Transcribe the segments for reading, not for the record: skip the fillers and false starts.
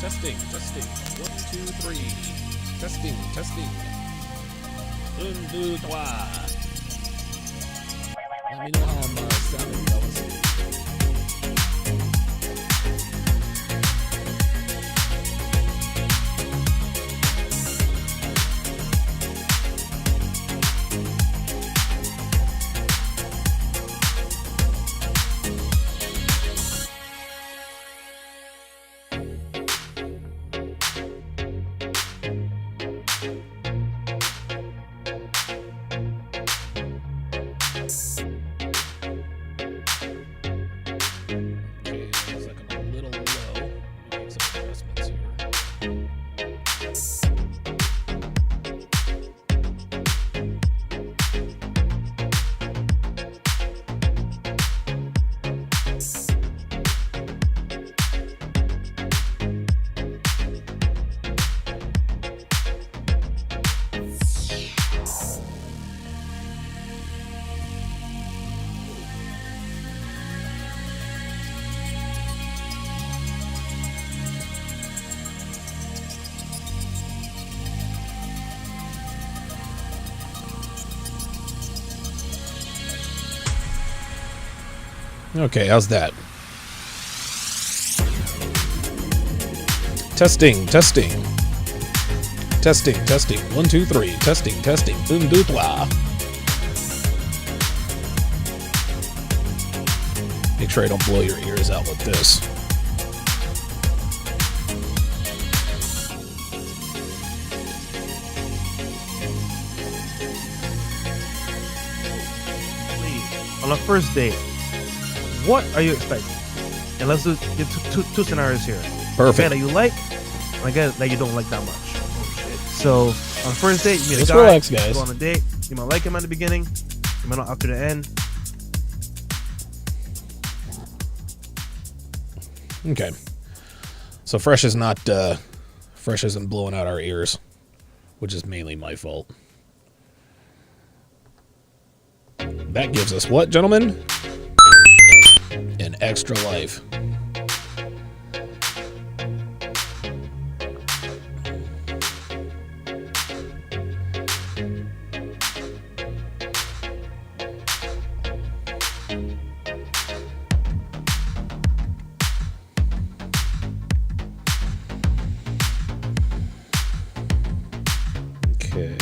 Testing. 1, 2, 3. Testing. 1, 2, 3. Let me know how I'm sounding, fellas. Okay, how's that? Testing. 1, 2, 3. Testing. 1, 2, 3. Make sure I don't blow your ears out with this. On a first date, what are you expecting? And let's get two scenarios here. Perfect. A guy that you like, and a guy that you don't like that much. So on the first date, you meet a guy. Relax, guys. Go on a date. You might like him at the beginning. You might not after the end. Okay. So Fresh isn't blowing out our ears, which is mainly my fault. That gives us what, gentlemen? An extra life. Okay.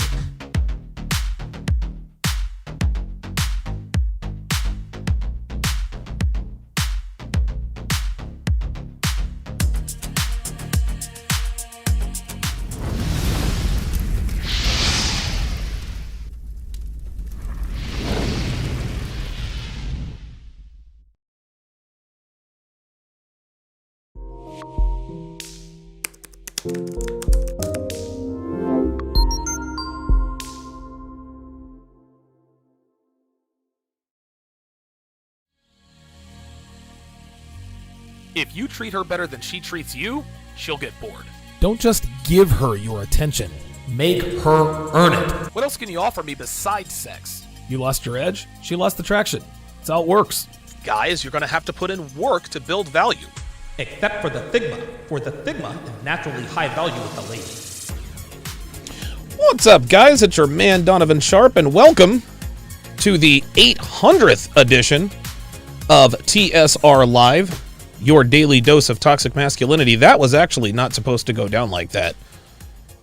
If you treat her better than she treats you, she'll get bored. Don't just give her your attention. Make her earn it. What else can you offer me besides sex? You lost your edge, she lost attraction. That's how it works. Guys, you're gonna have to put in work to build value. Except for the Sigma. For the Sigma is naturally high value with the ladies. What's up, guys? It's your man, Donovan Sharp, and welcome to the 800th edition of TSR Live, your daily dose of toxic masculinity. That was actually not supposed to go down like that.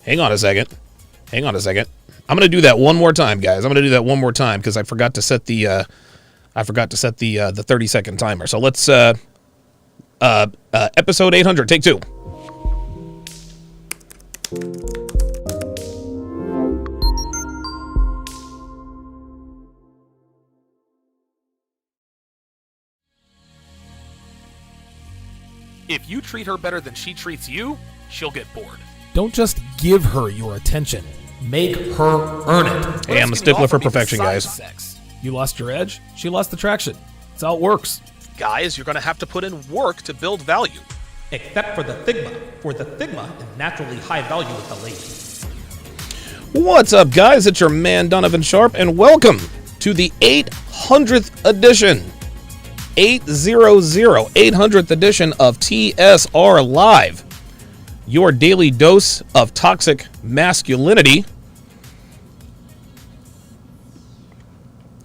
Hang on a second. I'm going to do that one more time, guys. I'm going to do that one more time because I forgot to set the 30-second timer. So let's episode 800, take 2. If you treat her better than she treats you, she'll get bored. Don't just give her your attention. Make her earn it. Hey, I'm a stickler for perfection, guys. Sex? You lost your edge, she lost attraction. That's how it works. Guys, you're gonna have to put in work to build value. Except for the Sigma. For the Sigma is naturally high value with the ladies. What's up, guys? It's your man, Donovan Sharp, and welcome to the 800th edition. 800th edition of TSR Live. your daily dose of toxic masculinity.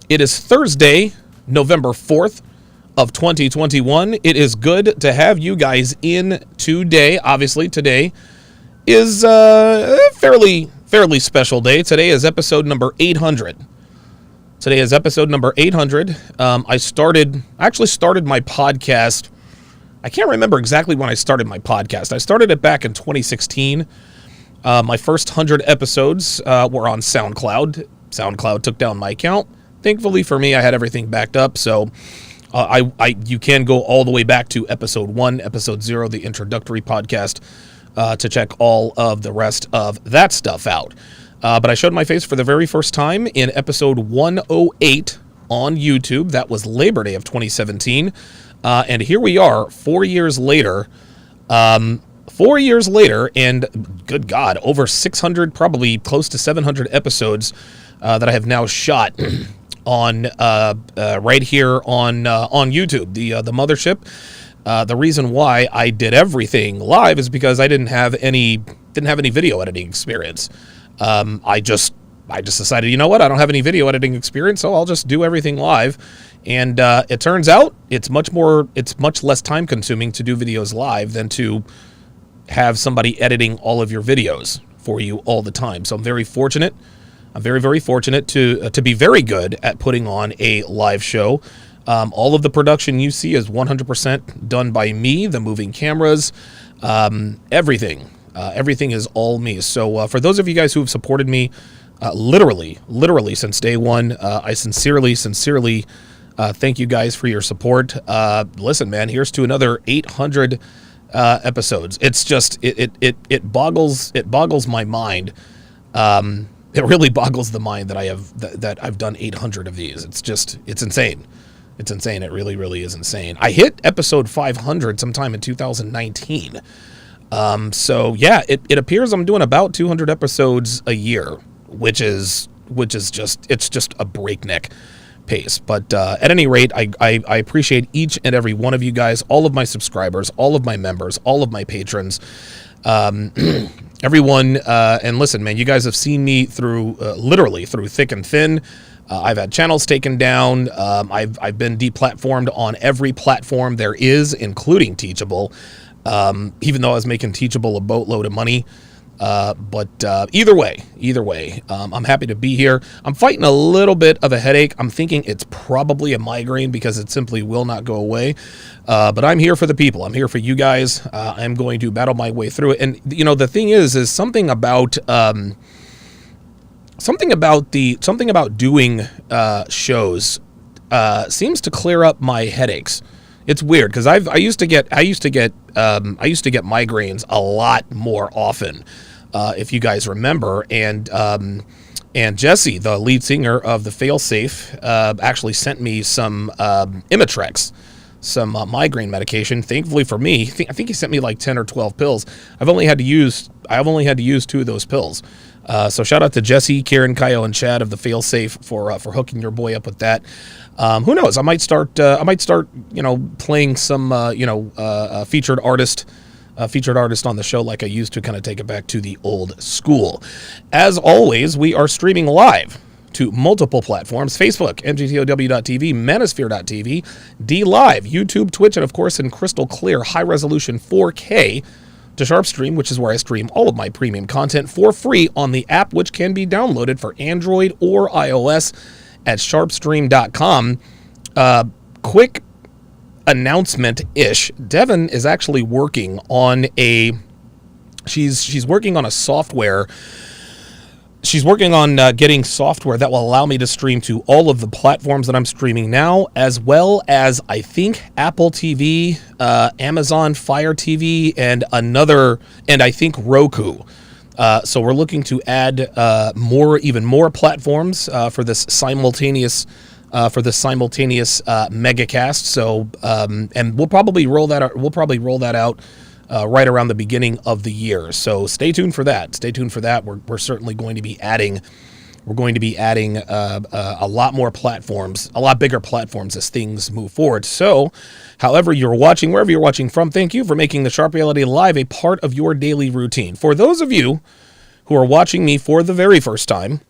It is Thursday, November 4th of 2021. It is good to have you guys in today. Obviously, today is a fairly special day. Today is episode number 800. Today is episode number 800. I actually started my podcast. I can't remember exactly when I started my podcast. I started it back in 2016. My first 100 episodes were on SoundCloud. SoundCloud took down my account. Thankfully for me, I had everything backed up, so you can go all the way back to episode 1, episode 0, the introductory podcast, to check all of the rest of that stuff out. But I showed my face for the very first time in episode 108 on YouTube. That was Labor Day of 2017, and here we are 4 years later. 4 years later, and good God, over 600, probably close to 700 episodes that I have now shot on right here on YouTube, the mothership. The reason why I did everything live is because I didn't have any video editing experience. I just decided, you know what, I don't have any video editing experience, so I'll just do everything live. And it turns out it's much less time consuming to do videos live than to have somebody editing all of your videos for you all the time. So I'm very fortunate. I'm very, very fortunate to be very good at putting on a live show. All of the production you see is 100% done by me, the moving cameras, everything. Everything is all me. So for those of you guys who have supported me literally since day one, I sincerely thank you guys for your support. Listen, man, here's to another 800 episodes. It's just, it boggles my mind. It really boggles the mind that I've done 800 of these. It's insane. It's insane. It really, really is insane. I hit episode 500 sometime in 2019. So yeah, it appears I'm doing about 200 episodes a year, which is just a breakneck pace. But at any rate, I appreciate each and every one of you guys, all of my subscribers, all of my members, all of my patrons. Everyone, and listen, man, you guys have seen me through, literally through thick and thin. I've had channels taken down. I've been deplatformed on every platform there is, including Teachable, even though I was making Teachable a boatload of money. But either way, I'm happy to be here. I'm fighting a little bit of a headache. I'm thinking it's probably a migraine because it simply will not go away. But I'm here for the people. I'm here for you guys. I'm going to battle my way through it. And you know, the thing is something about doing shows seems to clear up my headaches. It's weird because I used to get migraines a lot more often, if you guys remember. And Jesse, the lead singer of the Failsafe, actually sent me some Imitrex, some migraine medication. Thankfully for me, I think he sent me like 10 or 12 pills. I've only had to use 2 of those pills. So shout out to Jesse, Kieran, Kaio, and Chad of the Failsafe for hooking your boy up with that. Who knows? I might start, playing some, featured artist on the show like I used to, kind of take it back to the old school. As always, we are streaming live to multiple platforms: Facebook, mgtow.tv, manosphere.tv, DLive, YouTube, Twitch, and of course in crystal clear high-resolution 4K to Sharpstream, which is where I stream all of my premium content for free on the app, which can be downloaded for Android or iOS at sharpstream.com. Quick announcement-ish. Devin is actually working on she's working on a software. She's working on getting software that will allow me to stream to all of the platforms that I'm streaming now, as well as, I think, Apple TV, Amazon Fire TV, and I think Roku. So we're looking to add even more platforms for this simultaneous megacast. So and we'll probably roll that out right around the beginning of the year. So stay tuned for that. We're certainly going to be adding We're going to be adding a lot more platforms, a lot bigger platforms as things move forward. So, however you're watching, wherever you're watching from, thank you for making the Sharp Reality Live a part of your daily routine. For those of you who are watching me for the very first time,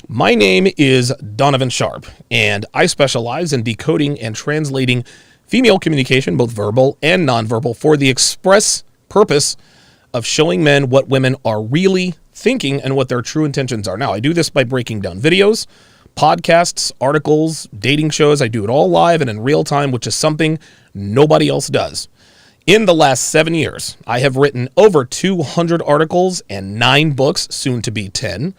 my name is Donovan Sharp, and I specialize in decoding and translating female communication, both verbal and nonverbal, for the express purpose of showing men what women are really thinking and what their true intentions are. Now, I do this by breaking down videos, podcasts, articles, dating shows. I do it all live and in real time, which is something nobody else does. In the last 7 years, I have written over 200 articles and 9 books, soon to be 10,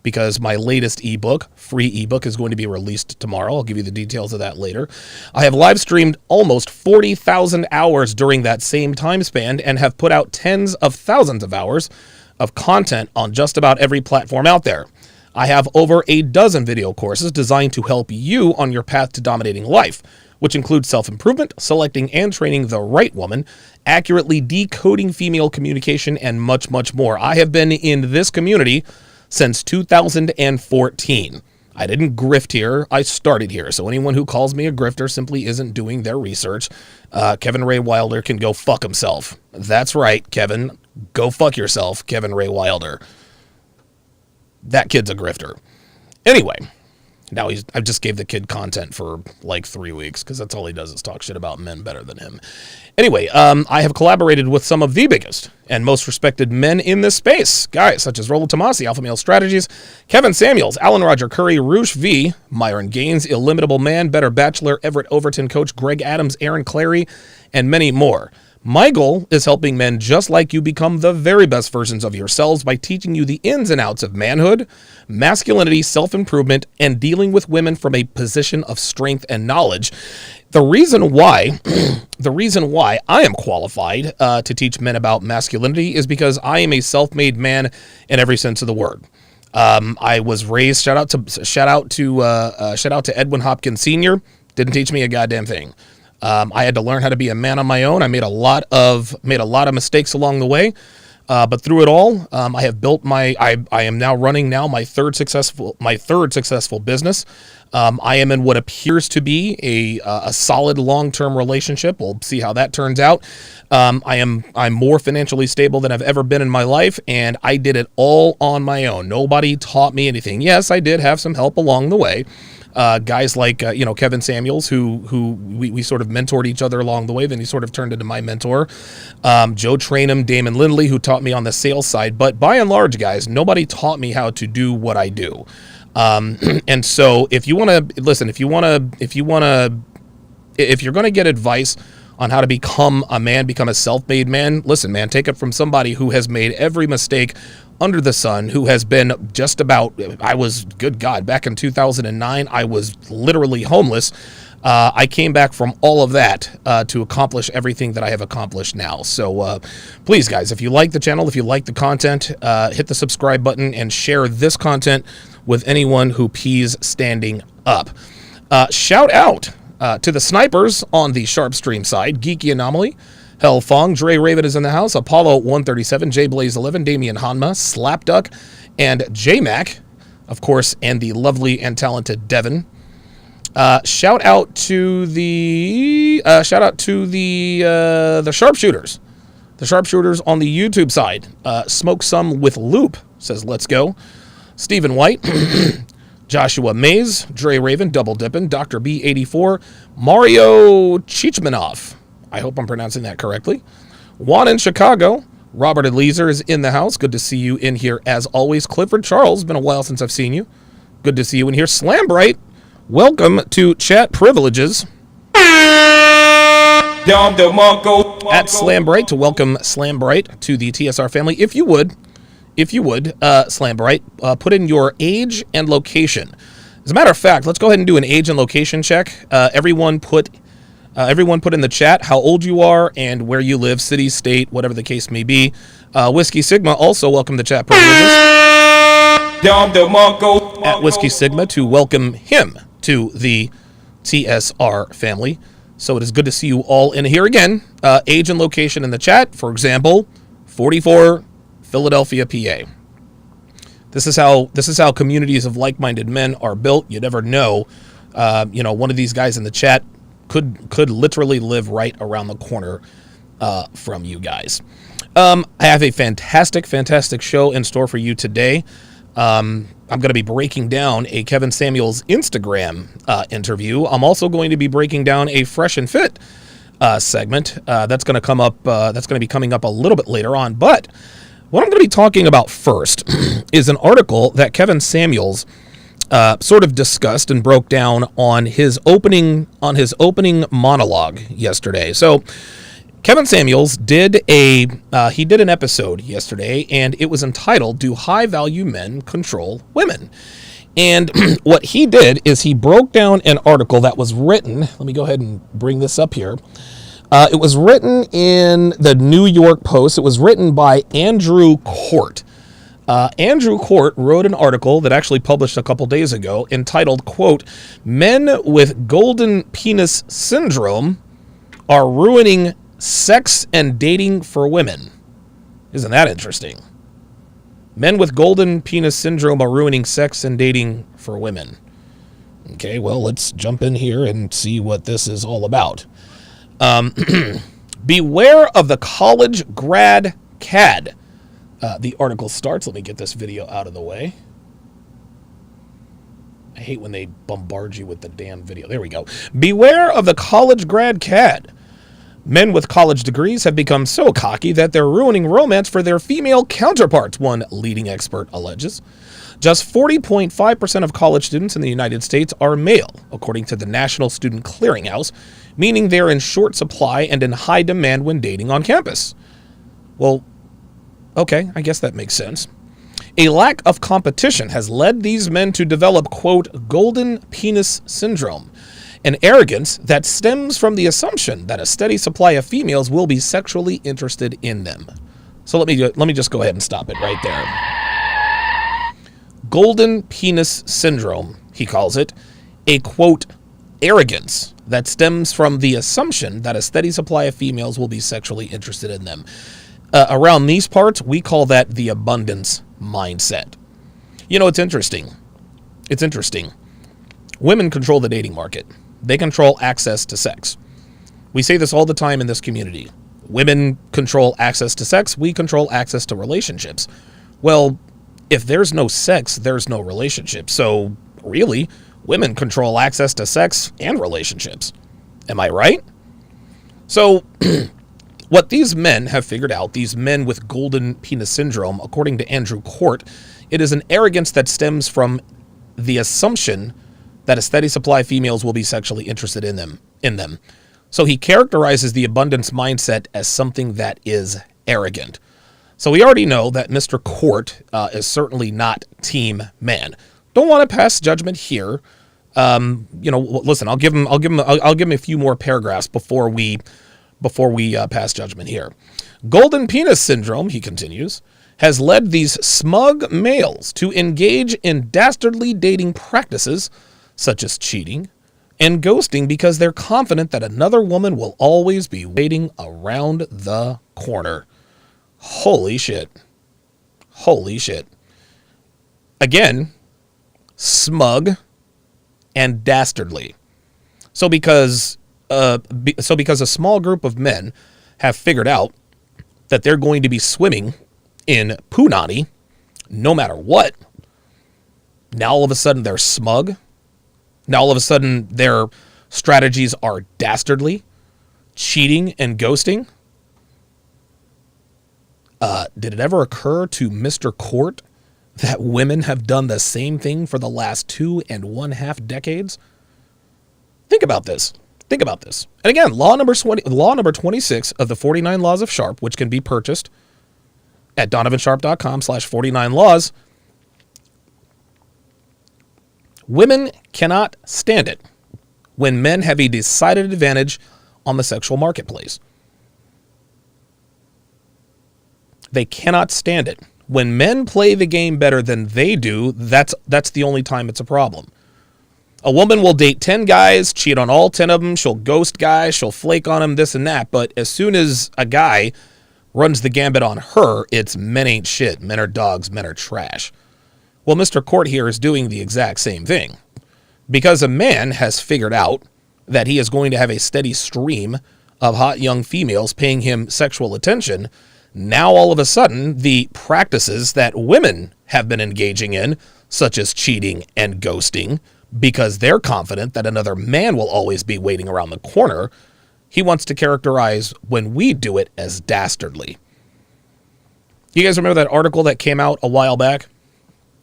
because my latest ebook, free ebook, is going to be released tomorrow. I'll give you the details of that later. I have live streamed almost 40,000 hours during that same time span and have put out tens of thousands of hours of content on just about every platform out there. I have over a dozen video courses designed to help you on your path to dominating life, which includes self-improvement, selecting and training the right woman, accurately decoding female communication, and much, much more. I have been in this community since 2014. I didn't grift here, I started here. So anyone who calls me a grifter simply isn't doing their research. Kevin Ray Wilder can go fuck himself. That's right, Kevin. Go fuck yourself, Kevin Ray Wilder. That kid's a grifter. Anyway, now I just gave the kid content for like 3 weeks because that's all he does is talk shit about men better than him. Anyway, I have collaborated with some of the biggest and most respected men in this space. Guys such as Rollo Tomasi, Alpha Male Strategies, Kevin Samuels, Alan Roger Curry, Roosh V, Myron Gaines, Illimitable Man, Better Bachelor, Everett Overton Coach, Greg Adams, Aaron Clary, and many more. My goal is helping men just like you become the very best versions of yourselves by teaching you the ins and outs of manhood, masculinity, self-improvement, and dealing with women from a position of strength and knowledge. The reason why I am qualified to teach men about masculinity is because I am a self-made man in every sense of the word. I was raised. Shout out to Edwin Hopkins Sr. Didn't teach me a goddamn thing. I had to learn how to be a man on my own. I made a lot of mistakes along the way, but through it all, I have built I am now running my third successful business. I am in what appears to be a solid long-term relationship. We'll see how that turns out. I'm more financially stable than I've ever been in my life, and I did it all on my own. Nobody taught me anything. Yes, I did have some help along the way. Guys like, Kevin Samuels, who we sort of mentored each other along the way. Then he sort of turned into my mentor. Joe Trainum, Damon Lindley, who taught me on the sales side. But by and large, guys, nobody taught me how to do what I do. And so if you're going to get advice on how to become a man, become a self-made man, listen, man, take it from somebody who has made every mistake under the sun, who has been good God, back in 2009, I was literally homeless. I came back from all of that to accomplish everything that I have accomplished now. So please, guys, if you like the channel, if you like the content, hit the subscribe button and share this content with anyone who pees standing up. Shout out to the snipers on the Sharp Stream side, Geeky Anomaly, Hell Fong, Dre Raven is in the house, Apollo 137, J Blaze 11, Damian Hanma, Slapduck, and J Mac, of course, and the lovely and talented Devin. Shout out to the sharpshooters, the sharpshooters on the YouTube side. Smoke Some with Loop says let's go. Stephen White, Joshua Mays, Dre Raven, Double Dippin', Dr. B84, Mario Chichmanov. I hope I'm pronouncing that correctly. Juan in Chicago. Robert Eliezer is in the house. Good to see you in here as always. Clifford Charles, been a while since I've seen you. Good to see you in here. Slambright, welcome to Chat Privileges. At Slambright, to welcome Slambright to the TSR family. If you would, Slambright, put in your age and location. As a matter of fact, let's go ahead and do an age and location check. Everyone put in the chat how old you are and where you live, city, state, whatever the case may be. Whiskey Sigma, also welcome to Chat Privileges. At Whiskey Sigma, to welcome him to the TSR family. So it is good to see you all in here again. Age and location in the chat. For example, 44 Philadelphia, PA. This is how communities of like-minded men are built. You never know. One of these guys in the chat could literally live right around the corner from you guys. I have a fantastic show in store for you today. I'm going to be breaking down a Kevin Samuels Instagram interview. I'm also going to be breaking down a Fresh and Fit segment that's going to come up. That's going to be coming up a little bit later on. But what I'm going to be talking about first is an article that Kevin Samuels sort of discussed and broke down on his opening monologue yesterday. So Kevin Samuels did an episode yesterday, and it was entitled, "Do High Value Men Control Women?" And what he did is he broke down an article that was written. Let me go ahead and bring this up here. It was written in the New York Post. It was written by Andrew Court. Andrew Court wrote an article that actually published a couple days ago entitled, quote, "Men with Golden Penis Syndrome are ruining sex and dating for women." Isn't that interesting? Men with golden penis syndrome are ruining sex and dating for women. Okay, well, let's jump in here and see what this is all about. Beware of the college grad cad. The article starts. Let me get this video out of the way. I hate when they bombard you with the damn video. There we go. Beware of the college grad cad. Men with college degrees have become so cocky that they're ruining romance for their female counterparts, one leading expert alleges. Just 40.5% of college students in the United States are male, according to the National Student Clearinghouse, meaning they're in short supply and in high demand when dating on campus. Well, okay, I guess that makes sense. A lack of competition has led these men to develop, quote, golden penis syndrome, an arrogance that stems from the assumption that a steady supply of females will be sexually interested in them. So let me just go ahead and stop it right there. Golden penis syndrome, he calls it, a, quote, arrogance that stems from the assumption that a steady supply of females will be sexually interested in them. Around these parts, we call that the abundance mindset. You know, it's interesting. Women control the dating market. They control access to sex. We say this all the time in this community. Women control access to sex. We control access to relationships. Well, if there's no sex, there's no relationship. So really, women control access to sex and relationships. Am I right? So what these men have figured out, these men with golden penis syndrome, according to Andrew Court, it is an arrogance that stems from the assumption that a steady supply of females will be sexually interested in them. So he characterizes the abundance mindset as something that is arrogant. So we already know that Mr. Court is certainly not team man. Don't want to pass judgment here. Listen, I'll give him a few more paragraphs before we pass judgment here. Golden penis syndrome, he continues, has led these smug males to engage in dastardly dating practices such as cheating and ghosting because they're confident that another woman will always be waiting around the corner. Holy shit. Again, smug and dastardly. So because a small group of men have figured out that they're going to be swimming in punani no matter what, now all of a sudden they're smug. Now all of a sudden their strategies are dastardly, cheating and ghosting. Did it ever occur to Mr. Court that women have done the same thing for the last 2.5 decades? Think about this. And again, law number 26 of the 49 Laws of Sharp, which can be purchased at donovansharp.com/49laws. Women cannot stand it when men have a decided advantage on the sexual marketplace. They cannot stand it. When men play the game better than they do, that's the only time it's a problem. A woman will date 10 guys, cheat on all 10 of them, she'll ghost guys, she'll flake on them, this and that, but as soon as a guy runs the gambit on her, it's men ain't shit, men are dogs, men are trash. Well, Mr. Court here is doing the exact same thing. Because a man has figured out that he is going to have a steady stream of hot young females paying him sexual attention, now all of a sudden the practices that women have been engaging in, such as cheating and ghosting, because they're confident that another man will always be waiting around the corner, he wants to characterize when we do it as dastardly. You guys remember that article that came out a while back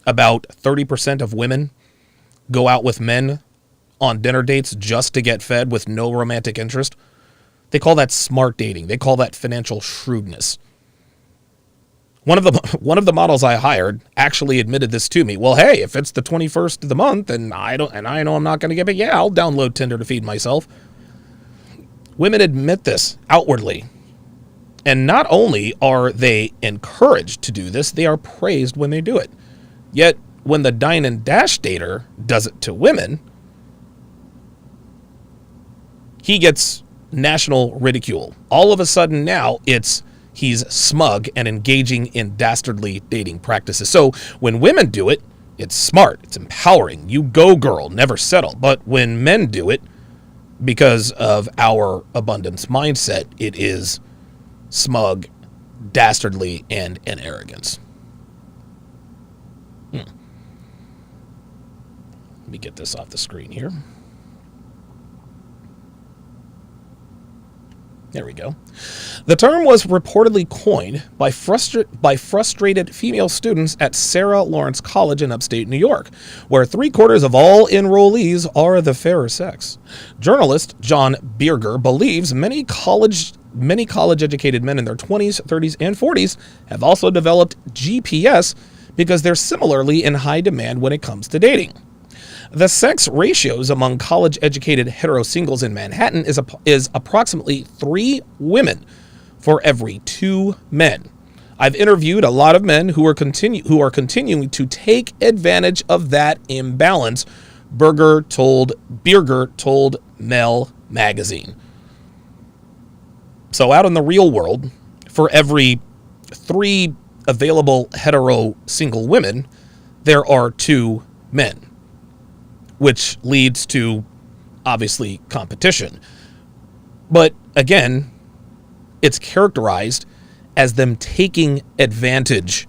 about 30% of women go out with men on dinner dates just to get fed with no romantic interest? They call that smart dating. They call that financial shrewdness. One of the models I hired actually admitted this to me. Well, hey, if it's the 21st of the month and I know I'm not going to get it, yeah, I'll download Tinder to feed myself. Women admit this outwardly. And not only are they encouraged to do this, they are praised when they do it. Yet, when the dine and dash dater does it to women, he gets national ridicule. All of a sudden now, he's smug and engaging in dastardly dating practices. So when women do it, it's smart, it's empowering. You go, girl, never settle. But when men do it, because of our abundance mindset, it is smug, dastardly, and an arrogance. Let me get this off the screen here. There we go. The term was reportedly coined by frustrated female students at Sarah Lawrence College in upstate New York, where 3/4 of all enrollees are the fairer sex. Journalist John Bierger believes many college-educated men in their 20s, 30s, and 40s have also developed GPS because they're similarly in high demand when it comes to dating. The sex ratios among college-educated hetero singles in Manhattan is approximately 3 women for every 2 men. I've interviewed a lot of men who are continuing to take advantage of that imbalance, Bierger told Mel magazine. So out in the real world, for every 3 available hetero single women, there are 2 men, which leads to, obviously, competition. But again, it's characterized as them taking advantage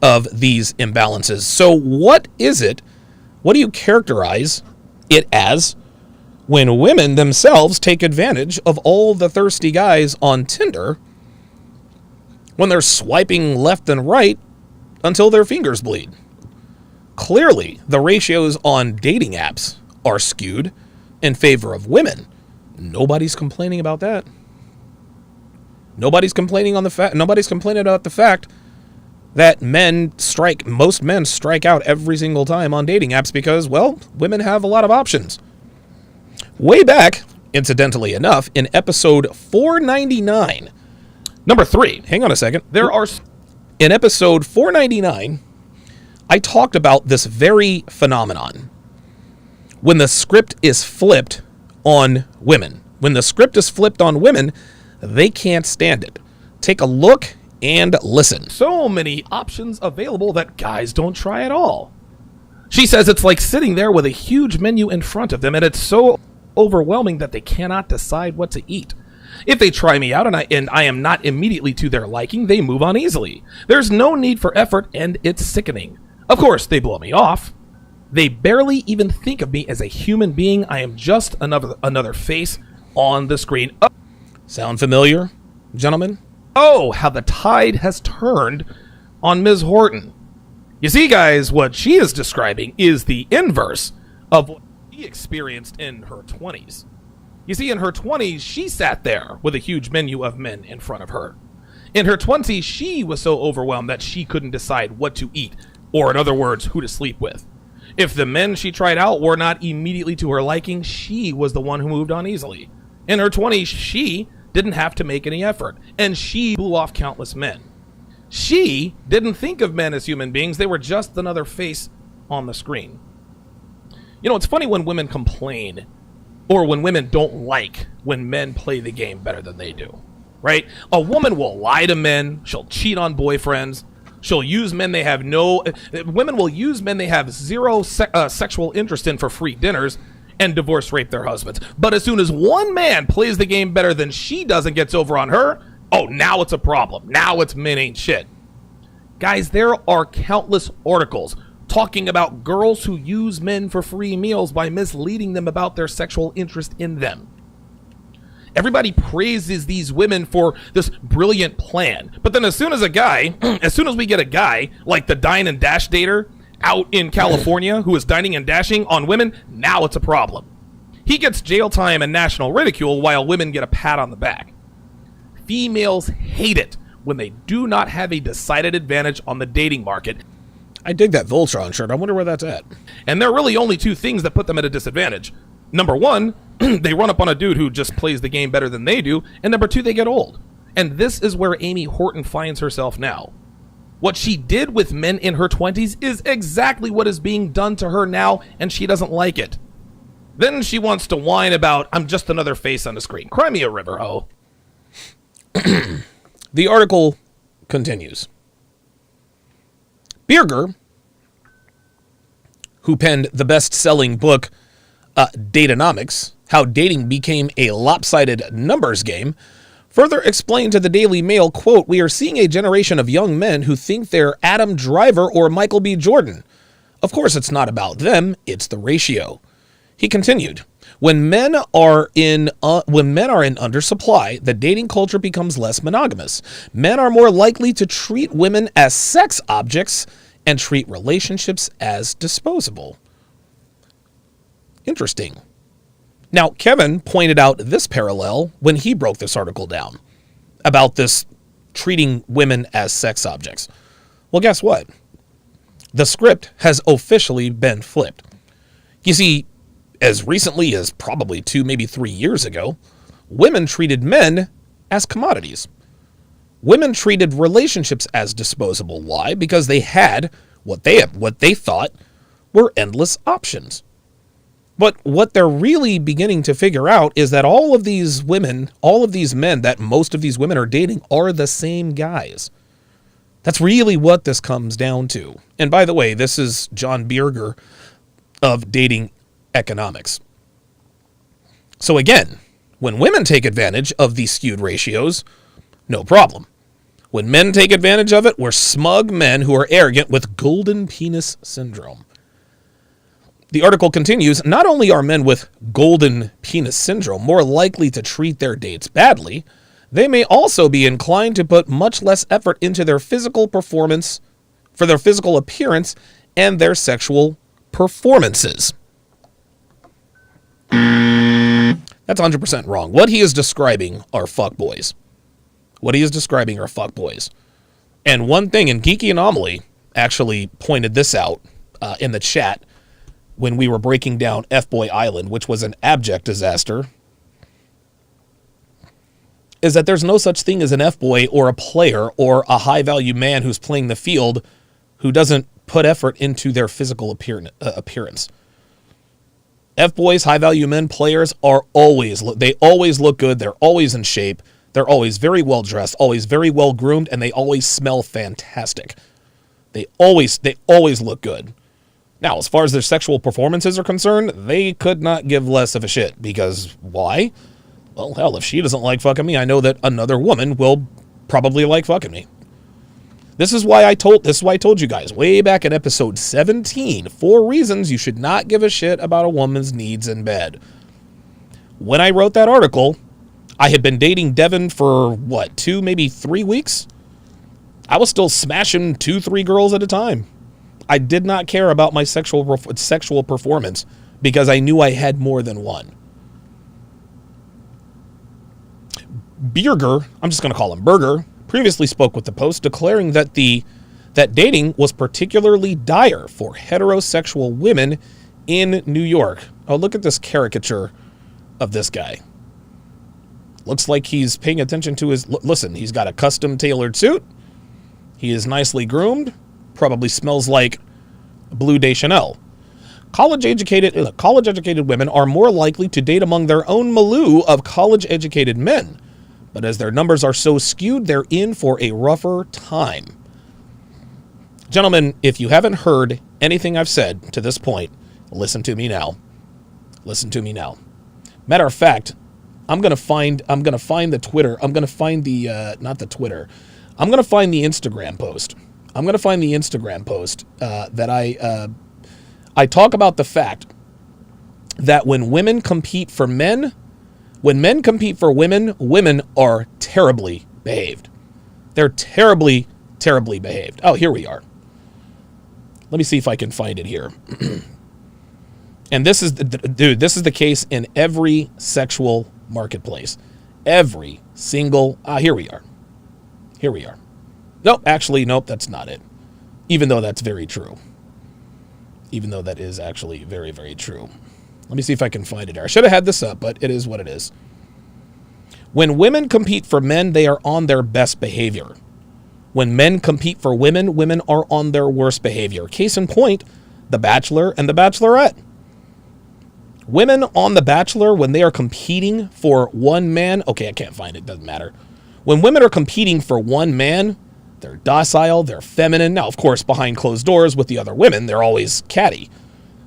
of these imbalances. So what is it? What do you characterize it as when women themselves take advantage of all the thirsty guys on Tinder when they're swiping left and right until their fingers bleed? Clearly, the ratios on dating apps are skewed in favor of women. Nobody's complaining about that. Nobody's complaining about the fact that most men strike out every single time on dating apps because, well, women have a lot of options. Way back, incidentally enough, in episode 499, number 3, hang on a second. In episode 499, I talked about this very phenomenon. When the script is flipped on women. When the script is flipped on women, they can't stand it. Take a look and listen. So many options available that guys don't try at all. She says it's like sitting there with a huge menu in front of them, and it's so overwhelming that they cannot decide what to eat. If they try me out and I am not immediately to their liking, they move on easily. There's no need for effort, and it's sickening. Of course, they blow me off. They barely even think of me as a human being. I am just another face on the screen. Oh. Sound familiar, gentlemen? Oh, how the tide has turned on Ms. Horton. You see, guys, what she is describing is the inverse of what she experienced in her 20s. You see, in her 20s, she sat there with a huge menu of men in front of her. In her 20s, she was so overwhelmed that she couldn't decide what to eat, or in other words, who to sleep with. If the men she tried out were not immediately to her liking, she was the one who moved on easily. In her 20s, she didn't have to make any effort, and she blew off countless men. She didn't think of men as human beings. They were just another face on the screen. You know, it's funny when women complain, or when women don't like when men play the game better than they do, right? A woman will lie to men. She'll cheat on boyfriends. She'll use men they have no... Women will use men they have zero sexual interest in for free dinners and divorce rape their husbands. But as soon as one man plays the game better than she does and gets over on her, oh, now it's a problem. Now it's men ain't shit. Guys, there are countless articles talking about girls who use men for free meals by misleading them about their sexual interest in them. Everybody praises these women for this brilliant plan. But then as soon as we get a guy like the dine and dash dater out in California who is dining and dashing on women, now it's a problem. He gets jail time and national ridicule while women get a pat on the back. Females hate it when they do not have a decided advantage on the dating market. I dig that Voltron shirt. I wonder where that's at. And there are really only two things that put them at a disadvantage. Number one, they run up on a dude who just plays the game better than they do. And number two, they get old. And this is where Amy Horton finds herself now. What she did with men in her 20s is exactly what is being done to her now, and she doesn't like it. Then she wants to whine about, I'm just another face on the screen. Cry me a river, ho. The article continues. Bierger, who penned the best-selling book Datanomics, How Dating Became a Lopsided Numbers Game, further explained to the Daily Mail, quote, "We are seeing a generation of young men who think they're Adam Driver or Michael B. Jordan. Of course, it's not about them, it's the ratio." He continued, when men are in undersupply, the dating culture becomes less monogamous. Men are more likely to treat women as sex objects and treat relationships as disposable. Interesting. Now, Kevin pointed out this parallel when he broke this article down about this treating women as sex objects. Well, guess what? The script has officially been flipped. You see, as recently as probably 2, maybe 3 years ago, women treated men as commodities. Women treated relationships as disposable. Why? Because they had what they thought were endless options. But what they're really beginning to figure out is that all of these men that most of these women are dating are the same guys. That's really what this comes down to. And by the way, this is John Bierger of Dating Economics. So again, when women take advantage of these skewed ratios, no problem. When men take advantage of it, we're smug men who are arrogant with golden penis syndrome. The article continues, not only are men with golden penis syndrome more likely to treat their dates badly, they may also be inclined to put much less effort into their physical performance, for their physical appearance and their sexual performances. That's 100% wrong. What he is describing are fuckboys. And one thing, and Geeky Anomaly actually pointed this out in the chat when we were breaking down F-Boy Island, which was an abject disaster, is that there's no such thing as an F-Boy or a player or a high-value man who's playing the field who doesn't put effort into their physical appearance. F-Boys, high-value men, players always look good, they're always in shape, they're always very well dressed, always very well groomed, and they always smell fantastic. They always look good. Now, as far as their sexual performances are concerned, they could not give less of a shit. Because why? Well, hell, if she doesn't like fucking me, I know that another woman will probably like fucking me. This is why I told you guys way back in episode 17, 4 reasons you should not give a shit about a woman's needs in bed. When I wrote that article, I had been dating Devin for 2, maybe 3 weeks. I was still smashing 2, 3 girls at a time. I did not care about my sexual performance because I knew I had more than one. Bierger, I'm just going to call him Berger, previously spoke with the Post, declaring that that dating was particularly dire for heterosexual women in New York. Oh, look at this caricature of this guy. Looks like he's paying attention to his... Listen, he's got a custom tailored suit. He is nicely groomed. Probably smells like Blue de Chanel. College-educated women are more likely to date among their own milieu of college-educated men. But as their numbers are so skewed, they're in for a rougher time. Gentlemen, if you haven't heard anything I've said to this point, listen to me now. Listen to me now. Matter of fact, I'm gonna find the Twitter. I'm gonna find the not the Twitter. I'm gonna find the Instagram post. I'm gonna find the Instagram post that I talk about the fact that when women compete for men, when men compete for women, women are terribly behaved. They're terribly, terribly behaved. Oh, here we are. Let me see if I can find it here. And this is, dude, this is the case in every sexual marketplace. Every single, here we are. Here we are. Nope, actually, nope, that's not it. Even though that's very true. Even though that is actually very, very true. Let me see if I can find it here. I should have had this up, but it is what it is. When women compete for men, they are on their best behavior. When men compete for women, women are on their worst behavior. Case in point, The Bachelor and The Bachelorette. Women on The Bachelor, when they are competing for one man, okay, I can't find it, doesn't matter. When women are competing for one man, they're docile, they're feminine. Now, of course, behind closed doors with the other women, they're always catty.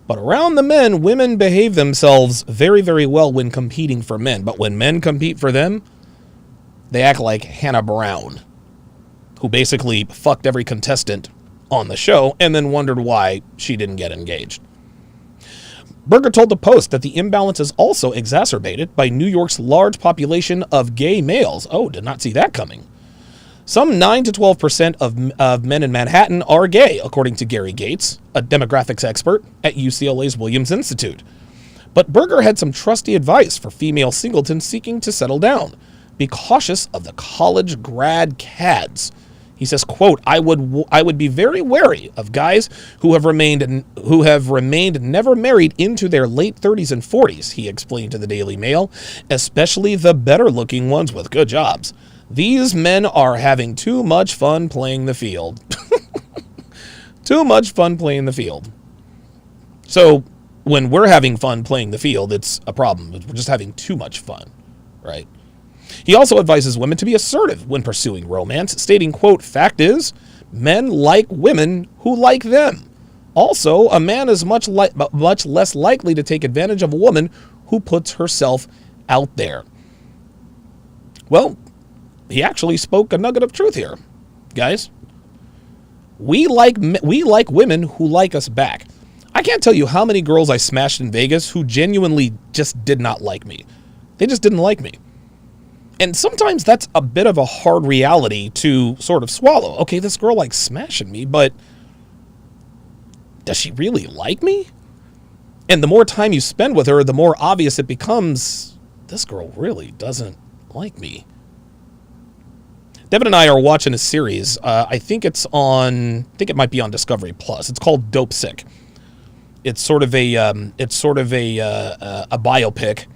But around the men, women behave themselves very, very well when competing for men. But when men compete for them, they act like Hannah Brown, who basically fucked every contestant on the show and then wondered why she didn't get engaged. Berger told the Post that the imbalance is also exacerbated by New York's large population of gay males. Oh, did not see that coming. Some 9 to 12% of men in Manhattan are gay, according to Gary Gates, a demographics expert at UCLA's Williams Institute. But Berger had some trusty advice for female singletons seeking to settle down. Be cautious of the college grad cads. He says, quote, I would be very wary of guys who have remained never married into their late 30s and 40s, he explained to the Daily Mail, especially the better looking ones with good jobs. These men are having too much fun playing the field. Too much fun playing the field. So when we're having fun playing the field, it's a problem. We're just having too much fun, right? He also advises women to be assertive when pursuing romance, stating, quote, fact is, men like women who like them. Also, a man is much less likely to take advantage of a woman who puts herself out there. Well, he actually spoke a nugget of truth here, guys. We like women who like us back. I can't tell you how many girls I smashed in Vegas who genuinely just did not like me. They just didn't like me. And sometimes that's a bit of a hard reality to sort of swallow. Okay, this girl likes smashing me, but does she really like me? And the more time you spend with her, the more obvious it becomes, this girl really doesn't like me. Devin and I are watching a series. I think it might be on Discovery Plus. It's called Dope Sick. It's sort of a biopic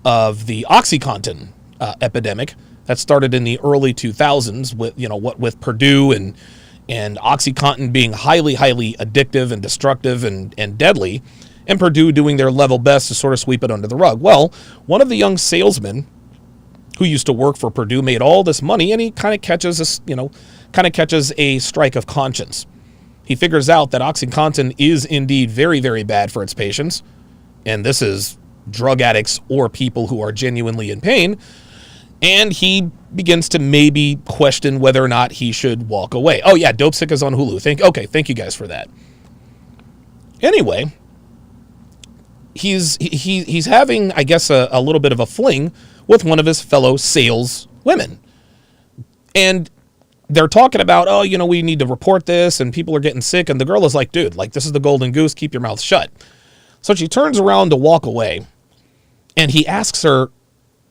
of the OxyContin epidemic that started in the early 2000s with Purdue and OxyContin being highly, highly addictive and destructive and deadly, and Purdue doing their level best to sort of sweep it under the rug. Well, one of the young salesmen who used to work for Purdue made all this money, and he kind of catches a strike of conscience. He figures out that OxyContin is indeed very, very bad for its patients, and this is drug addicts or people who are genuinely in pain, and he begins to maybe question whether or not he should walk away. Oh yeah, Dope Sick is on Hulu. Thank you guys for that. Anyway, he's having, I guess, a little bit of a fling with one of his fellow sales women. And they're talking about, we need to report this and people are getting sick. And the girl is like, dude, this is the golden goose. Keep your mouth shut. So she turns around to walk away and he asks her,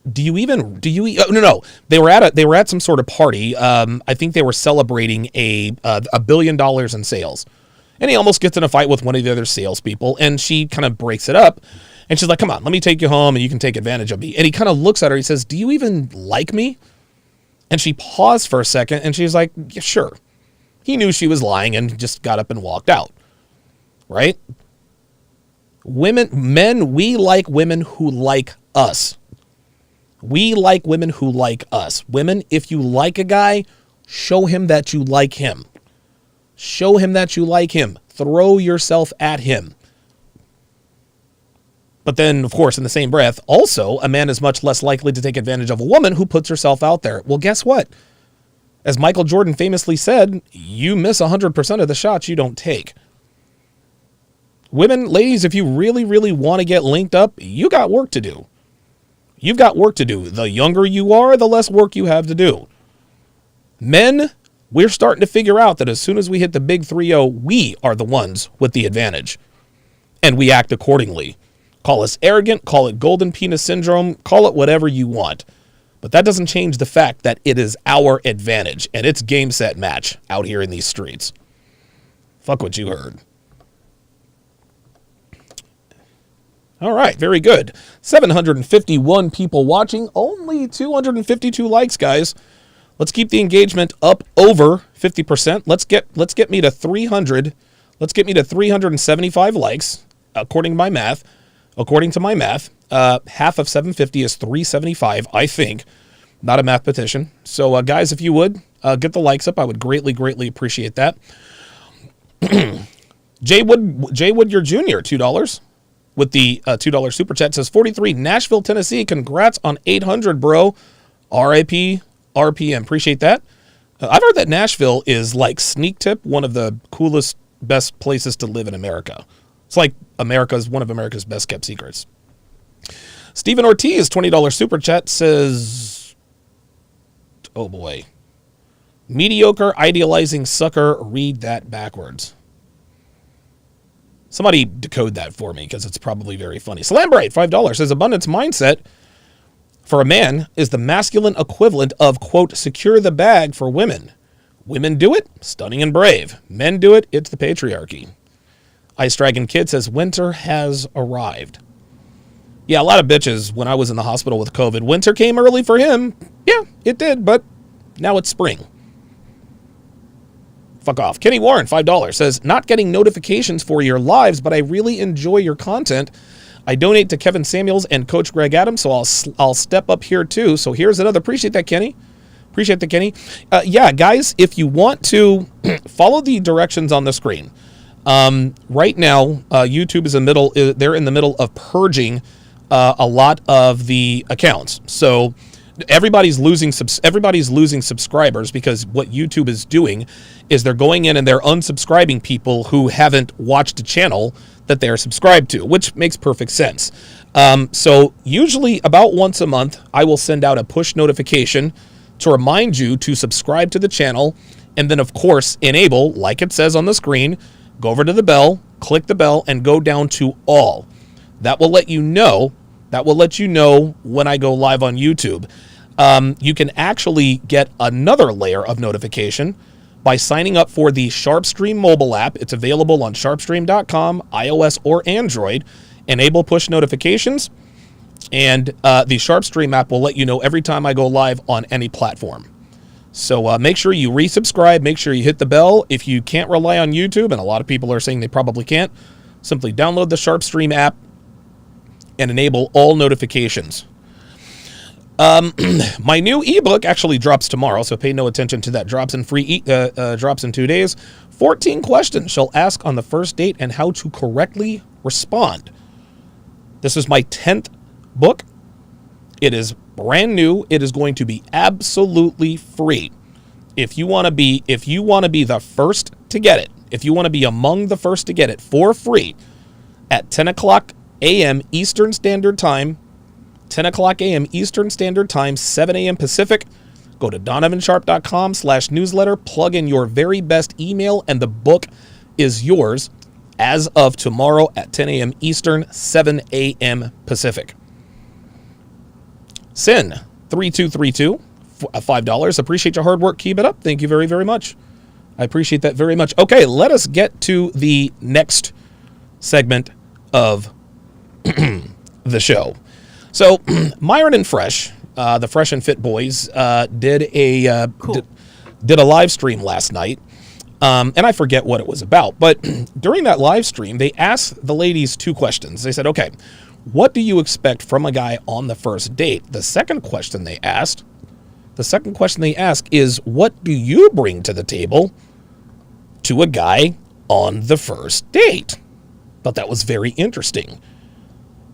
no, they were at some sort of party. I think they were celebrating $1 billion in sales. And he almost gets in a fight with one of the other salespeople, and she kind of breaks it up. And she's like, come on, let me take you home and you can take advantage of me. And he kind of looks at her. He says, do you even like me? And she paused for a second and she's like, yeah, sure. He knew she was lying and just got up and walked out. Right? Men, we like women who like us. We like women who like us. Women, if you like a guy, show him that you like him. Show him that you like him. Throw yourself at him. But then, of course, in the same breath, also, a man is much less likely to take advantage of a woman who puts herself out there. Well, guess what? As Michael Jordan famously said, you miss 100% of the shots you don't take. Women, ladies, if you really, really want to get linked up, you got work to do. You've got work to do. The younger you are, the less work you have to do. Men, we're starting to figure out that as soon as we hit the big 3-0, we are the ones with the advantage. And we act accordingly. Call us arrogant, call it golden penis syndrome, call it whatever you want. But that doesn't change the fact that it is our advantage, and it's game, set, match out here in these streets. Fuck what you heard. All right, very good. 751 people watching, only 252 likes, guys. Let's keep the engagement up over 50%. Let's get me to 300. Let's get me to 375 likes, according to my math. Half of 750 is 375, I think. Not a mathematician. So, guys, if you would, get the likes up. I would greatly, greatly appreciate that. Jay Woodyer Jr., $2. With the $2 super chat, says 43, Nashville, Tennessee. Congrats on 800, bro. RIP, RPM. Appreciate that. I've heard that Nashville is like sneak tip, one of the coolest, best places to live in America. It's like one of America's best kept secrets. Stephen Ortiz, $20 super chat, says, oh boy, mediocre, idealizing sucker, read that backwards. Somebody decode that for me because it's probably very funny. Slambright, $5, says abundance mindset for a man is the masculine equivalent of, quote, secure the bag for women. Women do it, stunning and brave. Men do it, it's the patriarchy. Ice Dragon Kid says winter has arrived. Yeah, a lot of bitches when I was in the hospital with COVID. Winter came early for him. Yeah, it did, but now it's spring. Fuck off. Kenny Warren, $5, says, not getting notifications for your lives, but I really enjoy your content. I donate to Kevin Samuels and Coach Greg Adams, so I'll step up here too. So here's another. Appreciate that, Kenny. Appreciate that, Kenny. Yeah, guys, if you want to follow the directions on the screen. Right now, YouTube is they're in the middle of purging a lot of the accounts. So everybody's losing subscribers because what YouTube is doing is they're going in and they're unsubscribing people who haven't watched a channel that they're subscribed to, which makes perfect sense. So usually about once a month, I will send out a push notification to remind you to subscribe to the channel. And then, of course, enable, like it says on the screen, go over to the bell, click the bell, and go down to all. That will let you know. When I go live on YouTube. You can actually get another layer of notification by signing up for the SharpStream mobile app. It's available on sharpstream.com, iOS or Android. Enable push notifications, and the SharpStream app will let you know every time I go live on any platform. So make sure you resubscribe, make sure you hit the bell. If you can't rely on YouTube, and a lot of people are saying they probably can't, simply download the SharpStream app and enable all notifications. My new ebook actually drops tomorrow, so pay no attention to that. Drops in 2 days. 14 questions she'll ask on the first date and how to correctly respond. This is my 10th book. It is brand new. It is going to be absolutely free. If you want to be the first to get it, if you want to be among the first to get it for free at 10 o'clock a.m. Eastern Standard Time, 10 o'clock a.m. Eastern Standard Time, 7 a.m. Pacific, go to donovansharp.com/newsletter, plug in your very best email, and the book is yours as of tomorrow at 10 a.m. Eastern, 7 a.m. Pacific. Sin, 3232, $5. Appreciate your hard work. Keep it up. Thank you very, very much. I appreciate that very much. Okay, let us get to the next segment of the show. So, Myron and Fresh, the Fresh and Fit boys, did a live stream last night, and I forget what it was about. But during that live stream, they asked the ladies 2 questions. They said, "Okay, what do you expect from a guy on the first date?" The second question they asked is, "What do you bring to the table to a guy on the first date. Thought that was very interesting.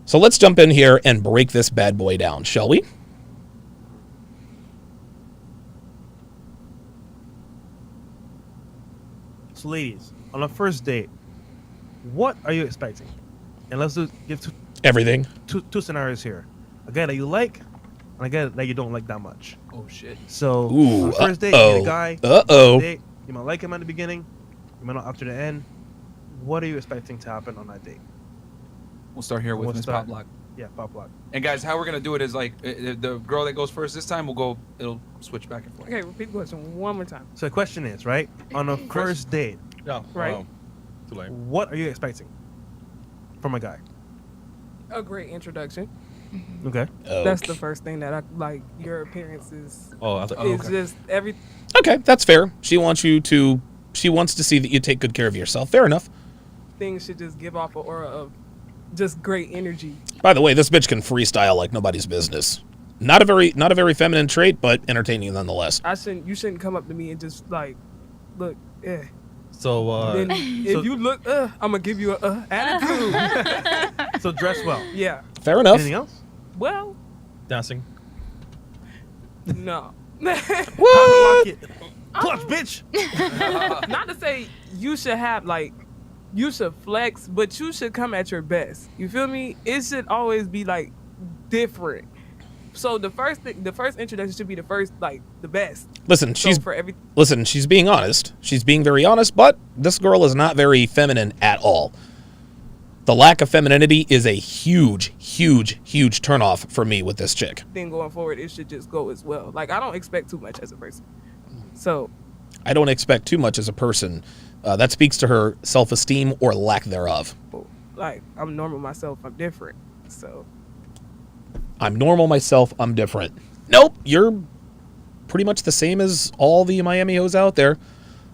So let's jump in here and break this bad boy down, shall we? So, ladies, on a first date, what are you expecting? And let's give Everything. two scenarios here: a guy that you like, and a guy that you don't like that much. Oh shit. So, Ooh, on a first date, you meet a guy. Date, you might like him at the beginning, you might not after the end. What are you expecting to happen on that date? We'll start here with We'll Miss start- Pop Block. Yeah, pop block. And guys, how we're gonna do it is like the girl that goes first this time will go. It'll switch back and forth. Okay, repeat the question one more time. So the question is, right? On a first date, No, Right. Too late. what are you expecting from a guy? A great introduction. Okay. That's the first thing that I like. Your appearance is Oh, just every. Okay, that's fair. She wants to see that you take good care of yourself. Fair enough. Thing should just give off an aura of just great energy. By the way, this bitch can freestyle like nobody's business. Not a very feminine trait, but entertaining nonetheless. You shouldn't come up to me and just like, look, So, Then if you look, I'm gonna give you a attitude. So dress well. Yeah. Fair enough. Anything else? Well, dancing. no. Block it. Clutch, bitch. Not to say you should have like, you should flex, but you should come at your best. You feel me? It should always be like different. So the first introduction should be the best. Listen, So for every she's being honest. She's being very honest, but this girl is not very feminine at all. The lack of femininity is a huge, huge, huge turnoff for me with this chick. thing going forward, it should just go as well. Like I don't expect too much as a person. So I don't expect too much as a person. That speaks to her self-esteem or lack thereof. like I'm normal myself. I'm different. So I'm normal myself. I'm different. Nope, you're pretty much the same as all the Miami hoes out there.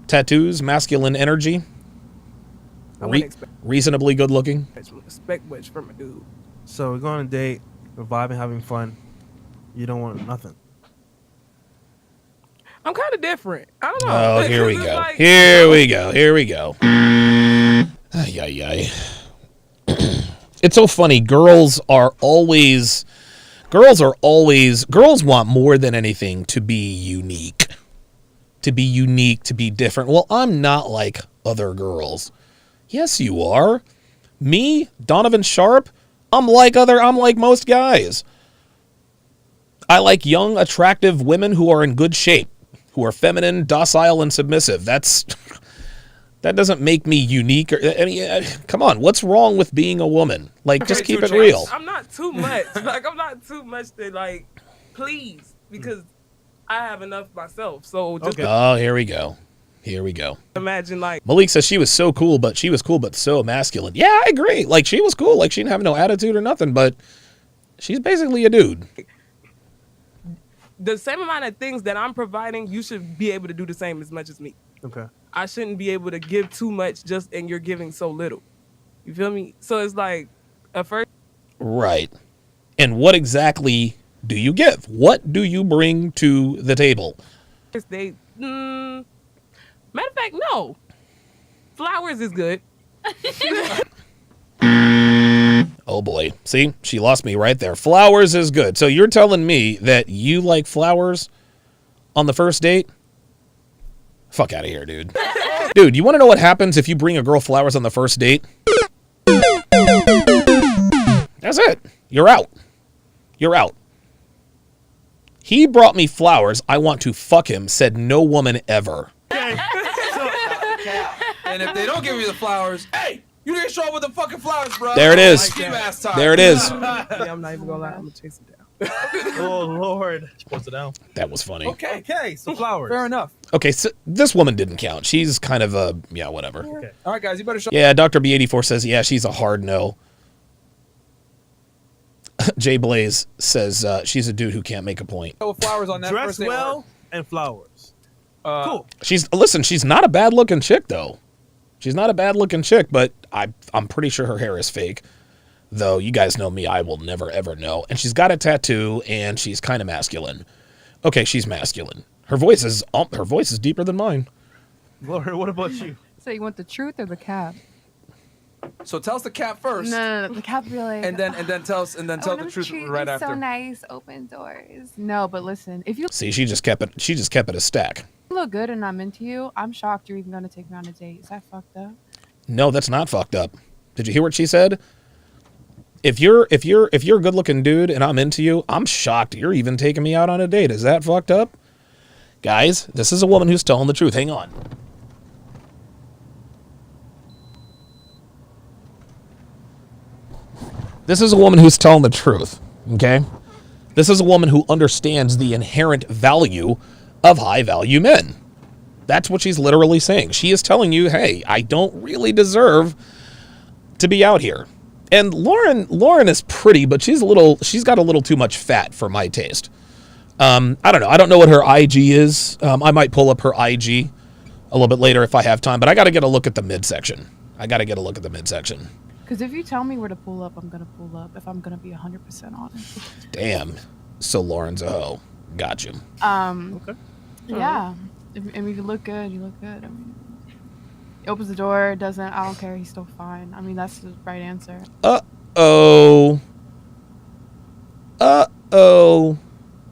Tattoos, masculine energy, I wouldn't reasonably good looking. expect much from a dude. So we're going on a date, we're vibing, having fun. You don't want nothing. I'm kind of different. I don't know. Oh, here we It's go. like- Here we go. Here we go. Ay, ay, ay. It's so funny. Girls want more than anything to be unique. To be unique, to be different. Well, I'm not like other girls. Yes, you are. Me, Donovan Sharp, I'm like most guys. I like young, attractive women who are in good shape, who are feminine, docile, and submissive. That doesn't make me unique. Come on, what's wrong with being a woman? Like, just keep it real. I'm not too much. Like I'm not too much to like please because I have enough myself. So just Oh, here we go. Here we go. imagine like Malik says she was cool, but so masculine. Yeah, I agree. Like, she was cool. Like, she didn't have no attitude or nothing, but she's basically a dude. the same amount of things that I'm providing, you should be able to do the same as much as me. Okay. I shouldn't be able to give too much and you're giving so little. You feel me? So it's like a first Right. And what exactly do you give? What do you bring to the table? date. Matter of fact, no. Flowers is good. Oh boy. See, she lost me right there. Flowers is good. So you're telling me that you like flowers on the first date? Fuck out of here, dude. Dude, you want to know what happens if you bring a girl flowers on the first date? That's it. You're out. You're out. He brought me flowers. I want to fuck him, said no woman ever. And if they don't give you the flowers, hey, you didn't show up with the fucking flowers, bro. There it is. Like, ass time. There it is. Yeah, I'm not even gonna lie. I'm gonna chase it down. Oh Lord. Post it down. That was funny. Okay. Okay, so flowers. Fair enough. Okay, so this woman didn't count. She's kind of a, yeah, whatever. Okay. All right, guys, you better show. Yeah, Dr. B84 says, yeah, she's a hard no. Jay Blaze says she's a dude who can't make a point. With flowers on that Dress first date. well and flowers. Cool. She's not a bad looking chick though. She's not a bad looking chick, but I'm pretty sure her hair is fake. Though you guys know me, I will never ever know. And she's got a tattoo and she's kind of masculine. Okay, she's masculine. Her voice is deeper than mine. Lord, what about you? So you want the truth or the cap? So tell us the cap first. No. The cap be like. And then tell the truth right after. So nice, open doors. No, but listen, if you See, she just kept it a stack. look good and I'm into you, I'm shocked you're even gonna take me on a date. Is that fucked up? No, that's not fucked up. Did you hear what she said? If you're a good looking dude and I'm into you, I'm shocked you're even taking me out on a date. Is that fucked up? Guys, this is a woman who's telling the truth. Hang on. This is a woman who's telling the truth, okay? This is a woman who understands the inherent value of high-value men. That's what she's literally saying. She is telling you, hey, I don't really deserve to be out here. And Lauren is pretty, but she's got a little too much fat for my taste. I don't know. I don't know what her IG is. I might pull up her IG a little bit later if I have time, but I got to get a look at the midsection. Because if you tell me where to pull up, I'm gonna pull up. If I'm gonna be 100% honest. Damn. So Lauren's a hoe. Got you. Okay. Yeah. If you look good, you look good. I mean, he opens the door, doesn't. I don't care. He's still fine. I mean, that's the right answer. Uh-oh.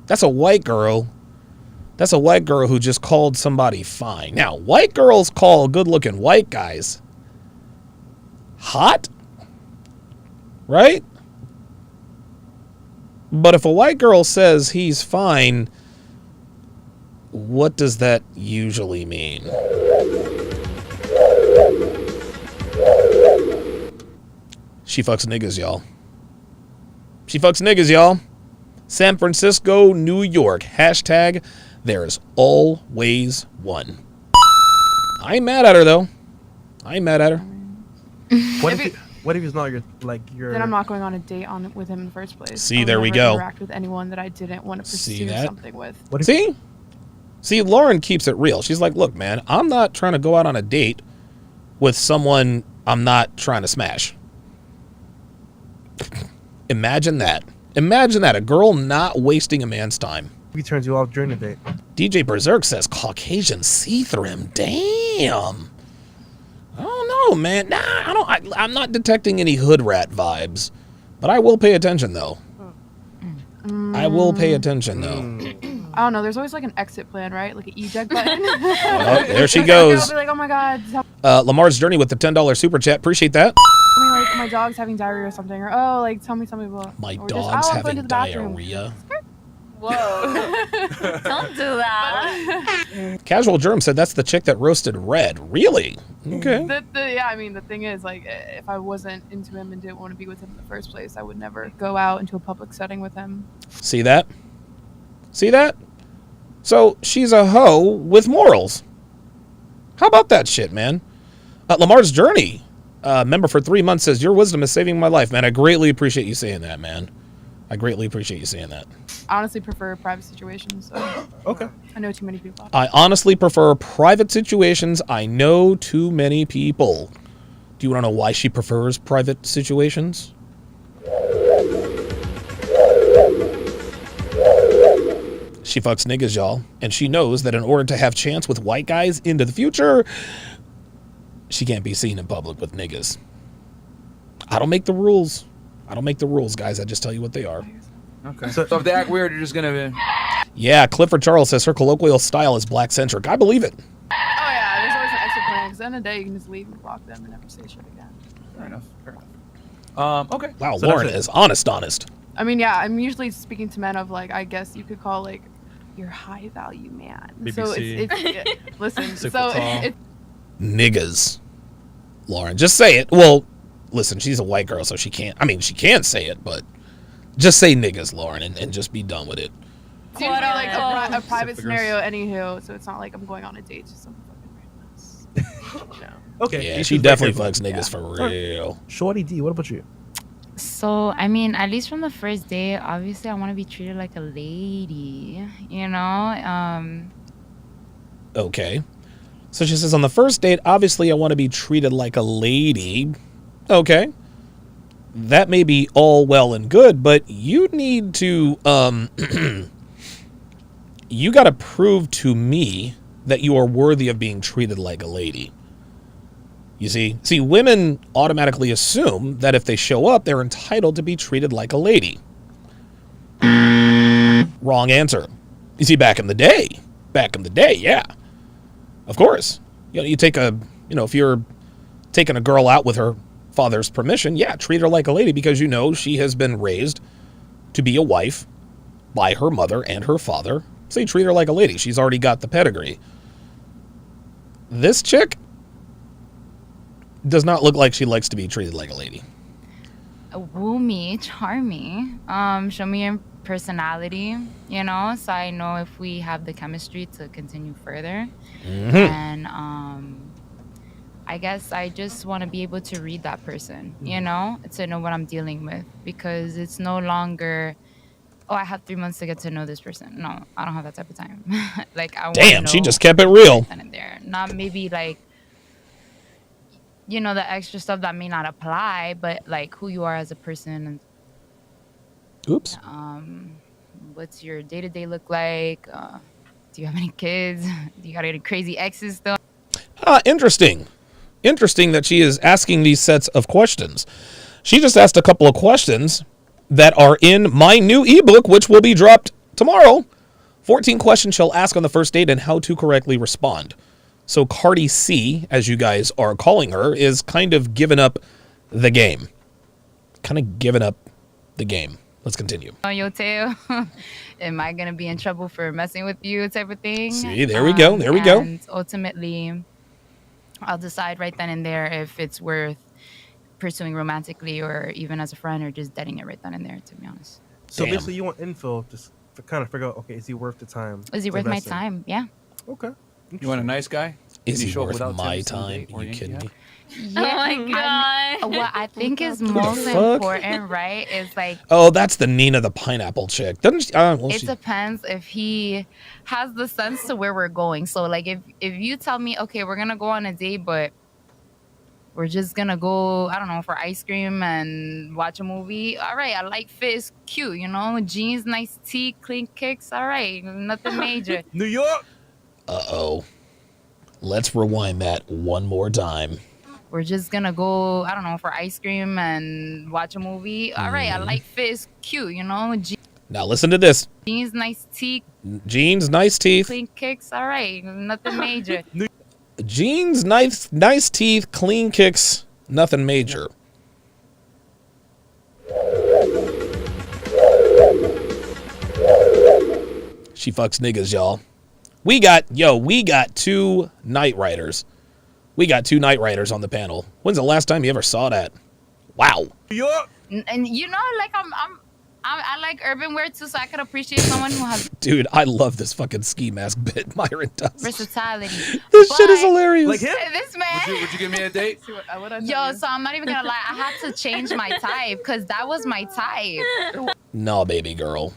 That's a white girl. That's a white girl who just called somebody fine. Now, white girls call good-looking white guys hot, right? But if a white girl says he's fine, what does that usually mean? She fucks niggas, y'all. She fucks niggas, y'all. San Francisco, New York. Hashtag there's always one. I ain't mad at her, though. I ain't mad at her. What if he's not your Then I'm not going on a date with him in the first place. See, I'll there we never go. Interact with anyone that I didn't want to pursue something with. See, Lauren keeps it real. She's like, look, man, I'm not trying to go out on a date with someone I'm not trying to smash. Imagine that. Imagine that. A girl not wasting a man's time. He turns you off during the date. DJ Berserk says Caucasian see-through. Damn. I don't know, man. Nah, I'm not detecting any hood rat vibes. But I will pay attention, though. I will pay attention, though. I don't know. There's always like an exit plan, right? Like an eject button. Oh, there she goes. I'll be like, oh my god. Lamar's Journey with the $10 super chat. Appreciate that. I mean, like my dog's having diarrhea or something, or oh, like tell me what. My dog's having diarrhea. Whoa! Don't do that. Casual Germ said that's the chick that roasted Red. Really? Okay. Yeah, I mean, the thing is, like, if I wasn't into him and didn't want to be with him in the first place, I would never go out into a public setting with him. See that? See that? So she's a hoe with morals. How about that shit, man? Lamar's Journey, member for 3 months, says, your wisdom is saving my life, man. I greatly appreciate you saying that, man. I greatly appreciate you saying that. I honestly prefer private situations. So okay. I know too many people. I honestly prefer private situations. I know too many people. Do you want to know why she prefers private situations? She fucks niggas, y'all. And she knows that in order to have chance with white guys into the future, she can't be seen in public with niggas. I don't make the rules. I don't make the rules, guys. I just tell you what they are. Okay. So if they act weird, you're just gonna be... Yeah, Clifford Charles says her colloquial style is black-centric. I believe it. Oh, yeah. There's always an exit plan. Because at the end of the day, you can just leave and block them and never say shit again. Fair enough. Okay. Wow, so Lauren is honest. I mean, yeah, I'm usually speaking to men of, like, I guess you could call, like, your high-value man. BBC. So it's listen, so it's... Niggas. Lauren, just say it. Well, listen, she's a white girl, so she can't... I mean, she can say it, but just say niggas, Lauren, and just be done with it. It's usually, like, a private scenario, anywho, so it's not like I'm going on a date to some fucking randoms. No. Okay. Yeah, she definitely fucks niggas for real. Shorty D, what about you? So, I mean, at least from the first day, obviously I want to be treated like a lady, you know? Okay. So she says, on the first date, obviously I want to be treated like a lady. Okay. That may be all well and good, but you need to, you got to prove to me that you are worthy of being treated like a lady. You see, women automatically assume that if they show up, they're entitled to be treated like a lady. Wrong answer. You see, back in the day, yeah, of course. You take if you're taking a girl out with her father's permission, yeah, treat her like a lady because she has been raised to be a wife by her mother and her father. So you treat her like a lady. She's already got the pedigree. This chick does not look like she likes to be treated like a lady. Woo me, charm me, show me your personality, so I know if we have the chemistry to continue further. Mm-hmm. And I guess I just want to be able to read that person, to know what I'm dealing with, because it's no longer, I have 3 months to get to know this person. No, I don't have that type of time. Like, I damn, she just kept it real. There. Not maybe like, the extra stuff that may not apply, but like who you are as a person. And oops. What's your day-to-day look like? Do you have any kids? Do you got any crazy exes still? Interesting that she is asking these sets of questions. She just asked a couple of questions that are in my new ebook, which will be dropped tomorrow. 14 questions she'll ask on the first date and how to correctly respond. So Cardi C, as you guys are calling her, is kind of giving up the game. Let's continue. On your tail. Am I going to be in trouble for messing with you type of thing? See, there we go. And ultimately, I'll decide right then and there if it's worth pursuing romantically or even as a friend or just deading it right then and there, to be honest. So Damn. basically you want info just to kind of figure out, okay, is he worth the time? Is he worth my time? Yeah. Okay. You want a nice guy? Is Can he show up worth without my Timmy someday, time? or Are you kidding me? Yeah, Oh my God. what I think is most fuck? important, right, is like, Oh, that's the Nina the Pineapple chick. Doesn't she? it depends if he has the sense to where we're going. So like if you tell me, okay, we're gonna go on a date, but we're just gonna go, I don't know, for ice cream and watch a movie. All right, I like fit, it's cute, jeans, nice tee, clean kicks. All right, nothing major. New York. Uh-oh. Let's rewind that one more time. We're just gonna go, I don't know, for ice cream and watch a movie. All right, I like fit, it's cute, Now listen to this. jeans, nice tee, Jeans, nice teeth. clean kicks. All right, nothing major. Jeans, nice teeth, clean kicks, nothing major. She fucks niggas, y'all. We got two Night Riders. We got two Night Riders on the panel. When's the last time you ever saw that? Wow. New York. And like I like urban wear too, so I could appreciate someone who has Dude, I love this fucking ski mask bit Myron does. versatility. This shit is hilarious. Like him? This man. Would you give me a date? Yo, so I'm not even gonna lie. I had to change my type because that was my type. No, baby girl.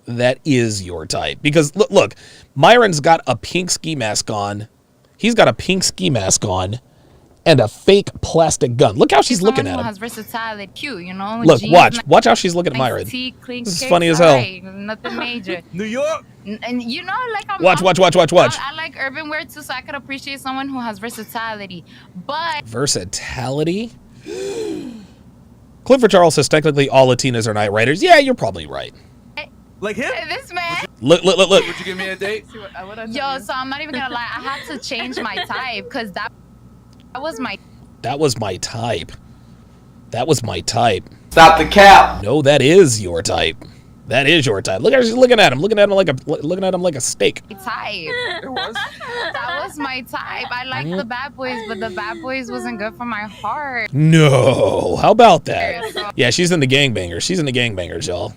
That is your type. Because look, Myron's got a pink ski mask on. He's got a pink ski mask on and a fake plastic gun. Look how she's looking at him. Has versatility, cute, Look, jeans, watch how she's looking at Myron. Tee, clean This is kicks, funny as hell. right, nothing major. New York. And like Watch. I like urban wear too, so I could appreciate someone who has versatility. But Versatility? Clifford Charles says technically all Latinas are Night Riders. Yeah, you're probably right. Like him? This man. Look. Would you give me a date? Yo, so I'm not even gonna lie. I had to change my type because that was my. That was my type. That was my type. Stop the cap. No, that is your type. That is your type. Look at her. She's looking at him. Looking at him like a steak. Type. It was. That was my type. I like the bad boys, but the bad boys wasn't good for my heart. No. How about that? Yeah, she's in the gangbangers. She's in the gangbangers, y'all.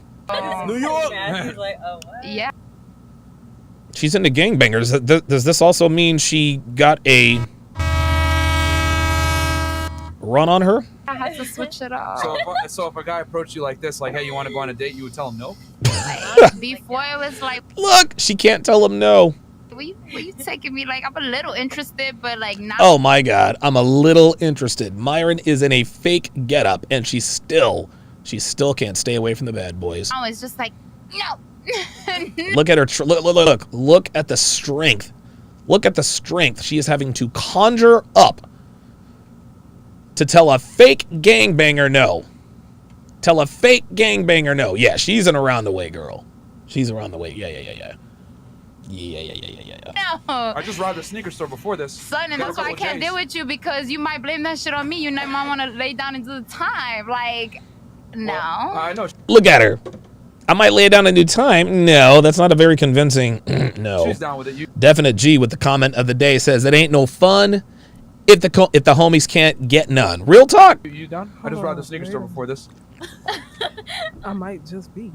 New York. He's like, oh, what? Yeah. She's into gangbangers. Does this also mean she got a run on her? I had to switch it up. So if a guy approached you like this, like, hey, you want to go on a date, you would tell him no? Before it was like, Look, she can't tell him no. were you taking me? Like, I'm a little interested, but like now. Oh my God, I'm a little interested. Myron is in a fake getup, and she still can't stay away from the bad boys. Oh, it's just like, no. Look at her. Look at the strength. Look at the strength she is having to conjure up to tell a fake gangbanger no. Tell a fake gangbanger no. Yeah, she's an around the way girl. She's around the way. Yeah. No. I just robbed a sneaker store before this. Son, and that's why I can't deal with you, because you might blame that shit on me. You might want to lay down and do the time. Like, no. Well, I know. Look at her. I might lay down a new time. No, that's not a very convincing. No. She's down with it. Definite G with the comment of the day says it ain't no fun if the homies can't get none. Real talk. You down? I just robbed a sneaker store before this. I might just be.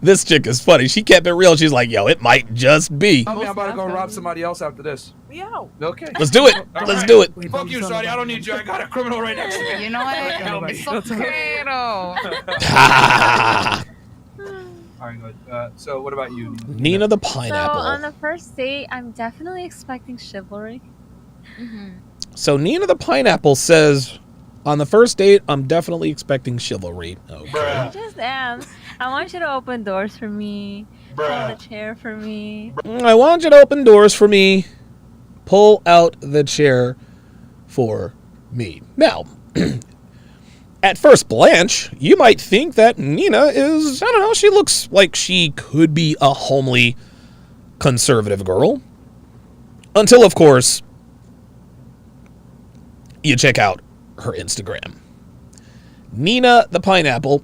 This chick is funny. She kept it real. She's like, yo, it might just be. I'm about to go rob somebody else after this. Yo. Okay. Let's do it. Let's do it. Fuck you, Shawty. I don't need you. I got a criminal right next to me. You know what? It's okay, though. All right, good. So what about you, Nina the Pineapple? So on the first date, I'm definitely expecting chivalry. So Nina the Pineapple says, on the first date, I'm definitely expecting chivalry. Okay. I just am. I want you to open doors for me. Pull the chair for me. I want you to open doors for me. Pull out the chair for me. Now, at first blanch, you might think that Nina is, I don't know, she looks like she could be a homely conservative girl. Until, of course, you check out her Instagram. Nina the Pineapple.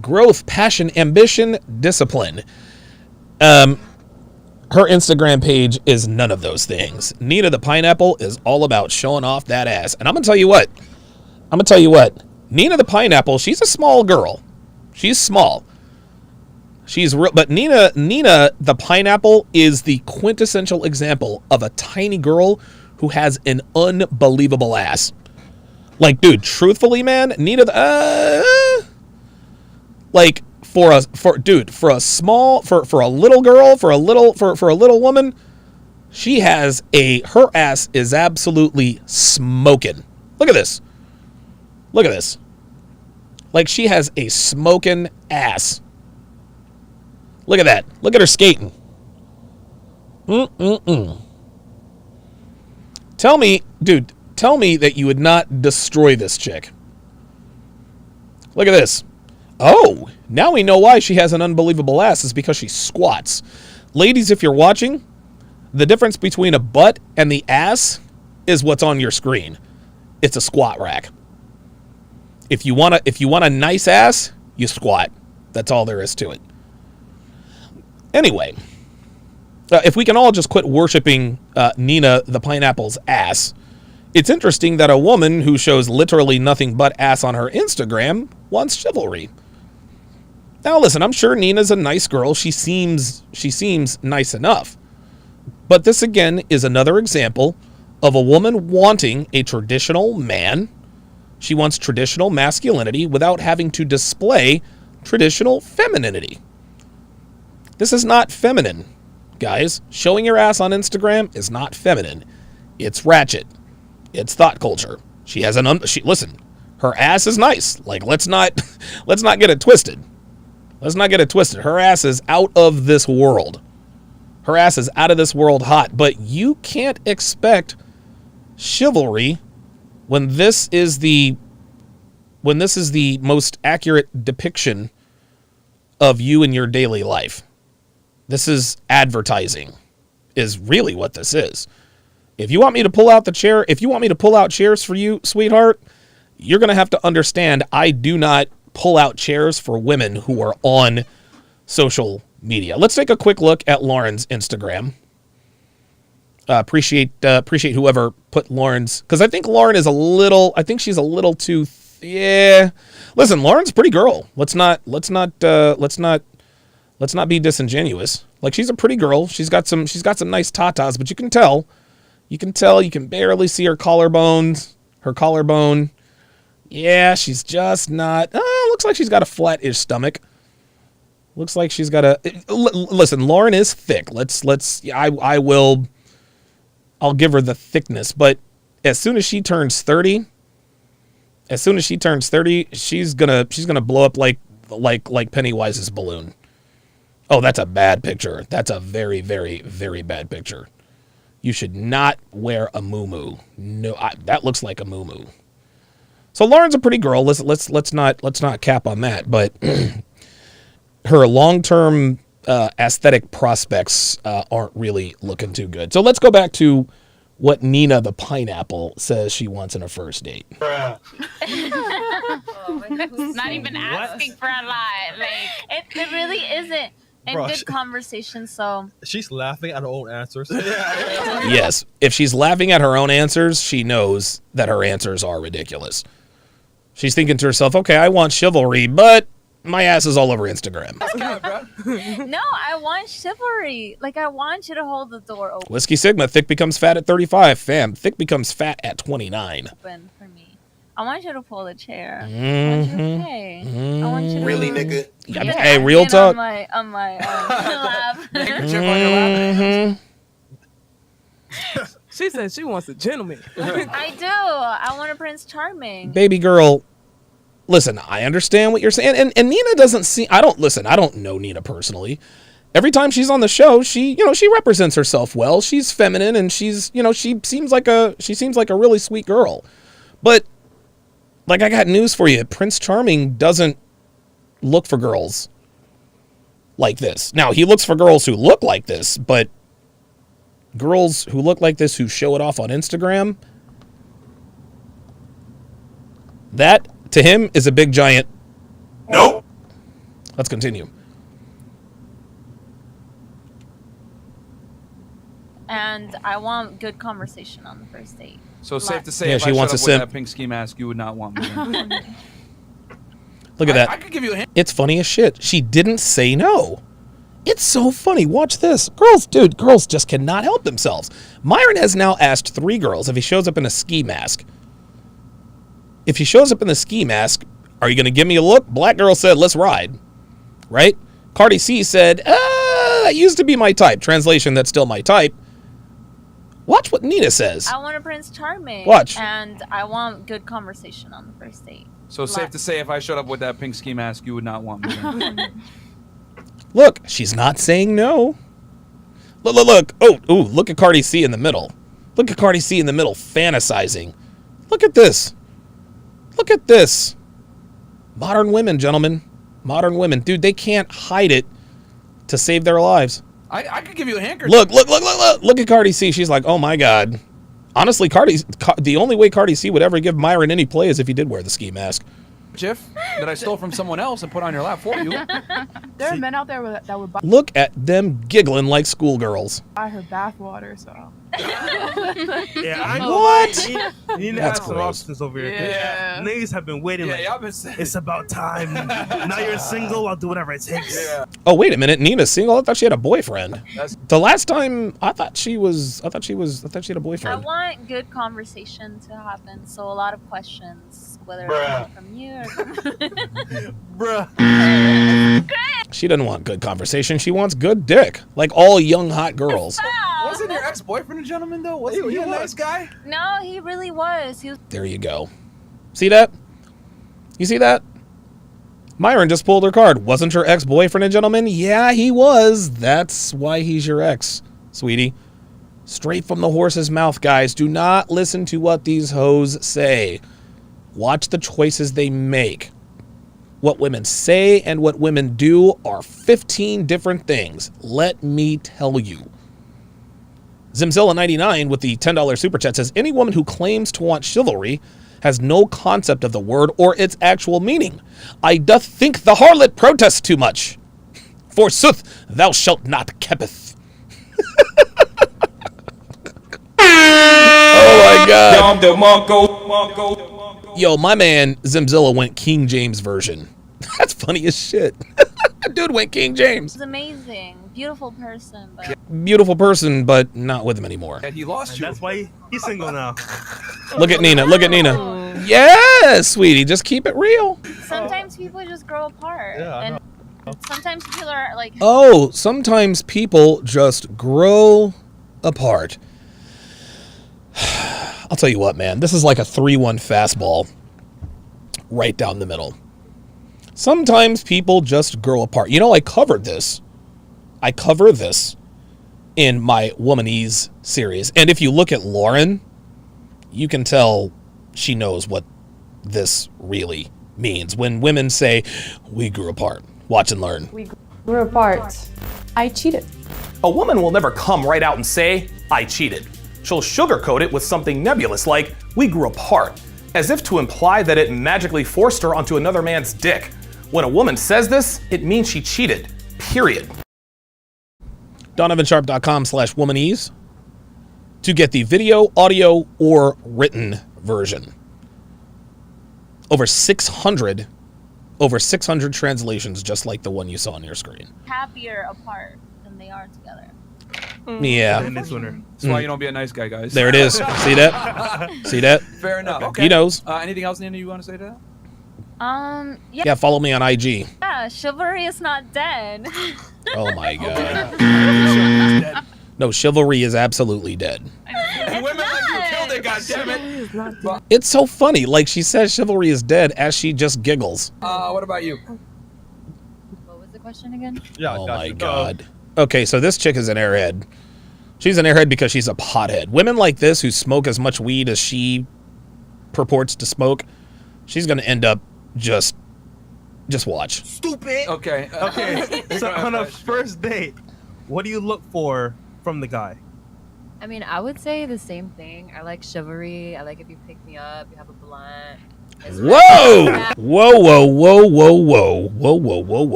Growth, passion, ambition, discipline. Her Instagram page is none of those things. Nina the Pineapple is all about showing off that ass. And I'm going to tell you what. Nina the Pineapple, she's a small girl. She's small. She's real, but Nina the Pineapple is the quintessential example of a tiny girl who has an unbelievable ass. Like, dude, truthfully, man, Nina like for a little girl, for a little woman, her ass is absolutely smoking. Look at this. Like, she has a smoking ass. Look at that. Look at her skating. Tell me that you would not destroy this chick. Look at this. Oh, now we know why she has an unbelievable ass. Is because she squats. Ladies, if you're watching, the difference between a butt and the ass is what's on your screen. It's a squat rack. If you want a nice ass, you squat. That's all there is to it. Anyway, if we can all just quit worshiping Nina the Pineapple's ass, it's interesting that a woman who shows literally nothing but ass on her Instagram wants chivalry. Now listen, I'm sure Nina's a nice girl. She seems nice enough. But this again is another example of a woman wanting a traditional man. She wants traditional masculinity without having to display traditional femininity. This is not feminine, guys. Showing your ass on Instagram is not feminine. It's ratchet. It's thought culture. She has listen, her ass is nice. Like, let's not get it twisted. Let's not get it twisted. Her ass is out of this world. Her ass is out of this world hot. But you can't expect chivalry when this is the most accurate depiction of you in your daily life. This is advertising, is really what this is. If you want me to pull out the chair, if you want me to pull out chairs for you, sweetheart, you're going to have to understand I do not pull out chairs for women who are on social media. Let's take a quick look at Lauren's Instagram. Appreciate whoever put Lauren's, because I think Lauren is she's a little too, yeah. Listen, Lauren's a pretty girl. Let's not be disingenuous. Like, she's a pretty girl. She's got some nice tatas, but you can barely see her collarbone. Yeah, she's just not. Looks like she's got a flat-ish stomach. Looks like she's got a. Listen, Lauren is thick. I'll give her the thickness, but as soon as she turns 30, she's gonna blow up like Pennywise's balloon. Oh, that's a bad picture. That's a very, very, very bad picture. You should not wear a muumuu. No, that looks like a muumuu. So Lauren's a pretty girl. Let's not cap on that. But her long-term aesthetic prospects aren't really looking too good. So let's go back to what Nina the pineapple says she wants in a first date. Not even asking for a lot. Like It really isn't. And Bro, good conversation, so. She's laughing at her own answers. Yes, if she's laughing at her own answers, she knows that her answers are ridiculous. She's thinking to herself, okay, I want chivalry, but my ass is all over Instagram. No, I want chivalry. Like, I want you to hold the door Whiskey Sigma, thick becomes fat at 35. Fam, thick becomes fat at 29. open for me. I want you to pull a chair. I want you to pay. I want you to Really, nigga? Yeah, Hey, real sit talk. on my lap. She said she wants a gentleman. I do. I want a Prince Charming. Baby girl, listen, I understand what you're saying. And Nina doesn't see, I don't know Nina personally. Every time she's on the show, she represents herself well. She's feminine and she seems like a really sweet girl. But like, I got news for you. Prince Charming doesn't look for girls like this. Now, he looks for girls who look like this, but girls who look like this, who show it off on Instagram, that, to him, is a big giant nope. Let's continue. And I want good conversation on the first date. So safe to say, Yeah, if she I wants showed a up with simp. that pink ski mask, you would not want me. Look at that. I could give you a hint. It's funny as shit. She didn't say no. It's so funny. Watch this. Girls just cannot help themselves. Myron has now asked 3 girls if he shows up in a ski mask. If he shows up in the ski mask, are you going to give me a look? Black girl said, let's ride. Right? Cardi C said, that used to be my type. Translation, that's still my type. Watch what Nina says. I want a Prince Charming. Watch. And I want good conversation on the first date. So safe to say, if I showed up with that pink ski mask, you would not want me. Look, she's not saying no. Look. Oh, look at Cardi C in the middle. Look at Cardi C in the middle fantasizing. Look at this. Look at this. Modern women, gentlemen. Modern women. Dude, they can't hide it to save their lives. I could give you a hint. Look at Cardi C. She's like, oh my God. Honestly, the only way Cardi C would ever give Myron any play is if he did wear the ski mask. Jiff that I stole from someone else and put on your lap for you. There are men out there that would Look at them giggling like schoolgirls. buy her bathwater, so. Yeah, I know. What? You need to That's have some gross. options over here. Yeah. Niggas have been waiting. Yeah, y'all been saying. It's about time. Now you're single. I'll do whatever it takes. Yeah. Oh, wait a minute. Nina's single? I thought she had a boyfriend. That's- The last time I thought she had a I boyfriend. want good conversation to happen. So a lot of questions, whether Bruh. it's from you or from Bruh. She doesn't want good conversation. She wants good dick. Like all young hot girls. Wasn't your ex-boyfriend a gentleman though? Wasn't he a nice guy? No, he really was. He was There you go. See that? You see that? Myron just pulled her card. Wasn't your ex-boyfriend a gentleman? Yeah, he was. That's why he's your ex, sweetie. Straight from the horse's mouth, guys. Do not listen to what these hoes say. Watch the choices they make. What women say and what women do are 15 different things. Let me tell you. Zimzilla99 with the $10 super chat says, any woman who claims to want chivalry has no concept of the word or its actual meaning. I doth think the harlot protests too much. Forsooth, thou shalt not keepeth. Oh my God. Yo, my man Zimzilla went King James version. That's funny as shit. Dude went King James. amazing, beautiful person, but Beautiful person, but not with him anymore. And he lost And you. that's why he's single now. Look at Nina. Look at Nina. Yeah, sweetie. Just keep it real. sometimes people just grow apart. Yeah, I and sometimes people are like, Oh, sometimes people just grow apart. I'll tell you what, man. This is like a 3-1 fastball right down the middle. Sometimes people just grow apart. You know, I cover this in my Womanese series. And if you look at Lauren, you can tell she knows what this really means. When women say, we grew apart. Watch and learn. We grew apart. I cheated. A woman will never come right out and say, I cheated. She'll sugarcoat it with something nebulous like, we grew apart, as if to imply that it magically forced her onto another man's dick. When a woman says this, it means she cheated. Period. DonovanSharp.com/womanese to get the video, audio, or written version. Over 600 translations, just like the one you saw on your screen. Happier apart than they are together. Yeah. That's why you don't be a nice guy, guys. There it is. See that? See that? Fair enough. Okay. He knows. Anything else, Nina, you want to say to that? Yeah, follow me on IG. Yeah, chivalry is not dead. Oh my god. No, chivalry is absolutely dead. And women like you killed it, goddammit. It's so funny. Like, she says chivalry is dead as she just giggles. What about you? What was the question again? Yeah. Oh my god. Okay, so this chick is an airhead. She's an airhead because she's a pothead. Women like this who smoke as much weed as she purports to smoke, she's gonna end up just watch. Stupid. Okay. Okay. So on a first date, what do you look for from the guy? I mean, I would say the same thing. I like chivalry. I like if you pick me up, you have a blunt. Whoa!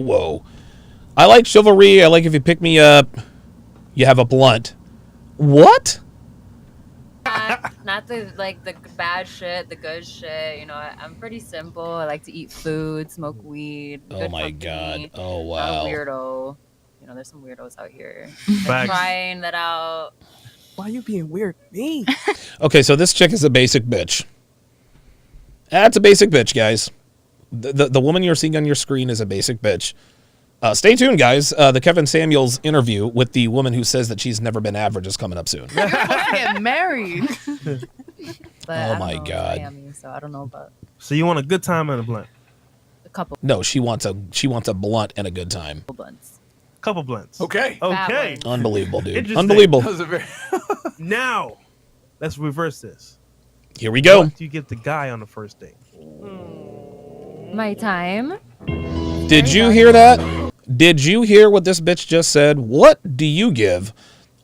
Whoa. I like chivalry. I like if you pick me up, you have a blunt. What? Not the the bad shit, the good shit. You know, I'm pretty simple. I like to eat food, smoke weed. Oh my god. Oh wow. Not a weirdo. You know, there's some weirdos out here. Facts. Trying that out. Why you being weird with me? Okay, so this chick is a basic bitch. That's a basic bitch, guys. The woman you're seeing on your screen is a basic bitch. Stay tuned, guys. The Kevin Samuels interview with the woman who says that she's never been average is coming up soon. Get married. Oh my god. Miami, so I don't know about So you want a good time and a blunt? a couple No, she wants a blunt and a good time. blunts. Couple blunts. Okay. Okay. Unbelievable, dude. Interesting. Unbelievable. That was a very Now, let's reverse this. Here we go. What do you give the guy on the first date? My time. Did you hear that? Did you hear what this bitch just said? What do you give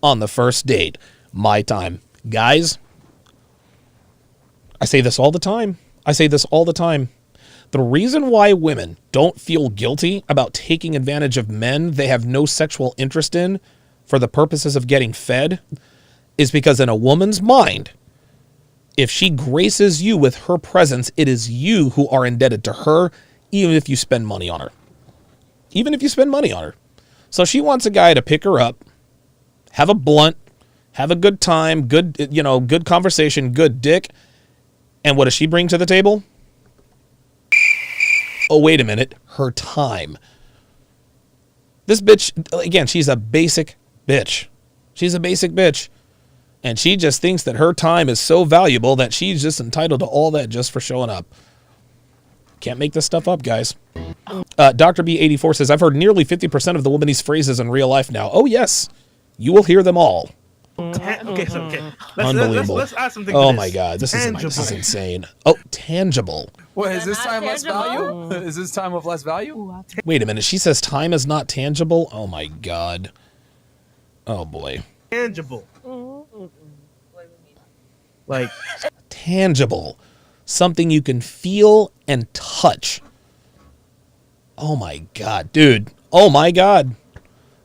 on the first date? My time. Guys, I say this all the time. The reason why women don't feel guilty about taking advantage of men they have no sexual interest in for the purposes of getting fed is because in a woman's mind, if she graces you with her presence, it is you who are indebted to her, even if you spend money on her. So she wants a guy to pick her up, have a blunt, have a good time, good conversation, good dick. And what does she bring to the table? Oh, wait a minute. Her time. This bitch, again, she's a basic bitch. And she just thinks that her time is so valuable that she's just entitled to all that just for showing up. Can't make this stuff up, guys. Dr. B84 says, I've heard nearly 50% of the womanese phrases in real life now. Oh, yes. You will hear them all. Okay. Unbelievable. Let's add something. Oh to my god, this is insane. Oh, tangible. What, is this time less value? Is this time of less value? Wait a minute. She says time is not tangible. Oh my god. Oh boy. Tangible. Like tangible. Something you can feel and touch. Oh my god, dude. Oh my god.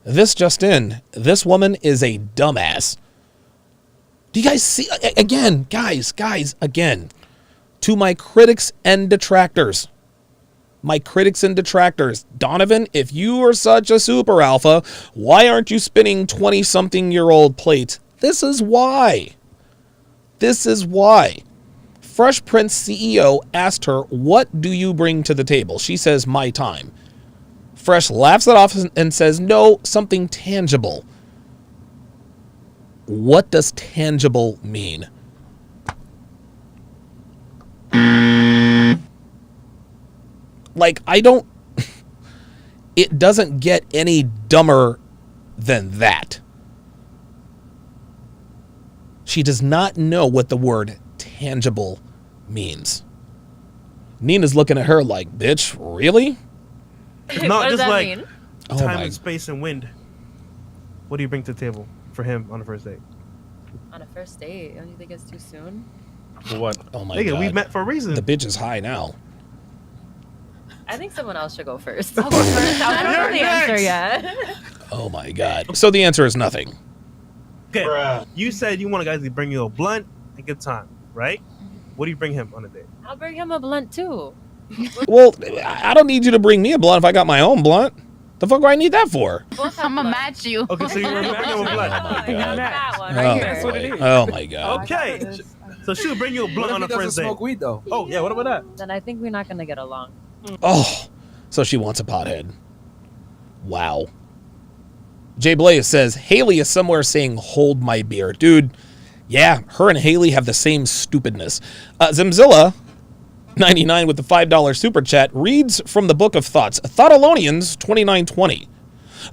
This just in. This woman is a dumbass. Do you guys see? Again, guys, again. To my critics and detractors. Donovan, if you are such a super alpha, why aren't you spinning 20-something-year-old plates? This is why. Fresh Prince CEO asked her, what do you bring to the table? She says, my time. Fresh laughs it off and says, no, something tangible. What does tangible mean? Like, it doesn't get any dumber than that. She does not know what the word tangible means. Nina's looking at her like, bitch, really? It's not What does just that like mean? Oh time my- and space and wind. What do you bring to the table for him on the first date? On a first date, don't you think it's too soon? For what? Oh my Nigga, god. we met for a reason. The bitch is high now. I think someone else should go first. I'll go first. I don't know the answer yet. Oh my god. So the answer is nothing. Okay, you said you want a guy to bring you a blunt and good time, right? What do you bring him on a date? I'll bring him a blunt too. Well, I don't need you to bring me a blunt if I got my own blunt. The fuck do I need that for? I'm gonna match you. Okay, so you're gonna bring him a blunt. That one Oh, right That's what it here. is. Oh my god. Okay, so she'll bring you a blunt What on if the he doesn't first date. smoke weed though? Oh yeah, what about that? Then I think we're not gonna get along. Oh, so she wants a pothead. Wow. Jay Blaze says, Haley is somewhere saying, hold my beer. Dude, yeah, her and Haley have the same stupidness. Zimzilla, 99 with the $5 super chat, reads from the Book of Thoughts. Thoughtolonians 29:20.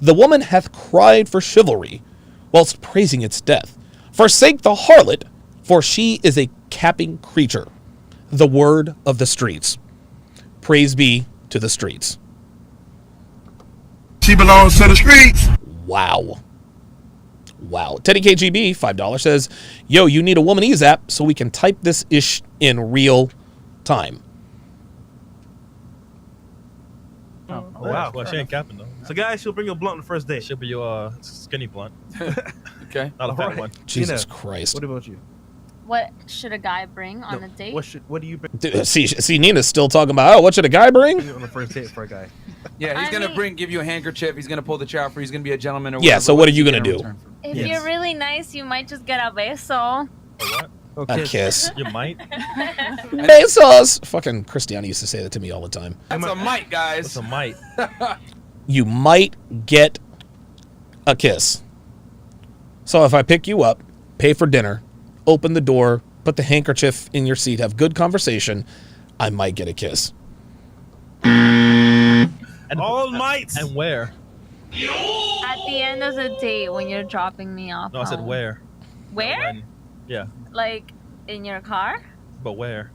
The woman hath cried for chivalry, whilst praising its death. Forsake the harlot, for she is a capping creature. The word of the streets. Praise be to the streets. She belongs to the streets. Wow. Wow. Teddy KGB, $5 says, yo, you need a woman EZAP so we can type this ish in real time. Oh, wow. Well, she ain't capping though. So guys, she'll bring you a blunt on the first date. She'll be your skinny blunt. Okay. Not a fat Alright. one. Jesus Tina, Christ. What about you? What should a guy bring on a date? What do you bring Dude, see, Nina's still talking about, oh, what should a guy bring? on the first date for a guy? Yeah, he's I gonna mean- give you a handkerchief. He's gonna pull the chair for. He's gonna be a gentleman. Or Yeah, whatever. so what are you does he gonna get in do? return for- If Yes. you're really nice, you might just get a beso. A what? A kiss. You might. Besos. Fucking Christiana used to say that to me all the time. That's a mite, guys. It's a might. You might get a kiss. So if I pick you up, pay for dinner, open the door, put the handkerchief in your seat, have good conversation, I might get a kiss. And All mites. And where? At the end of the date when you're dropping me off. No, I said home. where. Where? When. Yeah, Like in your car? but where?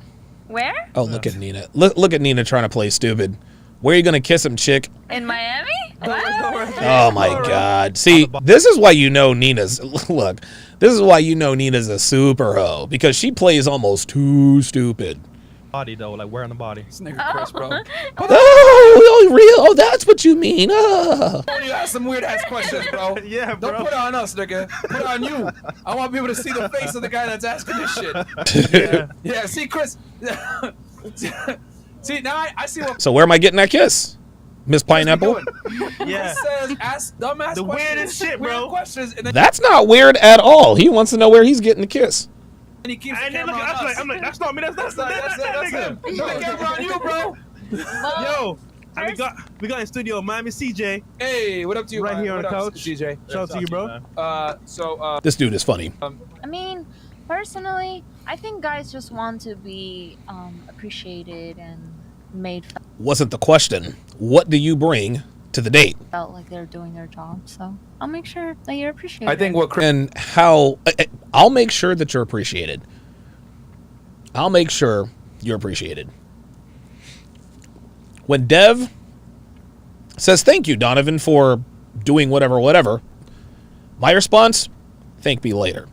Where? Oh, look at Nina. Look at Nina trying to play stupid. Where are you going to kiss him, chick? In Miami? Oh my God. See, this is why you know Nina's, look, this is why you know Nina's a super hoe, because she plays almost too stupid. Body though, like where on the body? This nigga Chris, bro. Oh, real? Oh, that's what you mean. You ask some weird ass questions, bro. Yeah, bro. Don't put it on us, nigga. Put it on you. I want to be able to see the face of the guy that's asking this shit. Yeah, see, Chris. See, now I see what. So where am I getting that kiss? Miss Pineapple? Yeah. Chris says, ask dumbass The questions. weirdest shit, bro. Weird questions, and then That's not weird at all. He wants to know where he's getting the kiss. he keeps the And then camera look, on us. I'm like, that's not me. That's That's him. him. Put the camera on you, bro. Yo, and we got in studio Miami CJ Hey, what up to you, right man? here on What the up, couch. CJ? Shout out to you, bro. This dude is funny. I mean, personally, I think guys just want to be appreciated and made Wasn't the question. What do you bring to the date? felt like they're doing their job. So I'll make sure that you're appreciated. I think what Chris. And how I'll make sure that you're appreciated. I'll make sure you're appreciated. When Dev says thank you, Donovan, for doing whatever, my response, thank me later.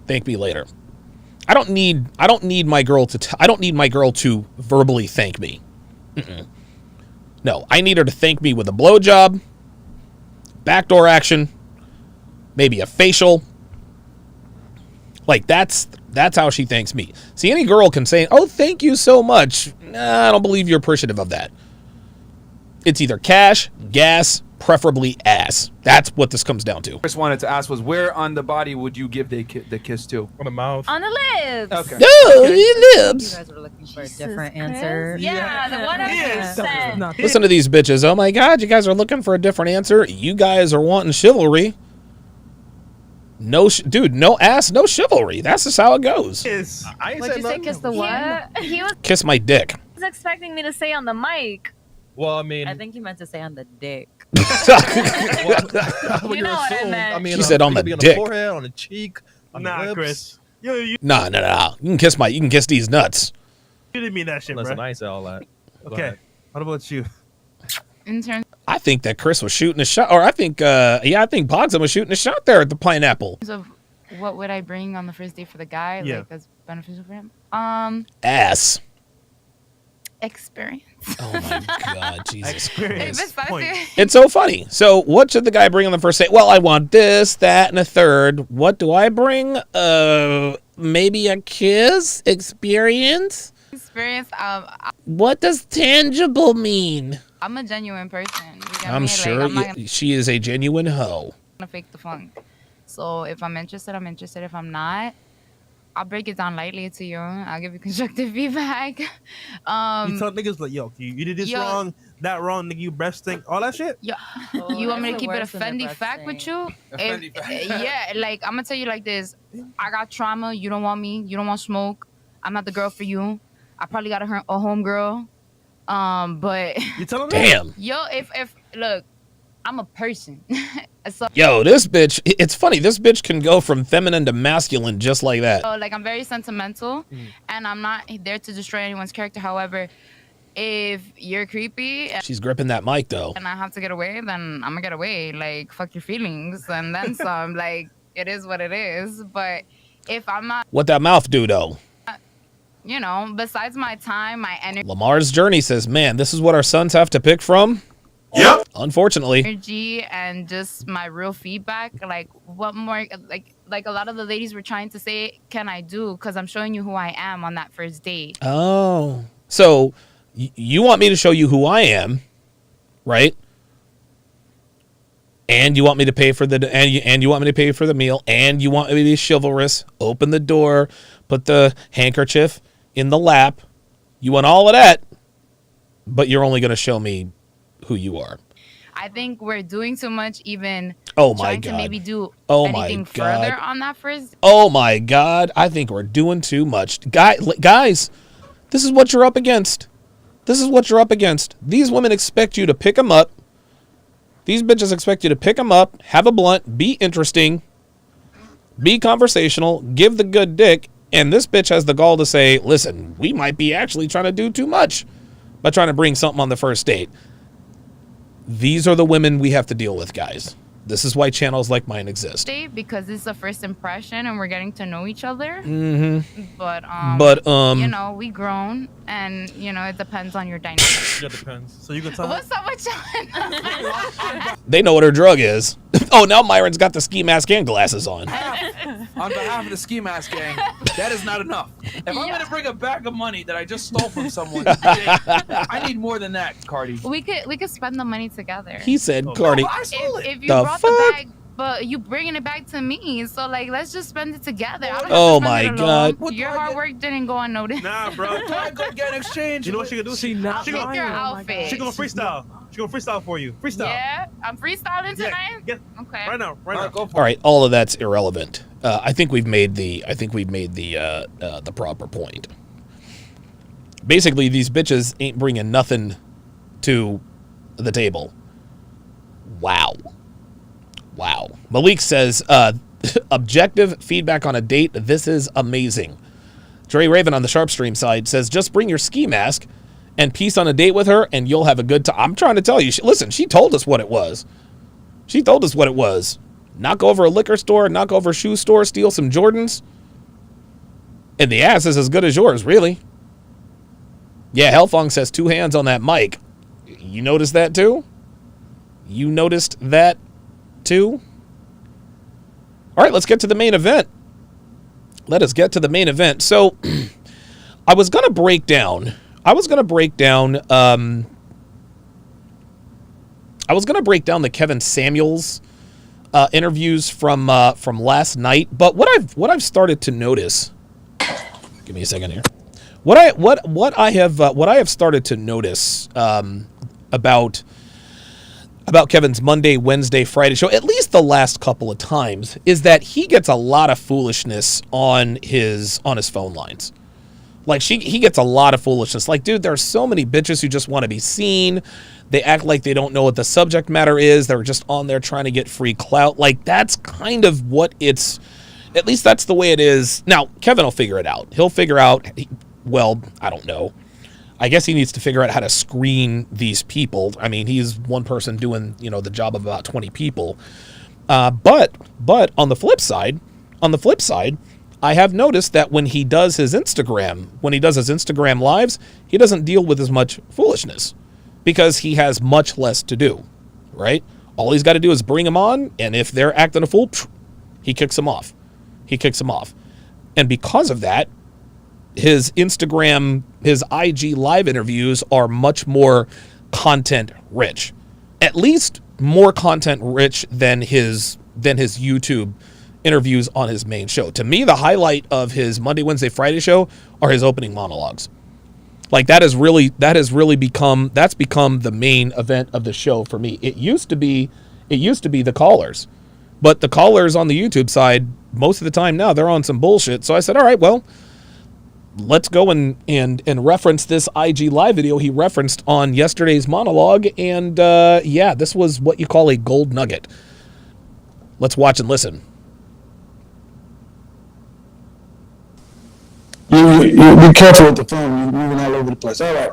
Thank me later. I don't need my girl to verbally thank me. No, I need her to thank me with a blowjob, backdoor action, maybe a facial. Like that's how she thanks me. See, any girl can say, "Oh, thank you so much." Nah, I don't believe you're appreciative of that. It's either cash, gas, preferably ass. That's what this comes down to. Chris wanted to ask was where on the body would you give the kiss to? On the mouth. On the lips. Okay. No, your lips. You guys were looking for a different answer. Yeah, the 100%. Listen to these bitches. Oh my God, you guys are looking for a different answer. You guys are wanting chivalry. No, dude, no ass, no chivalry. That's just how it goes. I ain't What'd you say? nothing. Kiss the what? He was Kiss my dick. expecting me to say on the mic. Well, I mean, I think you meant to say on the dick. well, You know what I meant. I mean, She said on it the could be on dick. the forehead, on the cheek, On the Nah, lips. Chris. You Nah. You can kiss these nuts. didn't mean that shit, Listen, bro. I ain't say all that. Go Okay. ahead. What about you? In terms I think that Chris was shooting a shot, or I think Bogdan was shooting a shot there at the pineapple. of what would I bring on the first date for the guy, Yeah. like that's beneficial for him? Ass. Experience. Oh my God, Jesus Experience. Christ. Point. It's so funny. So what should the guy bring on the first date? Well, I want this, that, and a third. What do I bring? Maybe a kiss? Experience? Experience. What does tangible mean? I'm a genuine person. You get I'm me? sure Like, I'm not she is a genuine hoe. gonna fake the funk. So if I'm interested, I'm interested. If I'm not, I'll break it down lightly to you. I'll give you constructive feedback. You tell niggas like, yo, you did this yo. wrong, that wrong, nigga, you breasting, all that shit? Yeah. Oh, You want me to that's keep the it a worst when they're Fendi fact with you? A Fendi fact. Yeah, like I'm gonna tell you like this. I got trauma. You don't want me. You don't want smoke. I'm not the girl for you. I probably got a home girl. But You tell them Damn. yo, if look, I'm a person. So Yo, this bitch, it's funny. This bitch can go from feminine to masculine just like that. like I'm very sentimental, and I'm not there to destroy anyone's character. However, if you're creepy She's gripping that mic, though. and I have to get away, then I'm gonna get away. Like, fuck your feelings and then some. Like, it is what it is. But if I'm not, What that mouth do, though? you know, besides my time, my Lamar's Journey says, man, this is what our sons have to pick from? Yep. Unfortunately. energy and just my real feedback, like, what more, like a lot of the ladies were trying to say, can I do? Because I'm showing you who I am on that first date. Oh. So, you want me to show you who I am, right? And you want me to pay for and you want me to pay for the meal, and you want me to be chivalrous, open the door, put the handkerchief in the lap. You want all of that, but you're only going to show me who you are. I think we're doing too much, even Oh my trying God. to maybe do Oh my anything God. further on that first. Oh my God, I think we're doing too much. Guys, this is what you're up against. This is what you're up against. These women expect you to pick them up. These bitches expect you to pick them up, have a blunt, be interesting, be conversational, give the good dick, and this bitch has the gall to say, listen, we might be actually trying to do too much by trying to bring something on the first date. These are the women we have to deal with, guys. This is why channels like mine exist. Date, because it's a first impression and we're getting to know each other. Mm-hmm. But you know, we grown, and you know, it depends on your dynamic. Yeah, depends. So you can tell What's up with you? They know what her drug is. Oh, now Myron's got the ski mask and glasses on. On behalf of the ski mask gang, that is not enough. If I'm gonna bring a bag of money that I just stole from someone, I need more than that, Cardi. we could spend the money together. He said, Cardi. If you The brought fuck? the bag, but you bringing it back to me, so like let's just spend it together. I don't have Oh to spend my it alone. God. Your hard work didn't go unnoticed. Nah, bro. I go get an exchange. You know what she gonna do? She not she Pick gonna, your lying. outfit. she gonna freestyle. She gonna freestyle for you. Freestyle. Yeah, I'm freestyling tonight. Yeah. Okay. Right now. Right now. Go for All right, all of that's irrelevant. I think we've made the proper point. Basically, these bitches ain't bringing nothing to the table. Wow. Malik says, objective feedback on a date. This is amazing. Dre Raven on the Sharp Stream side says, just bring your ski mask and peace on a date with her, and you'll have a good time. I'm trying to tell you. Listen, she told us what it was. Knock over a liquor store, knock over a shoe store, steal some Jordans. And the ass is as good as yours, really. Yeah, Hellfong says 2 hands on that mic. You noticed that too? All right, let's get to the main event. So, I was going to break down the Kevin Samuels interviews from last night, but what I've started to notice. Give me a second here. What I have started to notice about Kevin's Monday, Wednesday, Friday show, at least the last couple of times, is that he gets a lot of foolishness on his phone lines. Like he gets a lot of foolishness. Like, dude, there's so many bitches who just want to be seen. They act like they don't know what the subject matter is. They're just on there trying to get free clout. Like, that's kind of what it's At least that's the way it is. Now, Kevin will figure it out. He'll figure out, well, I don't know. I guess he needs to figure out how to screen these people. I mean, he's one person doing, the job of about 20 people. But on the flip side, I have noticed that when he does his Instagram lives, he doesn't deal with as much foolishness because he has much less to do, right? All he's got to do is bring them on, and if they're acting a fool, he kicks them off. And because of that, his IG live interviews are much more content rich. At least more content rich than his YouTube interviews on his main show. To me, the highlight of his Monday, Wednesday, Friday show are his opening monologues. Like that has become the main event of the show for me. It used to be the callers. But the callers on the YouTube side, most of the time now, they're on some bullshit. So I said, all right, well, let's go and reference this IG live video he referenced on yesterday's monologue. And this was what you call a gold nugget. Let's watch and listen. You be careful with the phone. You're moving all over the place. All right.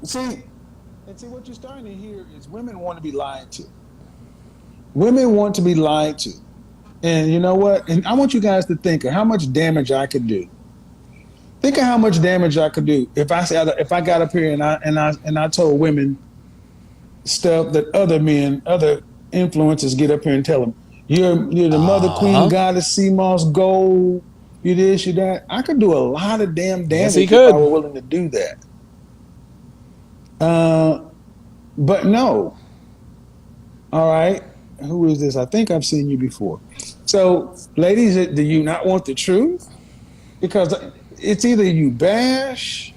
See what you're starting to hear is women want to be lied to. Women want to be lied to. And you know what? And I want you guys to think of how much damage I could do. Think of how much damage I could do if I got up here and I told women stuff that other influencers get up here and tell them. You're the mother queen goddess, sea moss gold. You this, you that. I could do a lot of damn damage if I were willing to do that. But no. All right. Who is this? I think I've seen you before. So, ladies, do you not want the truth? Because it's either you bash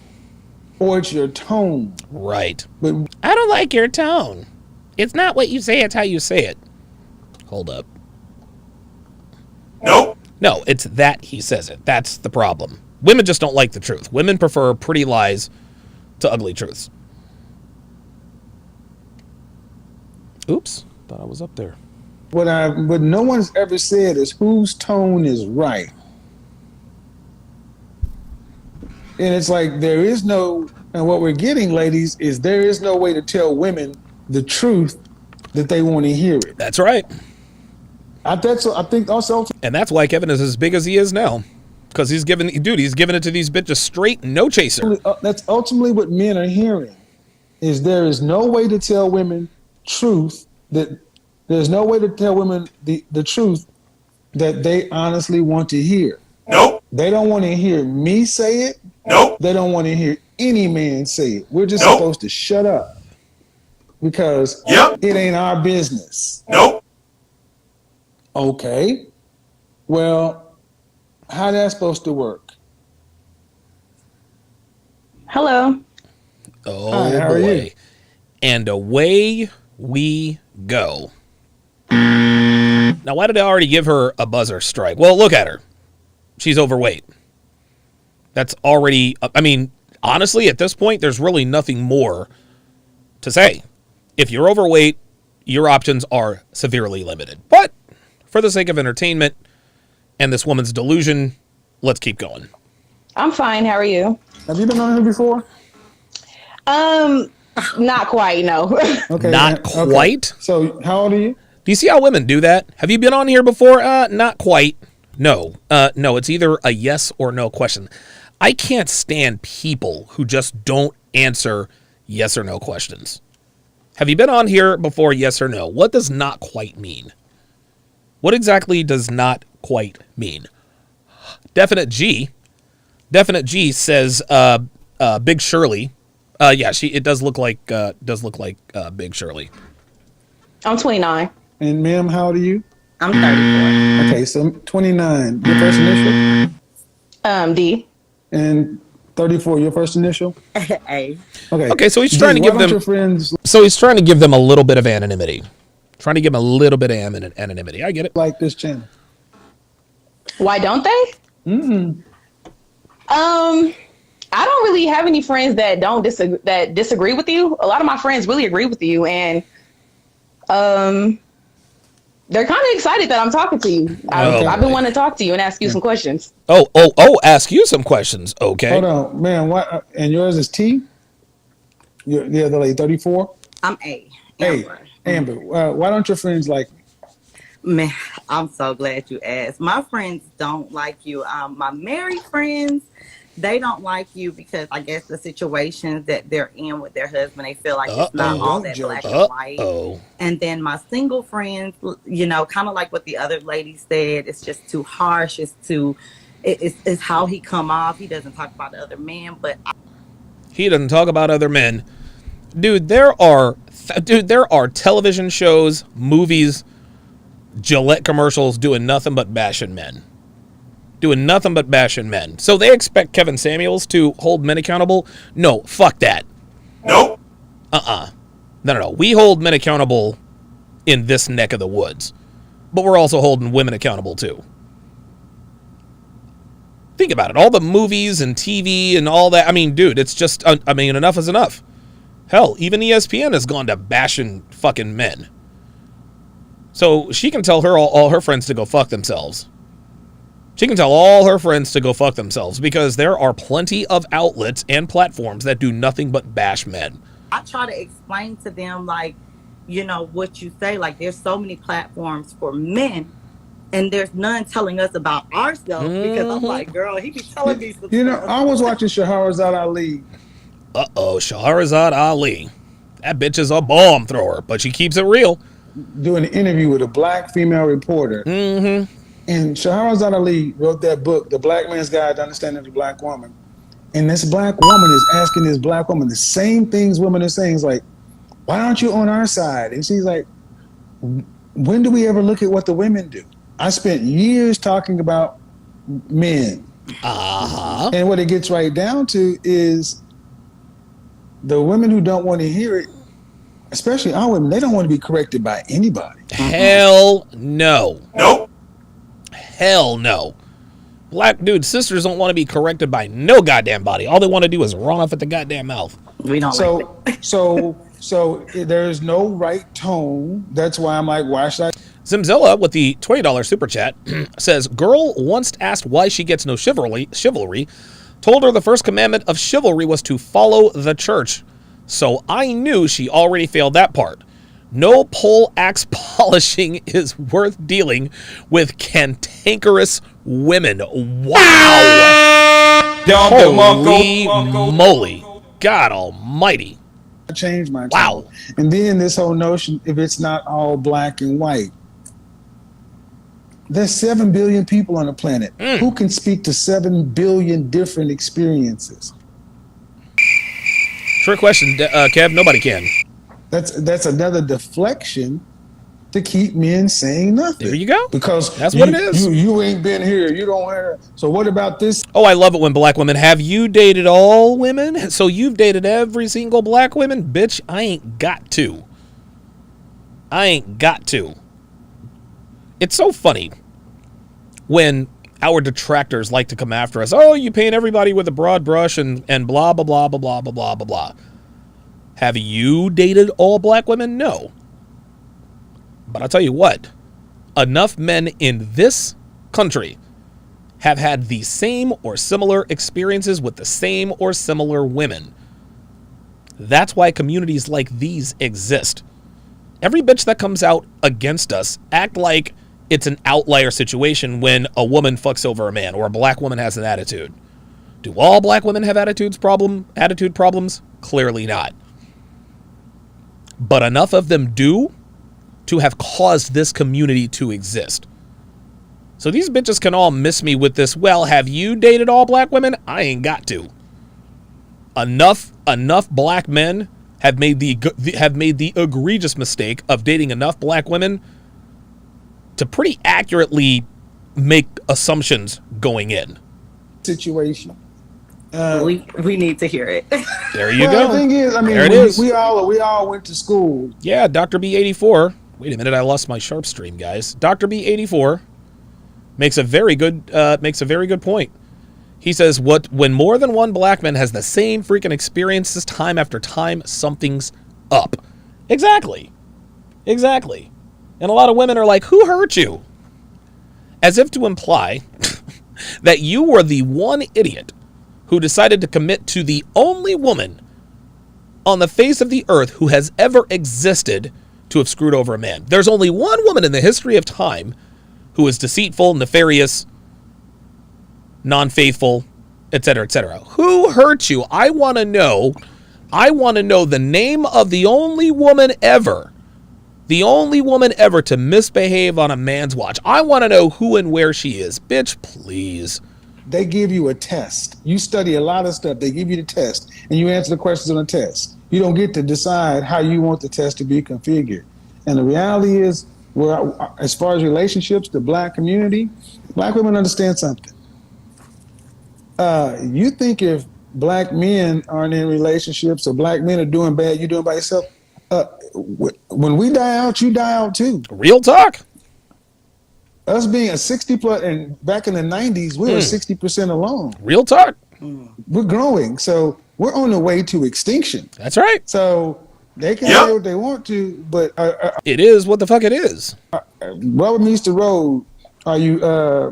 or it's your tone. Right. But I don't like your tone. It's not what you say, it's how you say it. Hold up. Nope. No, it's that he says it. That's the problem. Women just don't like the truth. Women prefer pretty lies to ugly truths. Oops. Thought I was up there. What no one's ever said is whose tone is right. And it's like there is no, and what we're getting, ladies, is there is no way to tell women the truth that they want to hear it. That's right. I think also, and that's why Kevin is as big as he is now, because he's giving it to these bitches straight, no chaser. That's ultimately what men are hearing. Is there is no way to tell women truth that there's no way to tell women the truth that they honestly want to hear. Nope. They don't want to hear me say it. Nope. They don't want to hear any man say it. We're just supposed to shut up because it ain't our business. Nope. Okay. Well, how that's supposed to work? Hello. Oh, hi, how boy. Are you? And away we go. Now, why did I already give her a buzzer strike? Well, look at her. She's overweight. That's already, I mean, honestly, at this point, there's really nothing more to say. If you're overweight, your options are severely limited. But for the sake of entertainment and this woman's delusion, let's keep going. I'm fine. How are you? Have you been on here before? Not quite, no. Okay. Not quite? Okay. So, how old are you? Do you see how women do that? Have you been on here before? Not quite. No. No, it's either a yes or no question. I can't stand people who just don't answer yes or no questions. Have you been on here before, yes or no? What does not quite mean? What exactly does not quite mean? Definite G says Big Shirley. Yeah, it does look like Big Shirley. I'm 29. And ma'am, how old are you? I'm 34. Okay, so 29. Your first initial? D. And 34. Your first initial? A. Okay, so he's trying to give them. Your friends So he's trying to give them a little bit of anonymity. Trying to give them a little bit of anonymity. I get it. Like this channel. Why don't they? I don't really have any friends that disagree with you. A lot of my friends really agree with you, and They're kind of excited that I'm talking to you. I've been wanting to talk to you and ask you some questions. Ask you some questions. Okay. Hold on, man. What? And yours is T? You're the other lady, 34? I'm A. Amber. Amber. Why don't your friends like me? Man, I'm so glad you asked. My friends don't like you. My married friends, they don't like you because I guess the situations that they're in with their husband, they feel like it's not all that black and white. And then my single friends, you know, kind of like what the other lady said, it's just too harsh. It's how he come off. He doesn't talk about the other men, but he doesn't talk about other men. Dude, there are television shows, movies, Gillette commercials doing nothing but bashing men. So they expect Kevin Samuels to hold men accountable? No, fuck that. Nope. No. We hold men accountable in this neck of the woods. But we're also holding women accountable too. Think about it. All the movies and TV and all that. I mean, dude, it's just, enough is enough. Hell, even ESPN has gone to bashing fucking men. So she can tell all her friends to go fuck themselves. She can tell all her friends to go fuck themselves because there are plenty of outlets and platforms that do nothing but bash men. I try to explain to them, like, you know, what you say. Like, there's so many platforms for men, and there's none telling us about ourselves because I'm like, girl, he be telling me some stuff. I was watching Shahrazad Ali. Shahrazad Ali. That bitch is a bomb thrower, but she keeps it real. Doing an interview with a black female reporter. Mm-hmm. And Shahrazad Ali wrote that book, The Black Man's Guide to Understanding the Black Woman. And this black woman is asking this black woman the same things women are saying. It's like, why aren't you on our side? And she's like, when do we ever look at what the women do? I spent years talking about men. And what it gets right down to is the women who don't want to hear it, especially our women, they don't want to be corrected by anybody. Hell no. Nope. Hell no. Black sisters don't want to be corrected by no goddamn body. All they want to do is run off at the goddamn mouth. We don't So there's no right tone. That's why I'm like, why should I? Zimzilla with the $20 super chat says, girl once asked why she gets no chivalry, told her the first commandment of chivalry was to follow the church. So I knew she already failed that part. No pole axe polishing is worth dealing with cantankerous women. Wow. Holy moly. God almighty. I changed my tone. Wow. And then this whole notion, if it's not all black and white, there's 7 billion people on the planet. Who can speak to 7 billion different experiences? Trick question, Kev. Nobody can. That's another deflection to keep men saying nothing. There you go. Because that's what it is. You ain't been here. You don't have. So what about this? Oh, I love it when black women have you dated all women. So you've dated every single black woman, bitch. I ain't got to. It's so funny when our detractors like to come after us. Oh, you paint everybody with a broad brush and blah, blah, blah, blah, blah, blah, blah, blah, blah. Have you dated all black women? No. But I'll tell you what, enough men in this country have had the same or similar experiences with the same or similar women. That's why communities like these exist. Every bitch that comes out against us act like it's an outlier situation when a woman fucks over a man or a black woman has an attitude. Do all black women have attitude problems? Clearly not. But enough of them do to have caused this community to exist. So these bitches can all miss me with this, well, have you dated all black women? I ain't got to. Enough black men have made the egregious mistake of dating enough black women to pretty accurately make assumptions going in. Situation. We need to hear it. There you go. The thing is, I mean, we all went to school. Yeah, Dr. B84. Wait a minute, I lost my sharp stream, guys. Dr. B84 makes a very good point. He says, when more than one black man has the same freaking experiences time after time, something's up. Exactly. And a lot of women are like, who hurt you? As if to imply that you were the one idiot who decided to commit to the only woman on the face of the earth who has ever existed to have screwed over a man. There's only one woman in the history of time who is deceitful, nefarious, non-faithful, etc., etc. Who hurt you? I want to know. I want to know the name of the only woman ever. The only woman ever to misbehave on a man's watch. I want to know who and where she is. Bitch, please. They give you a test. You study a lot of stuff. They give you the test, and you answer the questions on the test. You don't get to decide how you want the test to be configured. And the reality is, as far as relationships, the black community, black women understand something. You think if black men aren't in relationships or black men are doing bad, you're doing by yourself. When we die out, you die out too. Real talk. Us being a 60 plus, and back in the 90s, we were 60% alone. Real talk. We're growing, so we're on the way to extinction. That's right. So they can say what they want to, but it is what the fuck it is. Rubber meets the road. Are you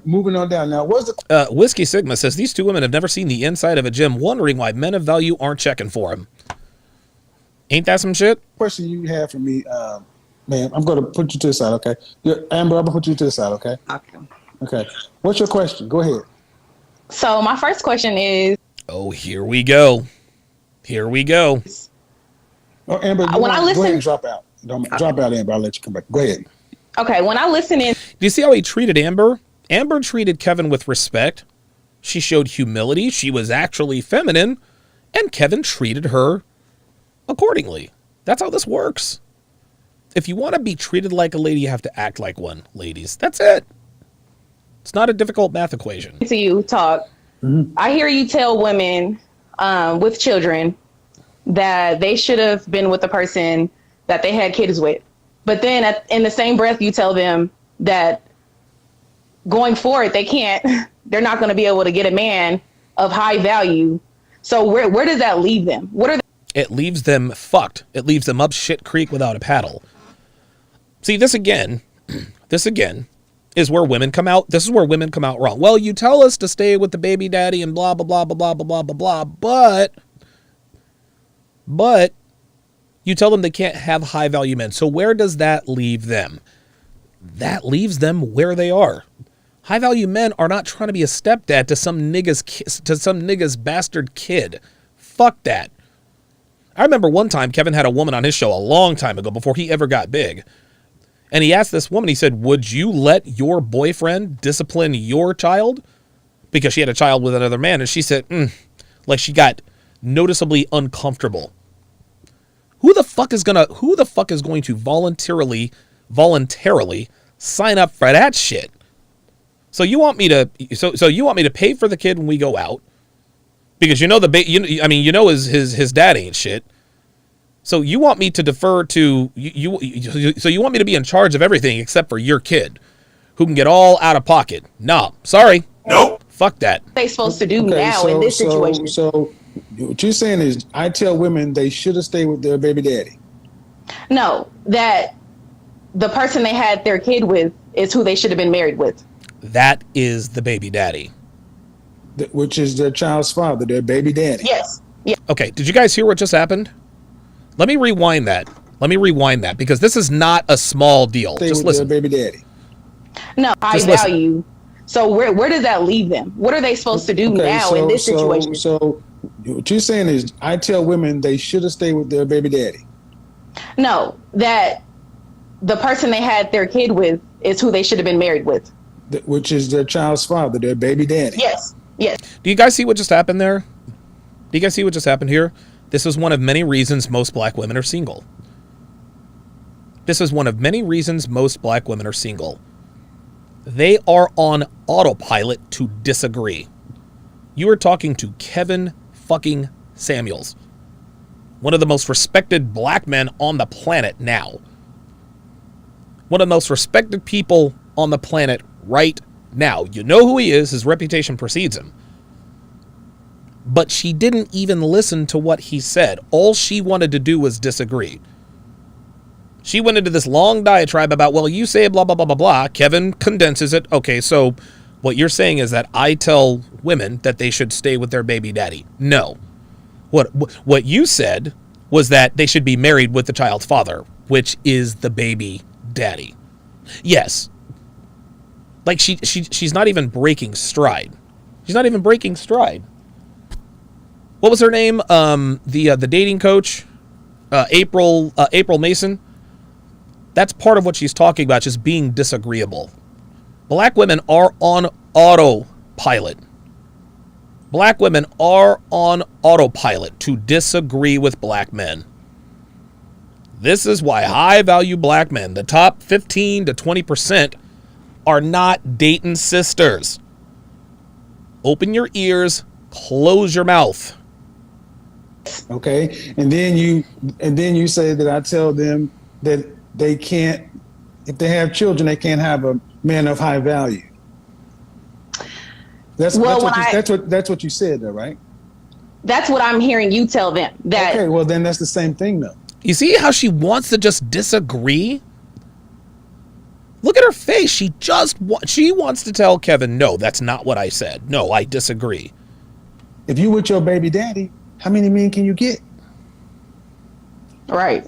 moving on down now? What's the Whiskey Sigma says these two women have never seen the inside of a gym, wondering why men of value aren't checking for them. Ain't that some shit? Question you have for me, ma'am? I'm going to put you to the side, okay? Amber, I'm going to put you to the side, okay? Okay. What's your question? Go ahead. So my first question is. Oh, here we go. Here we go. Oh, Amber, when I listen, go ahead and drop out. Drop out, Amber. I'll let you come back. Go ahead. Okay, when I listen in. Do you see how he treated Amber? Amber treated Kevin with respect. She showed humility. She was actually feminine. And Kevin treated her accordingly. That's how this works. If you want to be treated like a lady, you have to act like one, ladies. That's it. It's not a difficult math equation. To you talk. I hear you tell women with children that they should have been with the person that they had kids with. But then in the same breath, you tell them that going forward, they're not going to be able to get a man of high value. So where does that leave them? It leaves them fucked. It leaves them up shit creek without a paddle. See, this again is where women come out. This is where women come out wrong. Well, you tell us to stay with the baby daddy and blah, blah, blah, blah, blah, blah, blah, blah, but you tell them they can't have high value men. So where does that leave them? That leaves them where they are. High value men are not trying to be a stepdad to some nigga's bastard kid. Fuck that. I remember one time Kevin had a woman on his show a long time ago before he ever got big. And he asked this woman, he said, would you let your boyfriend discipline your child? Because she had a child with another man. And she said, like she got noticeably uncomfortable. Who the fuck is going to voluntarily sign up for that shit? So you want me to pay for the kid when we go out? Because you know his dad ain't shit. So you want me to defer to you? So you want me to be in charge of everything except for your kid, who can get all out of pocket? No, sorry, nope, fuck that. What they supposed to do now in this situation? So what you're saying is, I tell women they should have stayed with their baby daddy. No, that the person they had their kid with is who they should have been married with. That is the baby daddy. Which is their child's father, their baby daddy. Yes. Yeah. Okay, did you guys hear what just happened? Let me rewind that. Because this is not a small deal. Stay just with listen. their baby daddy. No, high value. So where does that leave them? What are they supposed to do now in this situation? So what you're saying is, I tell women they should have stayed with their baby daddy. No, that the person they had their kid with is who they should have been married with. Which is their child's father, their baby daddy. Yes. Yes. Do you guys see what just happened there? Do you guys see what just happened here? This is one of many reasons most black women are single. They are on autopilot to disagree. You are talking to Kevin fucking Samuels, one of the most respected black men on the planet now. One of the most respected people on the planet right now. You know who he is. His reputation precedes him. But she didn't even listen to what he said. All she wanted to do was disagree. She went into this long diatribe about, well, you say blah, blah, blah, blah, blah. Kevin condenses it. Okay, so what you're saying is that I tell women that they should stay with their baby daddy. No. What you said was that they should be married with the child's father, which is the baby daddy. Yes. Like she's not even breaking stride. She's not even breaking stride. What was her name? The dating coach, April Mason. That's part of what she's talking about, just being disagreeable. Black women are on autopilot. Black women are on autopilot to disagree with black men. This is why high-value black men, the top 15 to 20%, are not dating sisters. Open your ears, close your mouth. Okay, and then you say that I tell them that they can't, if they have children, they can't have a man of high value. That's what you said, though, right? That's what I'm hearing you tell them. That okay, well then that's the same thing, though. You see how she wants to just disagree? Look at her face. She wants to tell Kevin, no, that's not what I said. No, I disagree. If you with your baby daddy, how many men can you get? Right.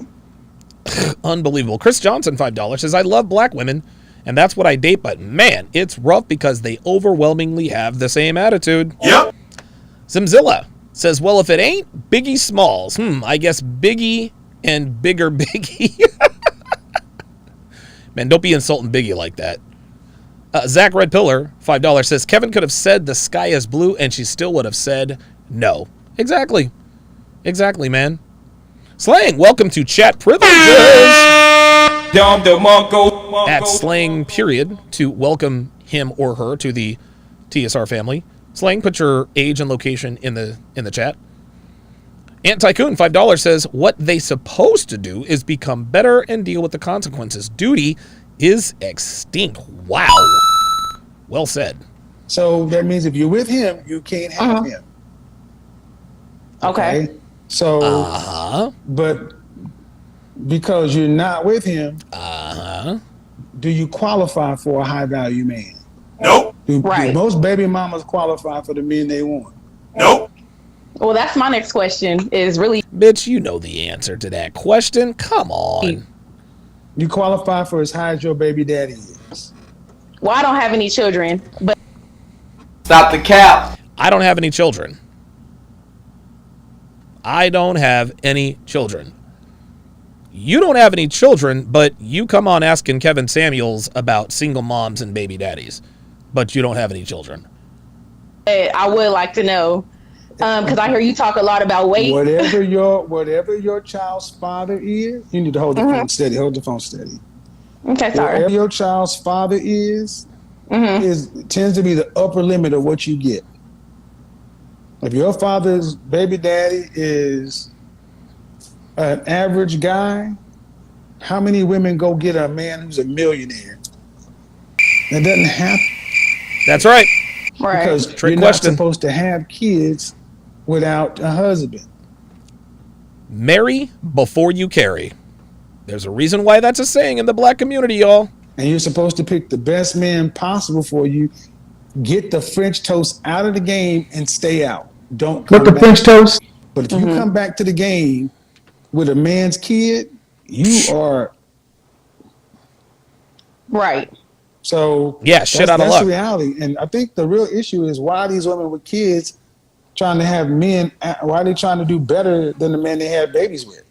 Unbelievable. Chris Johnson, $5, says, I love black women, and that's what I date, but man, it's rough because they overwhelmingly have the same attitude. Yep. Zimzilla says, well, if it ain't Biggie Smalls, I guess Biggie and Bigger Biggie. Man, don't be insulting Biggie like that. Zach Red Pillar, $5, says, Kevin could have said the sky is blue and she still would have said no. Exactly. Exactly, man. Slang, welcome to Chat Privileges. At Slang, period, to welcome him or her to the TSR family. Slang, put your age and location in the chat. Ant Tycoon, $5, says, what they supposed to do is become better and deal with the consequences. Duty is extinct. Wow. Well said. So that means if you're with him, you can't have him. Okay. So, but because you're not with him, do you qualify for a high value man? Nope. Do most baby mamas qualify for the men they want? Nope. Well, that's my next question is really... Bitch, you know the answer to that question. Come on. You qualify for as high as your baby daddy is. Well, I don't have any children, but... Stop the cap. I don't have any children. I don't have any children. You don't have any children, but you come on asking Kevin Samuels about single moms and baby daddies. But you don't have any children. I would like to know, because I hear you talk a lot about weight. Whatever your child's father is, you need to hold the phone steady. Hold the phone steady. Okay, sorry. Whatever your child's father is tends to be the upper limit of what you get. If your father's baby daddy is an average guy, how many women go get a man who's a millionaire? That doesn't happen. That's right. Right. Because you're not supposed to have kids without a husband. Marry before you carry. There's a reason why that's a saying in the black community, y'all. And you're supposed to pick the best man possible for you. Get the French toast out of the game and stay out. Don't come back. French toast? But if you come back to the game with a man's kid, you are right. So yeah, shit out of luck. That's the reality. And I think the real issue is why these women with kids trying to have men. Why are they trying to do better than the men they had babies with?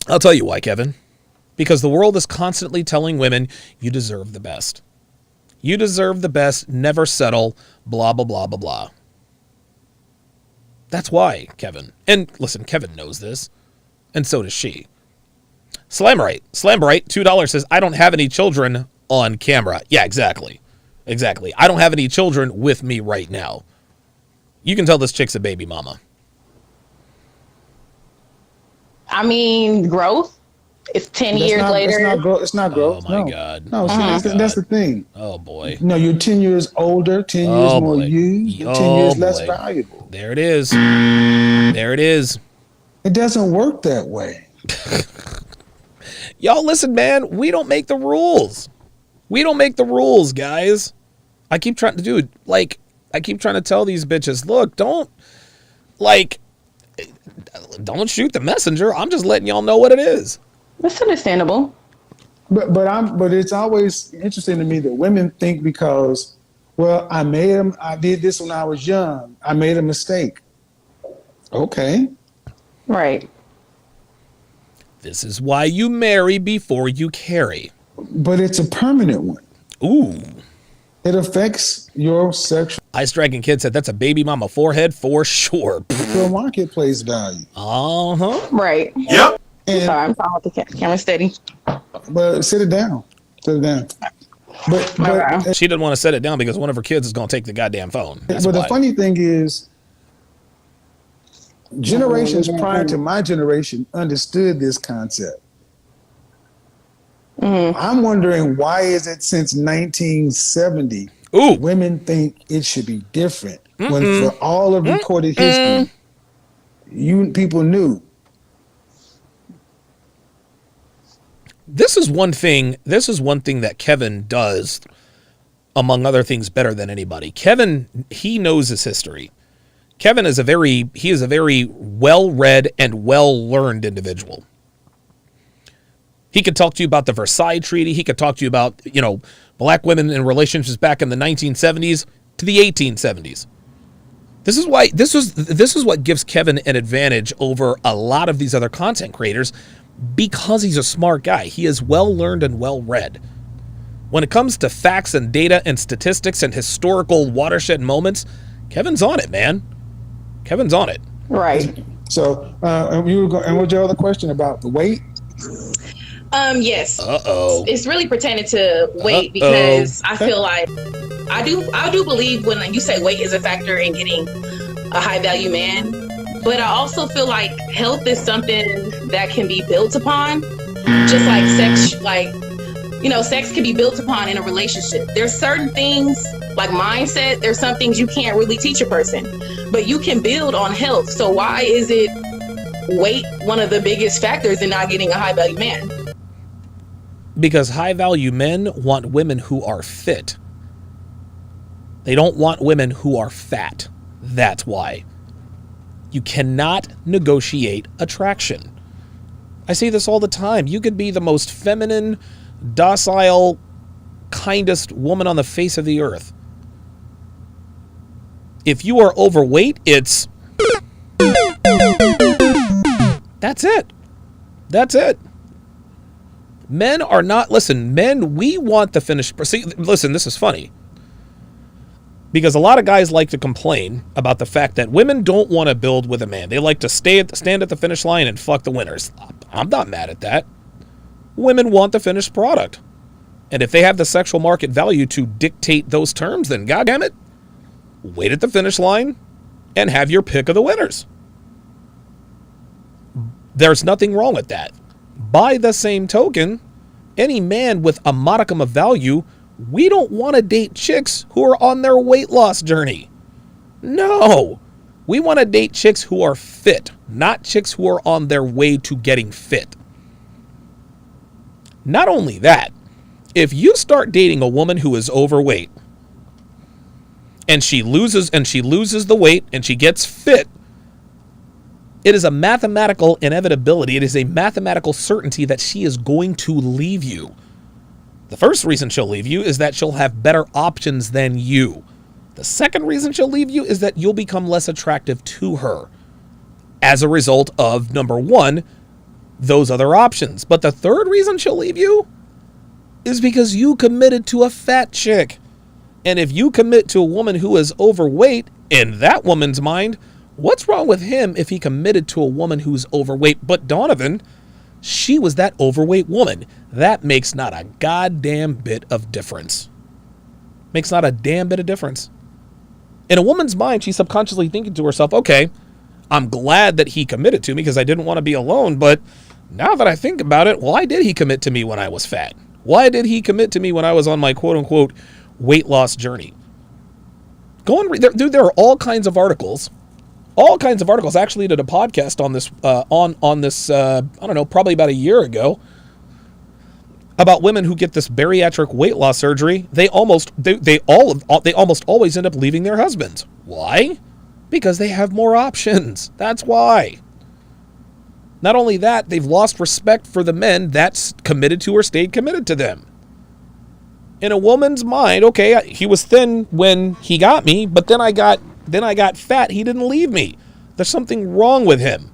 I'll tell you why, Kevin. Because the world is constantly telling women you deserve the best. You deserve the best, never settle, blah, blah, blah, blah, blah. That's why, Kevin. And listen, Kevin knows this. And so does she. Slambright, $2 says, I don't have any children on camera. Yeah, exactly. Exactly. I don't have any children with me right now. You can tell this chick's a baby mama. I mean, growth. It's 10 years later. It's not growth. Oh, my God. No, that's the thing. Oh, boy. No, you're 10 years older, 10 years more used, 10 years less valuable. There it is. There it is. It doesn't work that way. Y'all listen, man, we don't make the rules. We don't make the rules, guys. I keep trying to tell these bitches, look, don't shoot the messenger. I'm just letting y'all know what it is. That's understandable. But it's always interesting to me that women think because, well, I did this when I was young. I made a mistake. Okay. Right. This is why you marry before you carry. But it's a permanent one. Ooh. It affects your sexual. Ice Dragon Kid said that's a baby mama forehead for sure. Your marketplace value. Uh-huh. Right. Yep. Sorry, I'm talking with the camera steady. But sit it down. Sit it down. But she didn't want to set it down because one of her kids is going to take the goddamn phone. That's but why. the funny thing is, generations prior to my generation understood this concept. I'm wondering, why is it since 1970 women think it should be different when for all of recorded history, people knew. This is one thing that Kevin does, among other things, better than anybody. Kevin, he knows his history. Kevin is a very well-read and well-learned individual. He could talk to you about the Versailles Treaty. He could talk to you about, black women in relationships back in the 1970s to the 1870s. This is why this is what gives Kevin an advantage over a lot of these other content creators, because he's a smart guy. He is well-learned and well-read. When it comes to facts and data and statistics and historical watershed moments, Kevin's on it, man. Kevin's on it. Right. So, and what's your other question about the weight? Yes. Uh-oh. It's really pertaining to weight because I feel like I do believe when you say weight is a factor in getting a high value man, but I also feel like health is something that can be built upon, just like sex. Sex can be built upon in a relationship. There's certain things like mindset. There's some things you can't really teach a person, but you can build on health. So why is it weight one of the biggest factors in not getting a high value man? Because high-value men want women who are fit. They don't want women who are fat. That's why. You cannot negotiate attraction. I say this all the time. You could be the most feminine, docile, kindest woman on the face of the earth. If you are overweight, it's... That's it. That's it. Men are not, men, we want the finished. See, listen, this is funny. Because a lot of guys like to complain about the fact that women don't want to build with a man. They like to stand at the finish line and fuck the winners. I'm not mad at that. Women want the finished product. And if they have the sexual market value to dictate those terms, then goddammit, wait at the finish line and have your pick of the winners. There's nothing wrong with that. By the same token, any man with a modicum of value, we don't want to date chicks who are on their weight loss journey. No. We want to date chicks who are fit, not chicks who are on their way to getting fit. Not only that, if you start dating a woman who is overweight and she loses the weight and she gets fit, it is a mathematical inevitability. It is a mathematical certainty that she is going to leave you. The first reason she'll leave you is that she'll have better options than you. The second reason she'll leave you is that you'll become less attractive to her as a result of, number one, those other options. But the third reason she'll leave you is because you committed to a fat chick. And if you commit to a woman who is overweight, in that woman's mind, what's wrong with him if he committed to a woman who's overweight? But Donovan, she was that overweight woman. That makes not a goddamn bit of difference. Makes not a damn bit of difference. In a woman's mind, she's subconsciously thinking to herself, okay, I'm glad that he committed to me because I didn't want to be alone, but now that I think about it, why did he commit to me when I was fat? Why did he commit to me when I was on my quote-unquote weight loss journey? Go and read. There are all kinds of articles. All kinds of articles. I actually did a podcast on this, I don't know, probably about a year ago, about women who get this bariatric weight loss surgery, they almost always end up leaving their husbands. Why? Because they have more options. That's why. Not only that, they've lost respect for the men that's committed to or stayed committed to them. In a woman's mind, okay, he was thin when he got me, but then I got fat. He didn't leave me. There's something wrong with him.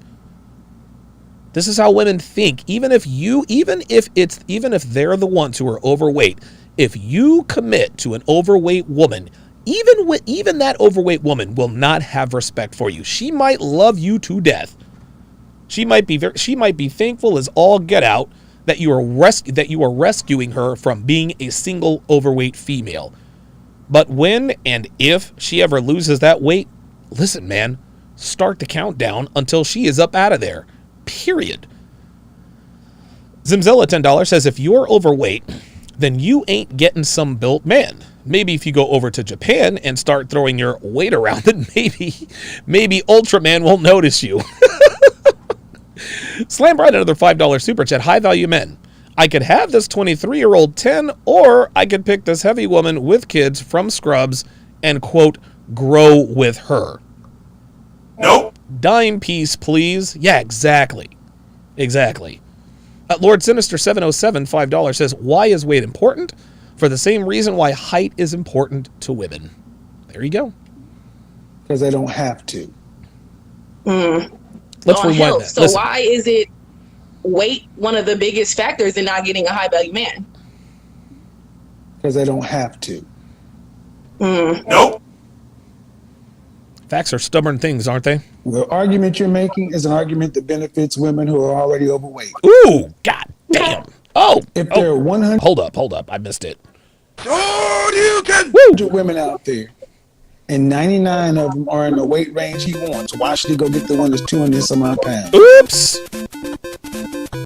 This is how women think. Even if they're the ones who are overweight, if you commit to an overweight woman, even that overweight woman will not have respect for you. She might love you to death. She might be thankful as all get out that you are rescuing her from being a single overweight female. But when and if she ever loses that weight, listen, man, start the countdown until she is up out of there. Period. Zimzilla $10 says, if you're overweight, then you ain't getting some built man. Maybe if you go over to Japan and start throwing your weight around, then maybe Ultraman will notice you. Slam Bright, another $5 super chat. High value men. I could have this 23-year-old 10, or I could pick this heavy woman with kids from Scrubs and, quote, grow with her. Nope. Dime piece, please. Yeah, exactly. Lord Sinister 707, $5 says, why is weight important? For the same reason why height is important to women. There you go. Because they don't have to. Let's rewind health. that. So Listen. why is it weight one of the biggest factors in not getting a high value man? Because they don't have to. Nope. Facts are stubborn things, aren't they? The argument you're making is an argument that benefits women who are already overweight. Ooh, god damn. If there are 100... Hold up. I missed it. You can women out there, and 99 of them are in the weight range he wants. Why should he go get the one that's 200 some odd pounds? Oops.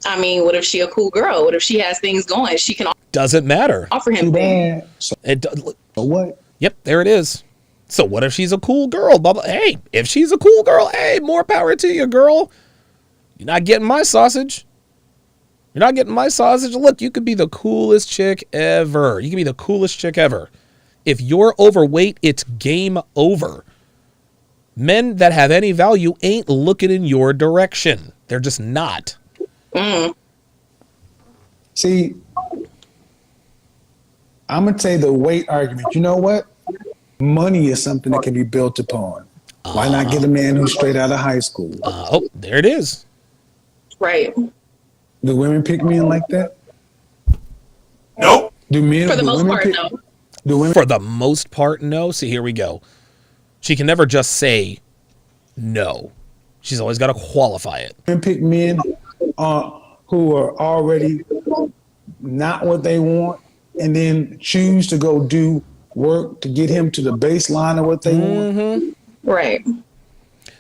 I mean, what if she a cool girl? What if she has things going? She can Doesn't matter. offer him things. So what? Yep, there it is. So what if she's a cool girl? Blah, blah. Hey, if she's a cool girl, hey, more power to you, girl. You're not getting my sausage. Look, you could be the coolest chick ever. If you're overweight, it's game over. Men that have any value ain't looking in your direction. They're just not. See, I'm going to say the weight argument. You know what? Money is something that can be built upon. Why not get a man who's straight out of high school? There it is. Right. Do women pick men like that? Nope. Do men? For the most part, no. no. Women? For the most part, no. See, here we go. She can never just say no. She's always got to qualify it. Women pick men who are already not what they want, and then choose to go do work to get him to the baseline of what they want. Right.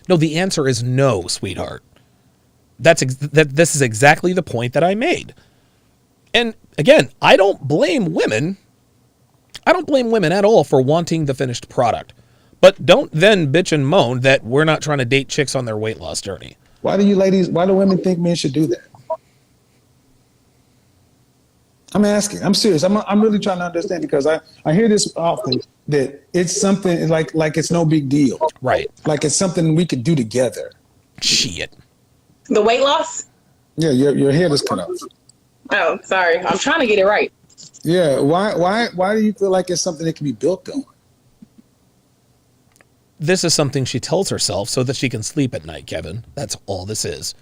No, the answer is no, sweetheart. This is exactly the point that I made. And again, I don't blame women. I don't blame women at all for wanting the finished product. But don't then bitch and moan that we're not trying to date chicks on their weight loss journey. Why do women think men should do that? I'm asking. I'm serious. I'm really trying to understand, because I hear this often that it's something like it's no big deal. Right. Like it's something we could do together. Shit. The weight loss? Yeah, your head is cut off. Oh, sorry. I'm trying to get it right. Yeah. Why do you feel like it's something that can be built on? This is something she tells herself so that she can sleep at night, Kevin. That's all this is.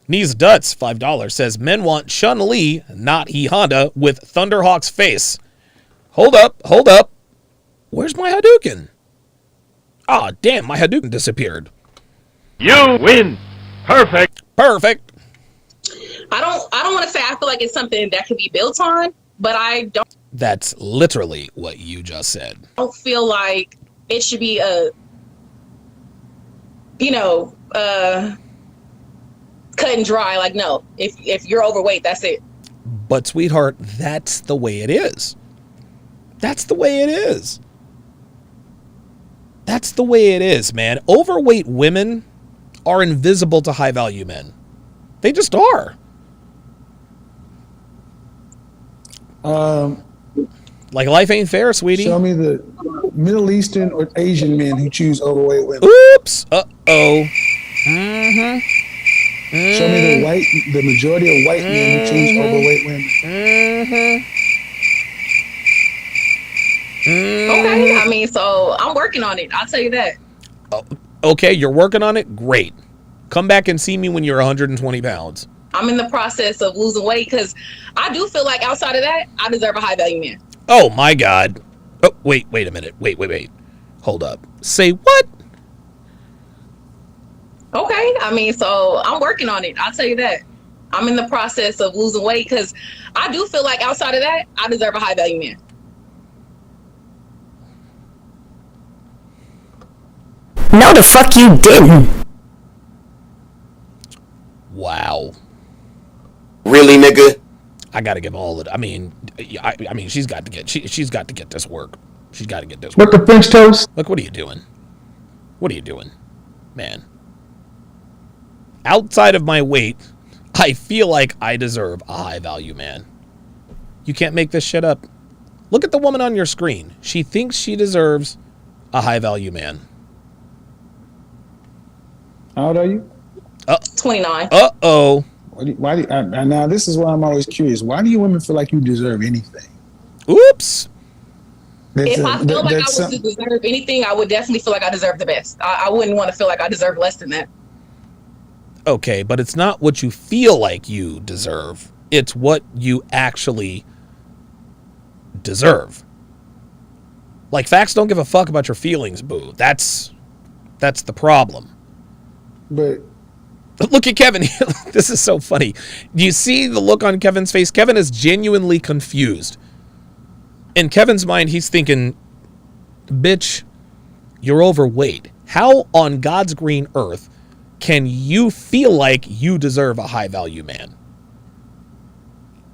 Knees Duts, $5, says, men want Chun-Li, not E Honda, with Thunderhawk's face. Hold up. Where's my Hadouken? Ah, damn, my Hadouken disappeared. You win. Perfect. I don't want to say I feel like it's something that could be built on, but I don't That's literally what you just said. feel like it should be cut and dry. Like, no, if you're overweight, that's it. But sweetheart, that's the way it is. That's the way it is, man. Overweight women are invisible to high value men. They just are. Like life ain't fair, sweetie. Show me the Middle Eastern or Asian men who choose overweight women. Oops. Uh-oh. Mm-hmm. Show me the majority of white men who choose overweight women. Okay, I mean, so I'm working on it. I'll tell you that. Oh, okay, you're working on it? Great. Come back and see me when you're 120 pounds. I'm in the process of losing weight because I do feel like outside of that, I deserve a high value man. Oh, my God. Oh, wait a minute. Wait. Hold up. Say what? Okay, I mean, so I'm working on it. I'll tell you that. I'm in the process of losing weight because I do feel like outside of that, I deserve a high value man. No, the fuck you didn't. Wow. Really, nigga? I gotta give all of it. I mean, she's got to get this work. She's got to get this work. What the French toast? Look, what are you doing? What are you doing, man? Outside of my weight, I feel like I deserve a high value man. You can't make this shit up. Look at the woman on your screen. She thinks she deserves a high value man. How old are you? 29. Uh-oh. Now, this is why I'm always curious. Why do you women feel like you deserve anything? Oops. If I felt like I was to deserve anything, I would definitely feel like I deserve the best. I wouldn't want to feel like I deserve less than that. Okay, but it's not what you feel like you deserve. It's what you actually deserve. Like, facts don't give a fuck about your feelings, boo. That's the problem. But look at Kevin. This is so funny. Do you see the look on Kevin's face? Kevin is genuinely confused. In Kevin's mind, he's thinking, bitch, you're overweight. How on God's green earth can you feel like you deserve a high value man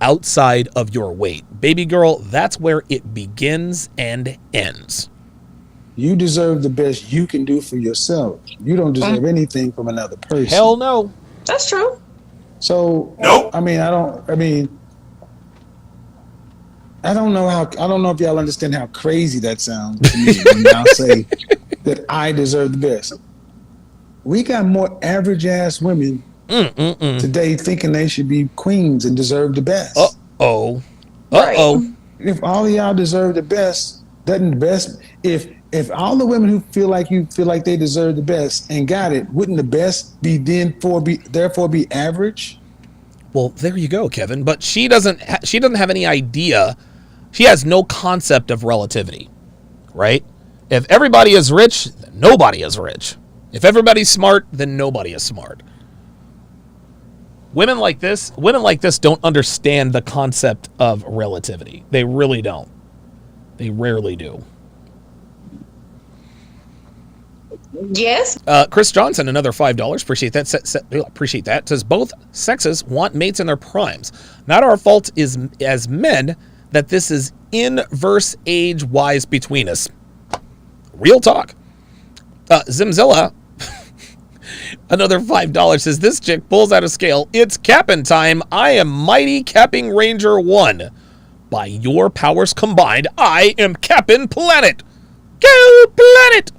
outside of your weight? Baby girl, that's where it begins and ends. You deserve the best you can do for yourself. You don't deserve anything from another person. Hell no. That's true. So, I don't know if y'all understand how crazy that sounds to me when y'all say that I deserve the best. We got more average ass women today thinking they should be queens and deserve the best. Uh-oh. If all of y'all deserve the best, doesn't the best if all the women who feel like they deserve the best and got it, wouldn't the best be therefore be average? Well, there you go, Kevin. But she doesn't have any idea. She has no concept of relativity, right? If everybody is rich, then nobody is rich. If everybody's smart, then nobody is smart. Women like this don't understand the concept of relativity. They really don't. They rarely do. Yes. Chris Johnson, another $5. Appreciate that. Appreciate that. Says both sexes want mates in their primes. Not our fault is as men that this is inverse age-wise between us. Real talk. Zimzilla, another $5 says this chick pulls out a scale. It's capping time. I am Mighty Capping Ranger 1. By your powers combined, I am Capping Planet. Go Planet!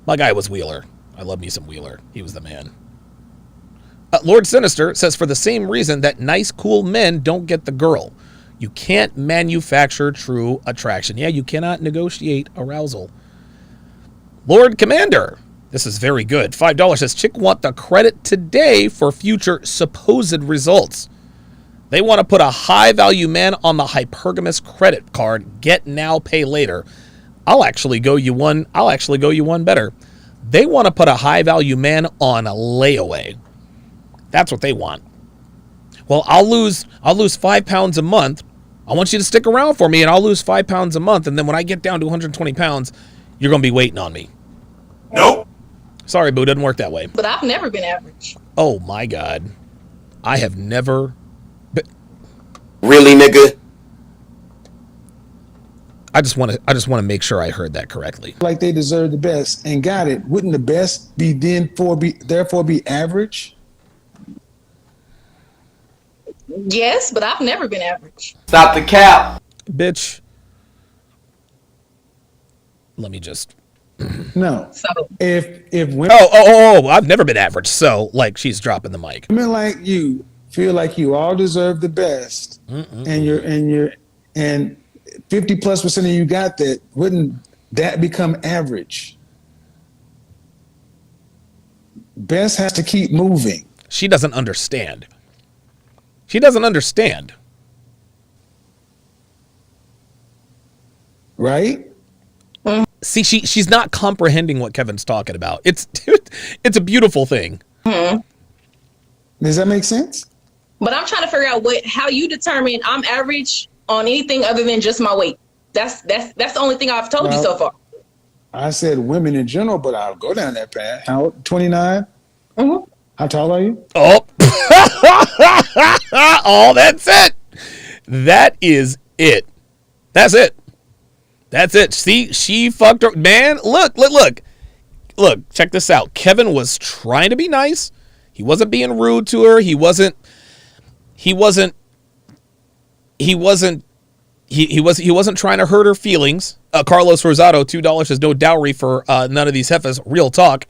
My guy was Wheeler. I love me some Wheeler. He was the man. Lord Sinister says for the same reason that nice, cool men don't get the girl. You can't manufacture true attraction. Yeah, you cannot negotiate arousal. Lord Commander, this is very good. $5 says chick want the credit today for future supposed results. They want to put a high value man on the hypergamous credit card. Get now, pay later. I'll actually go you one better. They want to put a high value man on a layaway. That's what they want. Well, I'll lose 5 pounds a month. I want you to stick around for me and I'll lose 5 pounds a month. And then when I get down to 120 pounds, you're going to be waiting on me. Nope. Sorry, boo, doesn't work that way. But I've never been average. Oh my God. I have never been. Really, nigga? I just want to make sure I heard that correctly. Like they deserve the best and got it. Wouldn't the best therefore be average? Yes, but I've never been average. Stop the cap. Bitch. Let me just. No. So if women, I've never been average. So, like, she's dropping the mic. women like you feel like you all deserve the best, and 50+% of you got that, wouldn't that become average? Best has to keep moving. She doesn't understand. She doesn't understand. Right? See, she's not comprehending what Kevin's talking about. It's a beautiful thing. Does that make sense? But I'm trying to figure out how you determine I'm average on anything other than just my weight. That's the only thing I've told you so far. I said women in general, but I'll go down that path. How 29? How tall are you? Oh, oh, that's it. That is it. That's it. That's it. See, she fucked her. Man, look. Check this out. Kevin was trying to be nice. He wasn't being rude to her. He wasn't trying to hurt her feelings. Carlos Rosado, $2 is no dowry for none of these heifers. Real talk.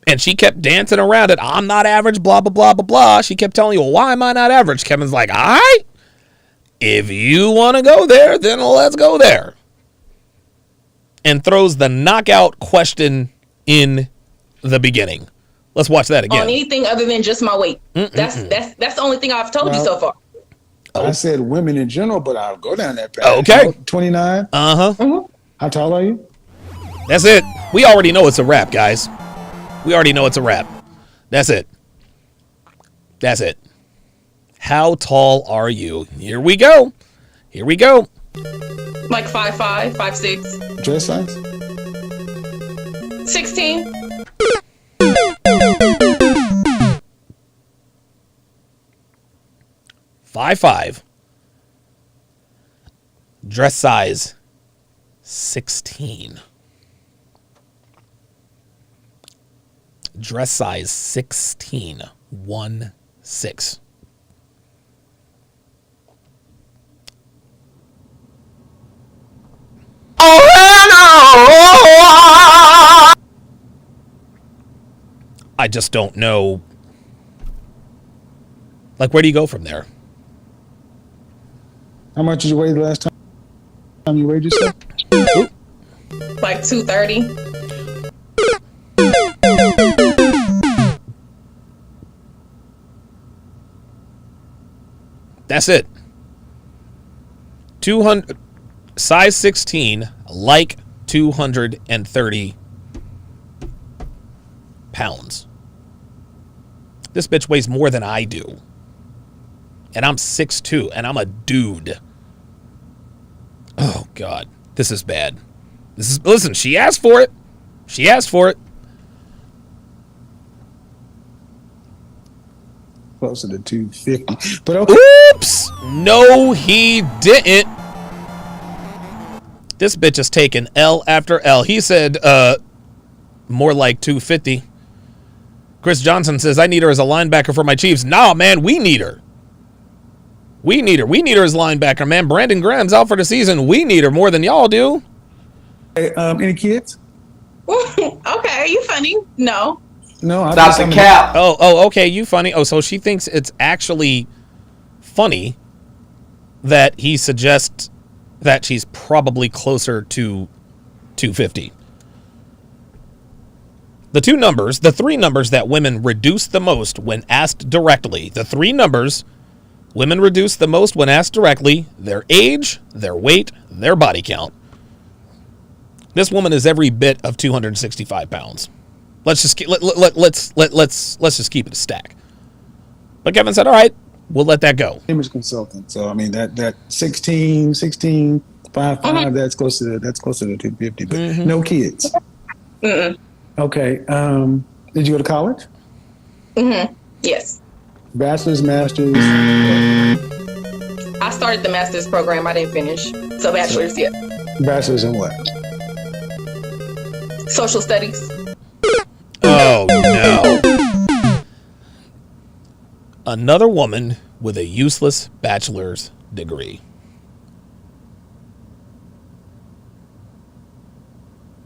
And she kept dancing around it. I'm not average, blah, blah, blah, blah, blah. She kept telling you, well, why am I not average? Kevin's like, all right, if you want to go there, then let's go there. And throws the knockout question in the beginning. Let's watch that again. On anything other than just my weight. That's the only thing I've told you so far. I said women in general, but I'll go down that path. Okay. 29? How tall are you? That's it. We already know it's a wrap, guys. We already know it's a wrap. That's it. That's it. How tall are you? Here we go. Like 5'5", 5'6". Dress size? 16. Five, 5'5". Dress size 16. Dress size 16. 1-6. I just don't know. Like, where do you go from there? How much did you weigh the last time you weighed yourself? Like 230. That's it. 200, size 16, like 230 pounds. This bitch weighs more than I do. And I'm 6'2", and I'm a dude. Oh, God. This is bad. Listen, she asked for it. Closer to 250. But okay. Oops! No, he didn't. This bitch is taking L after L. He said, more like 250. Chris Johnson says, I need her as a linebacker for my Chiefs. Nah, man, we need her. We need her as linebacker, man. Brandon Graham's out for the season. We need her more than y'all do. Hey, any kids? Okay, you funny? No. No, Stop the cap. Oh, okay, you funny. Oh, so she thinks it's actually funny that he suggests that she's probably closer to 250. The three numbers that women reduce the most when asked directly. The three numbers women reduce the most when asked directly: their age, their weight, their body count. This woman is every bit of 265 pounds. Let's just just keep it a stack. But Kevin said, "All right, we'll let that go." Image consultant. So I mean that 16, 5'5", that's close to 250. But no kids. Okay. Did you go to college? Yes. Bachelor's, master's. I started the master's program. I didn't finish. So bachelor's, yeah. Bachelor's in what? Social studies. Oh no. Another woman with a useless bachelor's degree.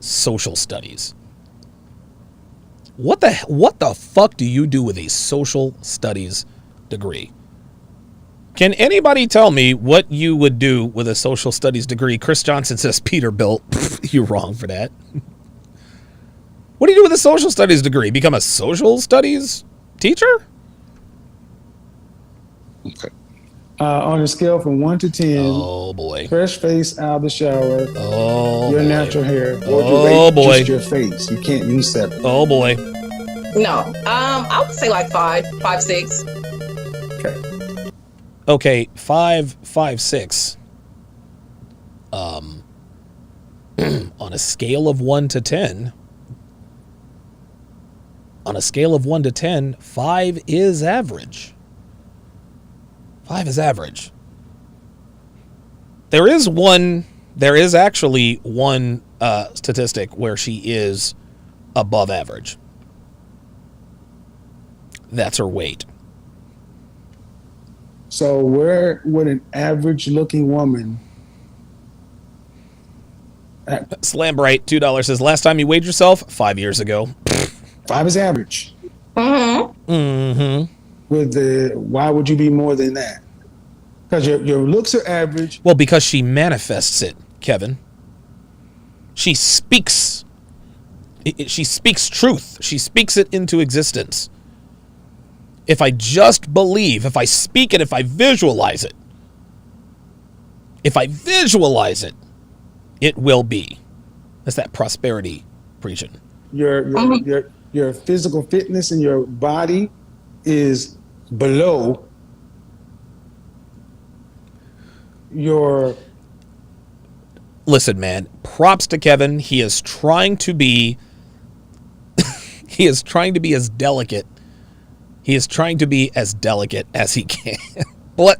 Social studies. What the fuck do you do with a social studies degree? Can anybody tell me what you would do with a social studies degree? Chris Johnson says Peterbilt. You're wrong for that. What do you do with a social studies degree? Become a social studies teacher? Okay. On a scale from 1 to 10. Oh boy. Fresh face out of the shower. Oh your boy. natural hair. Or Oh boy. Just your face. You can't use 7. Oh boy. No. I would say like 5, 5, 6. Okay, 5, 5, 6. On a scale of 1 to 10. On a scale of 1 to 10, 5 is average. 5 is average. There is actually one statistic where she is above average. That's her weight. So where would an average looking woman... Slam Bright, $2 says, last time you weighed yourself? 5 years ago. 5 is average. Mm-hmm. Why would you be more than that? Because your looks are average. Well, because she manifests it, Kevin. She speaks. She speaks truth. She speaks it into existence. If I just believe, if I speak it, if I visualize it, it will be. That's that prosperity preaching. Your physical fitness in your body is below your... Listen, man, props to Kevin. He is trying to be as delicate. He is trying to be as delicate as he can.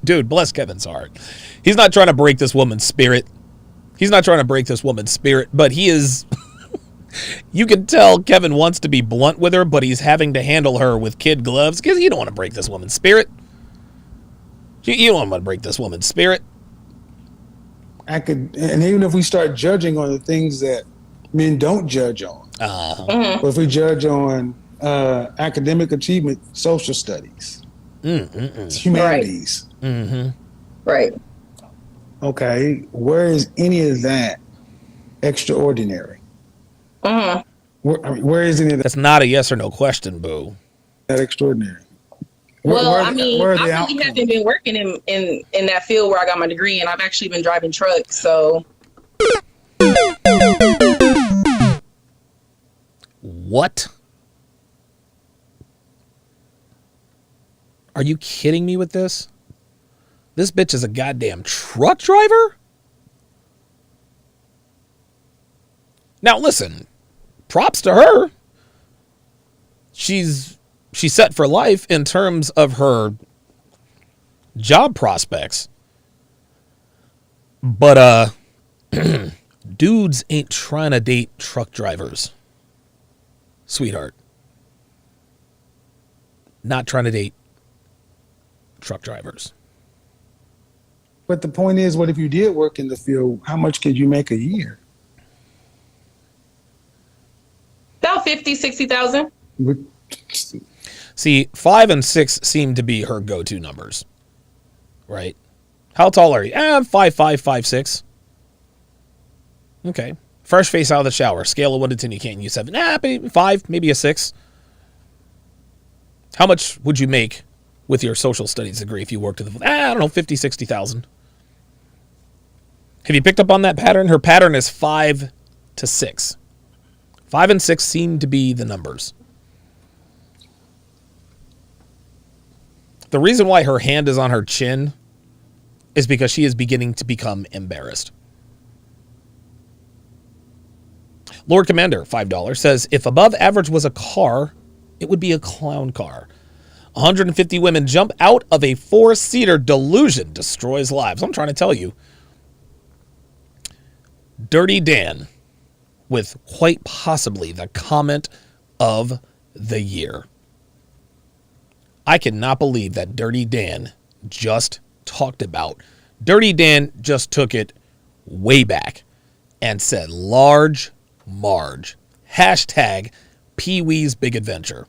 Dude, bless Kevin's heart. He's not trying to break this woman's spirit. But he is... You can tell Kevin wants to be blunt with her, but he's having to handle her with kid gloves because you don't want to break this woman's spirit. You don't want to break this woman's spirit. And even if we start judging on the things that men don't judge on, or if we judge on academic achievement, social studies, humanities, right? Okay, where is any of that extraordinary? Where is any of that? That's not a yes or no question, boo. That extraordinary. I really haven't been working in that field where I got my degree, and I've actually been driving trucks. So, what? Are you kidding me with this? This bitch is a goddamn truck driver? Now listen, props to her. She's set for life in terms of her job prospects. But dudes ain't trying to date truck drivers. Sweetheart. Not trying to date truck drivers. But the point is, what if you did work in the field? How much could you make a year? about 50, 60,000. See, 5 and 6 seem to be her go-to numbers, right? How tall are you? 5'5", 5'6". Okay. Fresh face out of the shower. Scale of 1 to 10, you can't use 7. Maybe 5, maybe a 6. How much would you make with your social studies degree if you worked at the... I don't know, 50, 60,000. Have you picked up on that pattern? Her pattern is 5 to 6. 5 and 6 seem to be the numbers. The reason why her hand is on her chin is because she is beginning to become embarrassed. Lord Commander, $5, says, if above average was a car, it would be a clown car. 150 women jump out of a 4-seater. Delusion destroys lives. I'm trying to tell you. Dirty Dan with quite possibly the comment of the year. I cannot believe that Dirty Dan just talked about. Dirty Dan just took it way back and said large Marge. Hashtag Pee-wee's Big Adventure.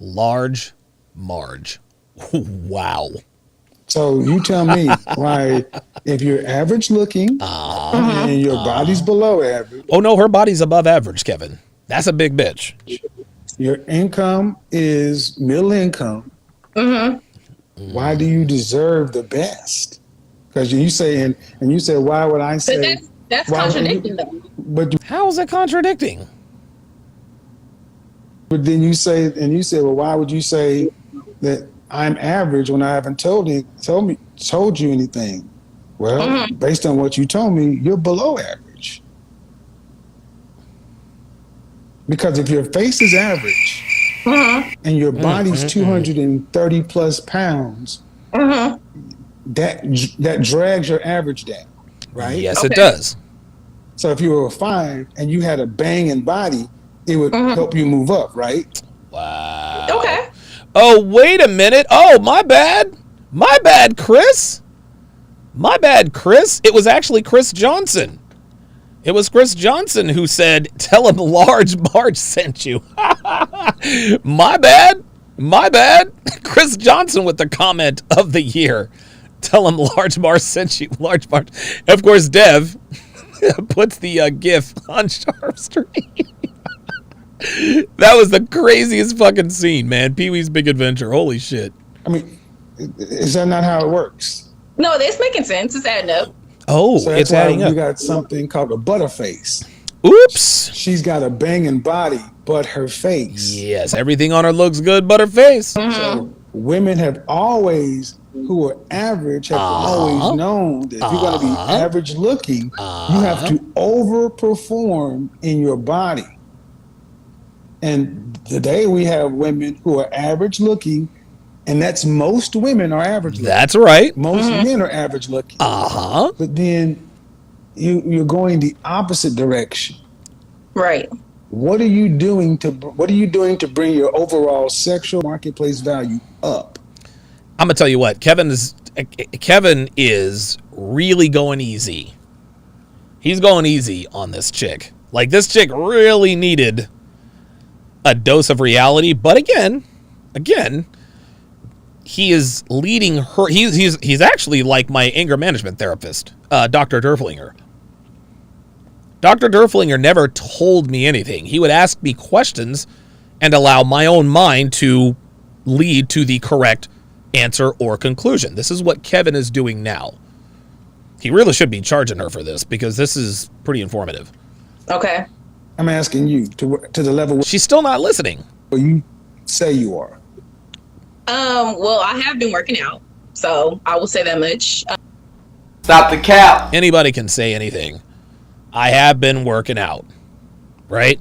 Large Marge. Wow. So you tell me why, if you're average looking and your body's below average. Oh, no, her body's above average, Kevin. That's a big bitch. Your income is middle income. Why do you deserve the best? Because you say, and you said, why would I say? That's contradicting them. But how is it contradicting? But then you say, well, why would you say that I'm average when I haven't told you anything? Well, based on what you told me, you're below average. Because if your face is average and your body's 230 plus pounds, that drags your average down, right? Yes, it does. So if you were a 5 and you had a banging body, it would help you move up, right? Wow. Okay. Oh, wait a minute. Oh, my bad. My bad, Chris. My bad, Chris. It was actually Chris Johnson. It was Chris Johnson who said, tell him Large Marge sent you. My bad. My bad. Chris Johnson with the comment of the year. Tell him Large Marge sent you. Large Marge. Of course, Dev puts the GIF on Sharp Stream. That was the craziest fucking scene, man. Pee-wee's Big Adventure. Holy shit. I mean, is that not how it works? No, that's making sense. It's adding up. Oh, so that's it's why adding up. You got something called a butterface. Oops. She's got a banging body, but her face. Yes, everything on her looks good, but her face. So women have always, who are average, have always known that if you're going to be average looking, you have to overperform in your body. And today we have women who are average looking, and that's most women are average looking. That's right. Most men are average looking. But then you're going the opposite direction. Right. What are you doing to bring your overall sexual marketplace value up? I'm gonna tell you what, Kevin is really going easy. He's going easy on this chick. Like, this chick really needed a dose of reality, but again, he is leading her. He's actually like my anger management therapist, Dr. Derflinger. Dr. Derflinger never told me anything. He would ask me questions and allow my own mind to lead to the correct answer or conclusion. This is what Kevin is doing now. He really should be charging her for this, because this is pretty informative. Okay. I'm asking you to the level where she's still not listening. Where you say you are. Well, I have been working out, so I will say that much. Stop the cap. Anybody can say anything. I have been working out, right?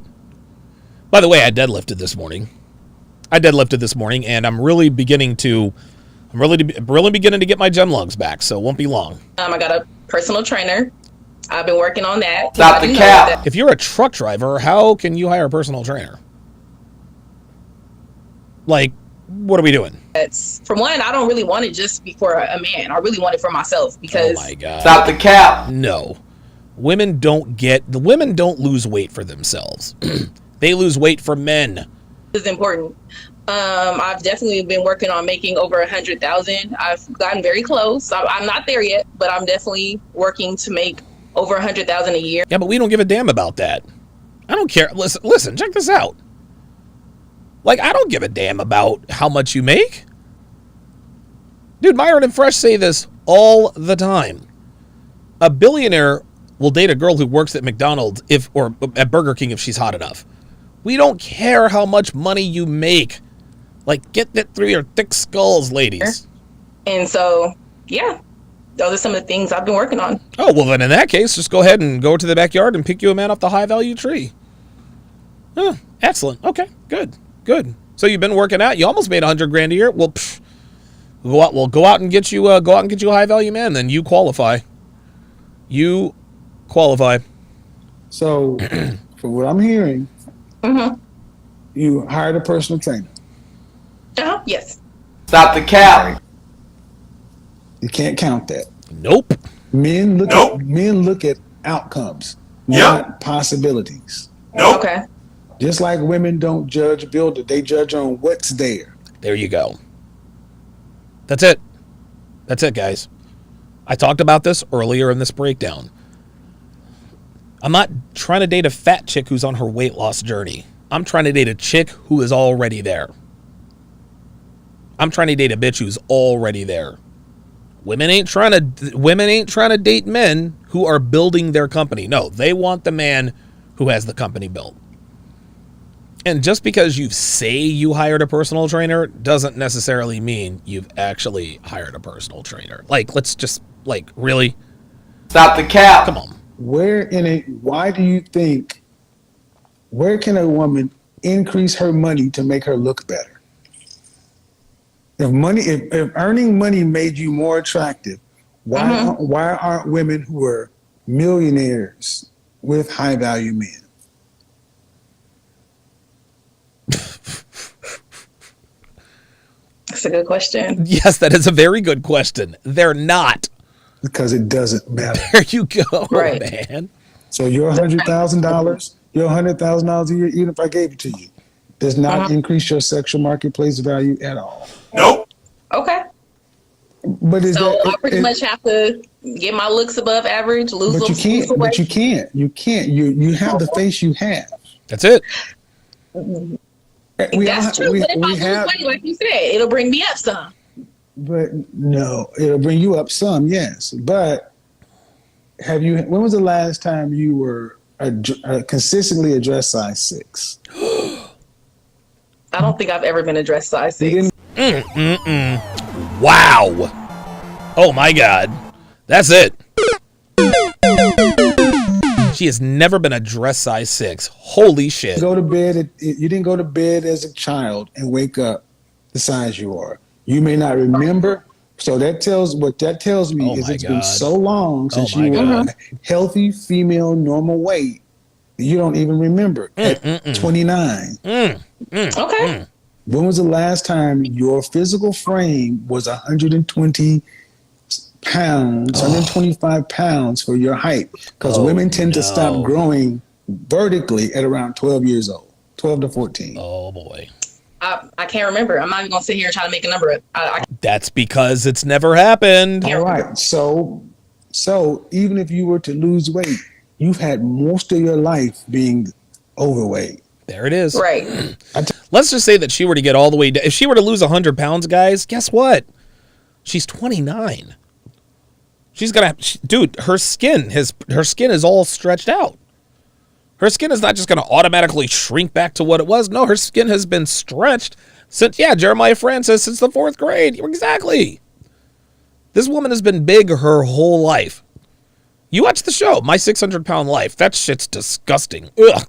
By the way, I deadlifted this morning. And I'm really beginning to get my gym lugs back, so it won't be long. I got a personal trainer. I've been working on that. Stop the cap. If you're a truck driver, how can you hire a personal trainer? Like, what are we doing? It's, for one, I don't really want it just for a man. I really want it for myself, because... Oh my God. Stop the cap. No. Women don't lose weight for themselves. They lose weight for men. This is important. I've definitely been working on making over 100,000. I've gotten very close. I'm not there yet, but I'm definitely working to make over 100,000 a year. Yeah, but we don't give a damn about that. I don't care. Listen, check this out. Like, I don't give a damn about how much you make. Dude, Myron and Fresh say this all the time. A billionaire will date a girl who works at McDonald's or at Burger King if she's hot enough. We don't care how much money you make. Like, get that through your thick skulls, ladies. And so, yeah, those are some of the things I've been working on. Oh, well, then in that case, just go ahead and go to the backyard and pick you a man off the high-value tree. Huh, excellent. Okay, good. So you've been working out. You almost made $100,000 a year. Well, we'll go out and get you a high-value man. Then you qualify. So, for what I'm hearing, you hired a personal trainer. Yes. Stop the cap. You can't count that. Nope. Men look at outcomes, not possibilities. Okay. Just like women don't judge builder, they judge on what's there. There you go. That's it. That's it, guys. I talked about this earlier in this breakdown. I'm not trying to date a fat chick who's on her weight loss journey. I'm trying to date a chick who is already there. I'm trying to date a bitch who's already there. Women ain't trying to date men who are building their company. No, they want the man who has the company built. And just because you say you hired a personal trainer doesn't necessarily mean you've actually hired a personal trainer. Like, let's just, like, really? Stop the cap. Come on. Why do you think, where can a woman increase her money to make her look better? If earning money made you more attractive, why aren't women who are millionaires with high value men? That's a good question. Yes, that is a very good question. They're not. Because it doesn't matter. There you go, man. So your $100,000 a year, even if I gave it to you, does not increase your sexual marketplace value at all. Nope. Okay. But I pretty much have to get my looks above average, lose but you can't. weight. But you can't. You can't. You have the face you have. That's it. That's true. But if I lose weight, like you said, it'll bring me up some. But no, it'll bring you up some, yes. But when was the last time you were consistently a dress size 6? I don't think I've ever been a dress size 6. Wow. Oh my God. That's it. She has never been a dress size 6. Holy shit. You didn't go to bed as a child and wake up the size you are. You may not remember. So that tells me is it's been so long since you were a healthy female normal weight. You don't even remember at 29. Okay. When was the last time your physical frame was 120 pounds, 125 pounds for your height? Because women tend to stop growing vertically at around 12 years old, 12 to 14. Oh boy. I can't remember. I'm not even going to sit here and try to make a number up. That's because it's never happened. All right. So even if you were to lose weight, you've had most of your life being overweight. There it is. Right. Let's just say that she were to get all the way down. If she were to lose 100 pounds, guys, guess what? She's 29. She's gonna, dude. Her skin is all stretched out. Her skin is not just gonna automatically shrink back to what it was. No, her skin has been stretched since Jeremiah Francis since the 4th grade. Exactly. This woman has been big her whole life. You watch the show, My 600-Pound Life. That shit's disgusting. Ugh.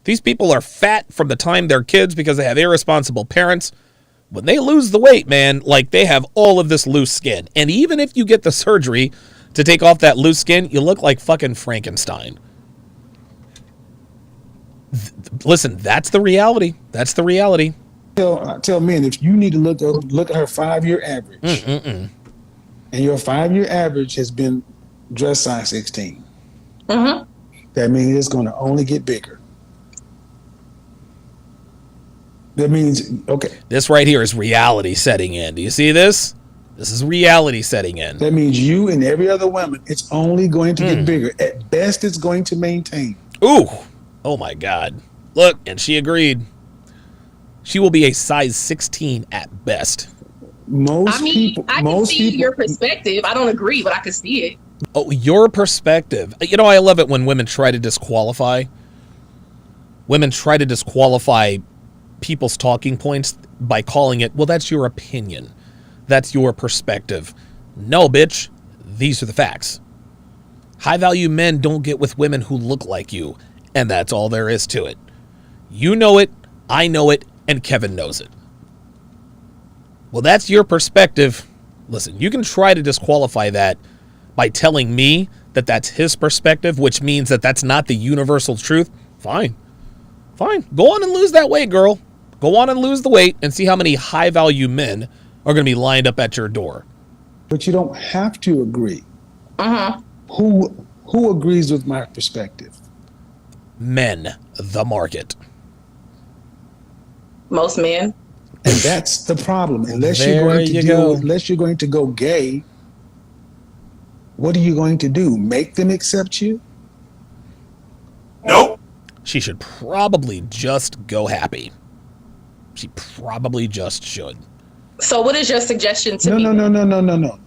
These people are fat from the time they're kids because they have irresponsible parents. When they lose the weight, man, like they have all of this loose skin. And even if you get the surgery to take off that loose skin, you look like fucking Frankenstein. Listen, that's the reality. That's the reality. Tell men, if you need to look at her 5-year average, and your 5-year average has been dress size 16, that means it's going to only get bigger. That means, okay. This right here is reality setting in. Do you see this? This is reality setting in. That means you and every other woman, it's only going to get bigger. At best, it's going to maintain. Ooh. Oh my God. Look, and she agreed. She will be a size 16 at best. I can see your perspective. I don't agree, but I can see it. Oh, your perspective. You know, I love it when women try to disqualify. Women try to disqualify people's talking points by calling it, well, that's your opinion. That's your perspective. No, bitch. These are the facts. High-value men don't get with women who look like you, and that's all there is to it. You know it, I know it, and Kevin knows it. Well, that's your perspective. Listen, you can try to disqualify that by telling me that that's his perspective, which means that that's not the universal truth. Fine. Fine. Go on and lose that weight, girl. Go on and lose the weight and see how many high-value men are going to be lined up at your door. But you don't have to agree. Mm-hmm. Who agrees with my perspective? Men, the market. Most men. And that's the problem. Unless There you're going to go gay, what are you going to do? Make them accept you? Nope. She should probably just go happy. She probably just should. So what is your suggestion to me? No.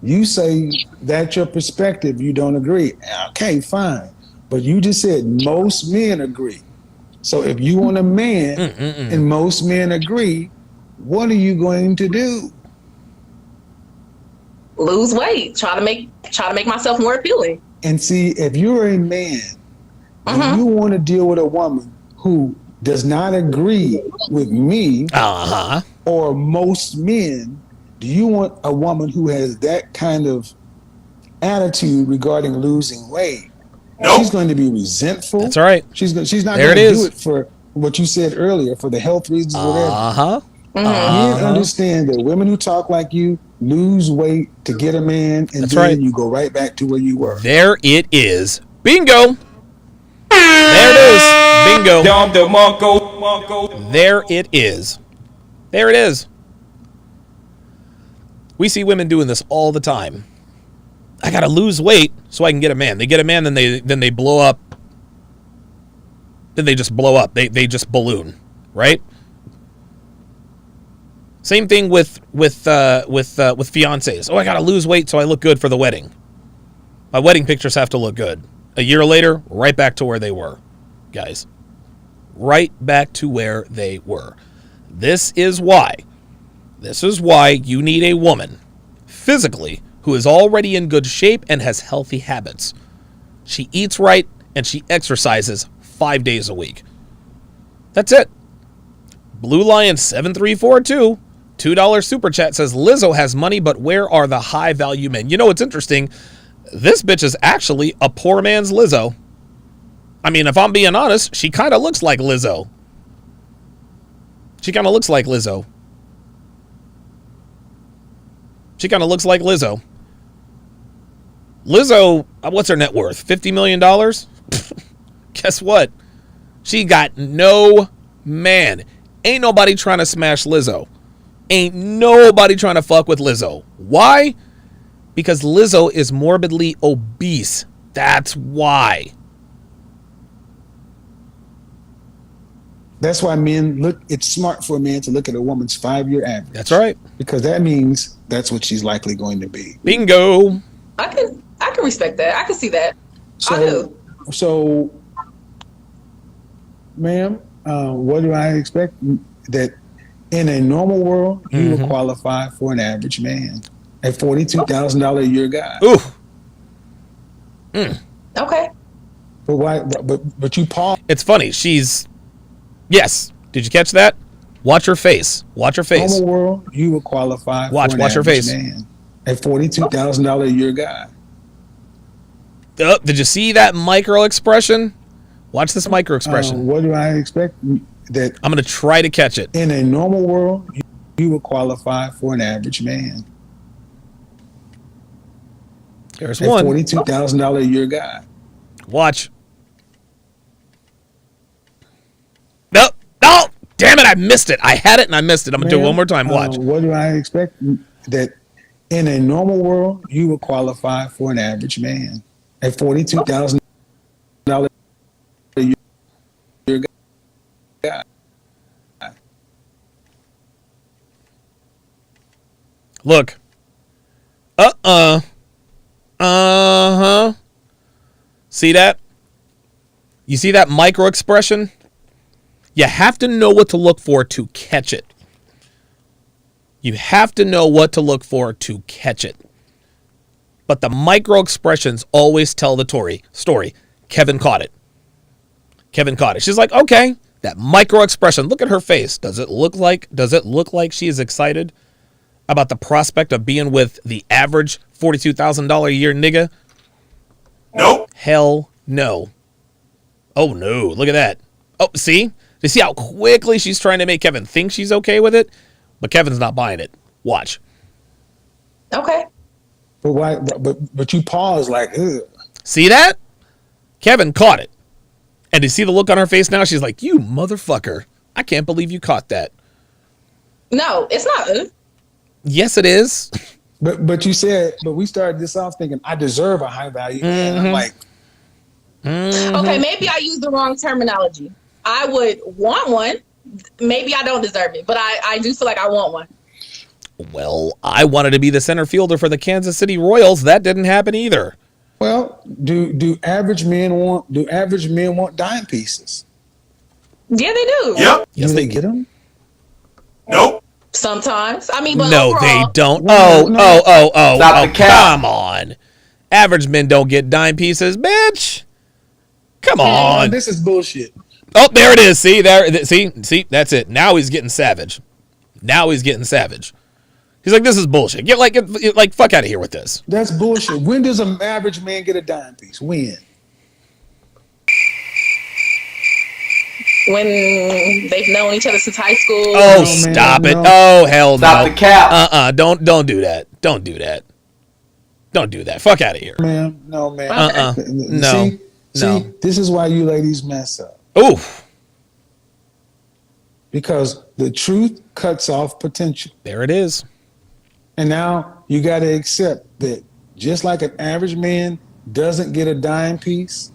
You say that's your perspective. You don't agree. Okay, fine. But you just said most men agree. So if you want a man and most men agree, what are you going to do? Lose weight. Try to make myself more appealing. And see, if you're a man and you want to deal with a woman who does not agree with me or most men, do you want a woman who has that kind of attitude regarding losing weight? Nope. She's going to be resentful. That's right. She's not going to do it for what you said earlier, for the health reasons, whatever. You understand that women who talk like you lose weight to get a man, and then you go right back to where you were. There it is. Bingo. There it is. Bingo. There it is. There it is. We see women doing this all the time. I gotta lose weight so I can get a man. They get a man, then they blow up. Then they just blow up. They just balloon, right? Same thing with fiancés. Oh, I gotta lose weight so I look good for the wedding. My wedding pictures have to look good. A year later, right back to where they were, guys. Right back to where they were. This is why you need a woman, physically, who is already in good shape and has healthy habits. She eats right and she exercises 5 days a week. That's it. Blue Lion 7342, $2 super chat says Lizzo has money, but where are the high value men? You know what's interesting? This bitch is actually a poor man's Lizzo. I mean, if I'm being honest, she kind of looks like Lizzo. She kind of looks like Lizzo. Lizzo, what's her net worth? $50 million? Guess what? She got no man. Ain't nobody trying to smash Lizzo. Ain't nobody trying to fuck with Lizzo. Why? Because Lizzo is morbidly obese. That's why. That's why it's smart for a man to look at a woman's 5-year average. That's right. Because that means that's what she's likely going to be. Bingo. I can respect that. I can see that. I do. So, ma'am, what do I expect? That in a normal world, you will qualify for an average man, a $42,000 a year guy. Ooh. Okay. But why? But you pause. It's funny. Yes. Did you catch that? Watch her face. Watch her face. In a normal world, you will qualify for an watch her average face. man, a $42,000 a year guy. Did you see that micro expression? Watch this micro expression. What do I expect? That I'm going to try to catch it. In a normal world, you will qualify for an average man. There's a one. $42,000 a year guy. Watch. No, damn it, I missed it. I had it and I missed it. I'm going to do it one more time. Watch. What do I expect? That in a normal world, you will qualify for an average man. A $42,000 a year guy. Look. See that? You see that micro expression? You have to know what to look for to catch it. You have to know what to look for to catch it. But the micro expressions always tell the story. Kevin caught it. She's like, okay, that micro expression. Look at her face. Does it look like she is excited about the prospect of being with the average $42,000 a year nigga? Nope. Hell no. Oh no, look at that. Oh, see? You see how quickly she's trying to make Kevin think she's okay with it, but Kevin's not buying it. Watch. Okay. But why? But you pause like, ugh. See that? Kevin caught it. And you see the look on her face now? She's like, you motherfucker. I can't believe you caught that. No, it's not. Yes, it is. But you said, but we started this off thinking, I deserve a high value. And I'm like, Okay, maybe I used the wrong terminology. I would want one. Maybe I don't deserve it, but I do feel like I want one. Well, I wanted to be the center fielder for the Kansas City Royals. That didn't happen either. well, do average men want dime pieces? Yeah, they do. Yep. Do they get them? Nope. Sometimes. I mean, but No, overall, they don't. No, no. Oh, come on. Average men don't get dime pieces, bitch. Come on. This is bullshit. Oh, there it is. See, see, that's it. Now he's getting savage. He's like, this is bullshit. Get like fuck out of here with this. That's bullshit. When does an average man get a dime piece? When they've known each other since high school. Oh, No, stop man, it. no. Oh, hell no. Stop the cap. Don't do that. Don't do that. Don't do that. Fuck out of here. man? No, man. No. See, this is why you ladies mess up. Oof. Because the truth cuts off potential. There it is. And now you got to accept that just like an average man doesn't get a dime piece,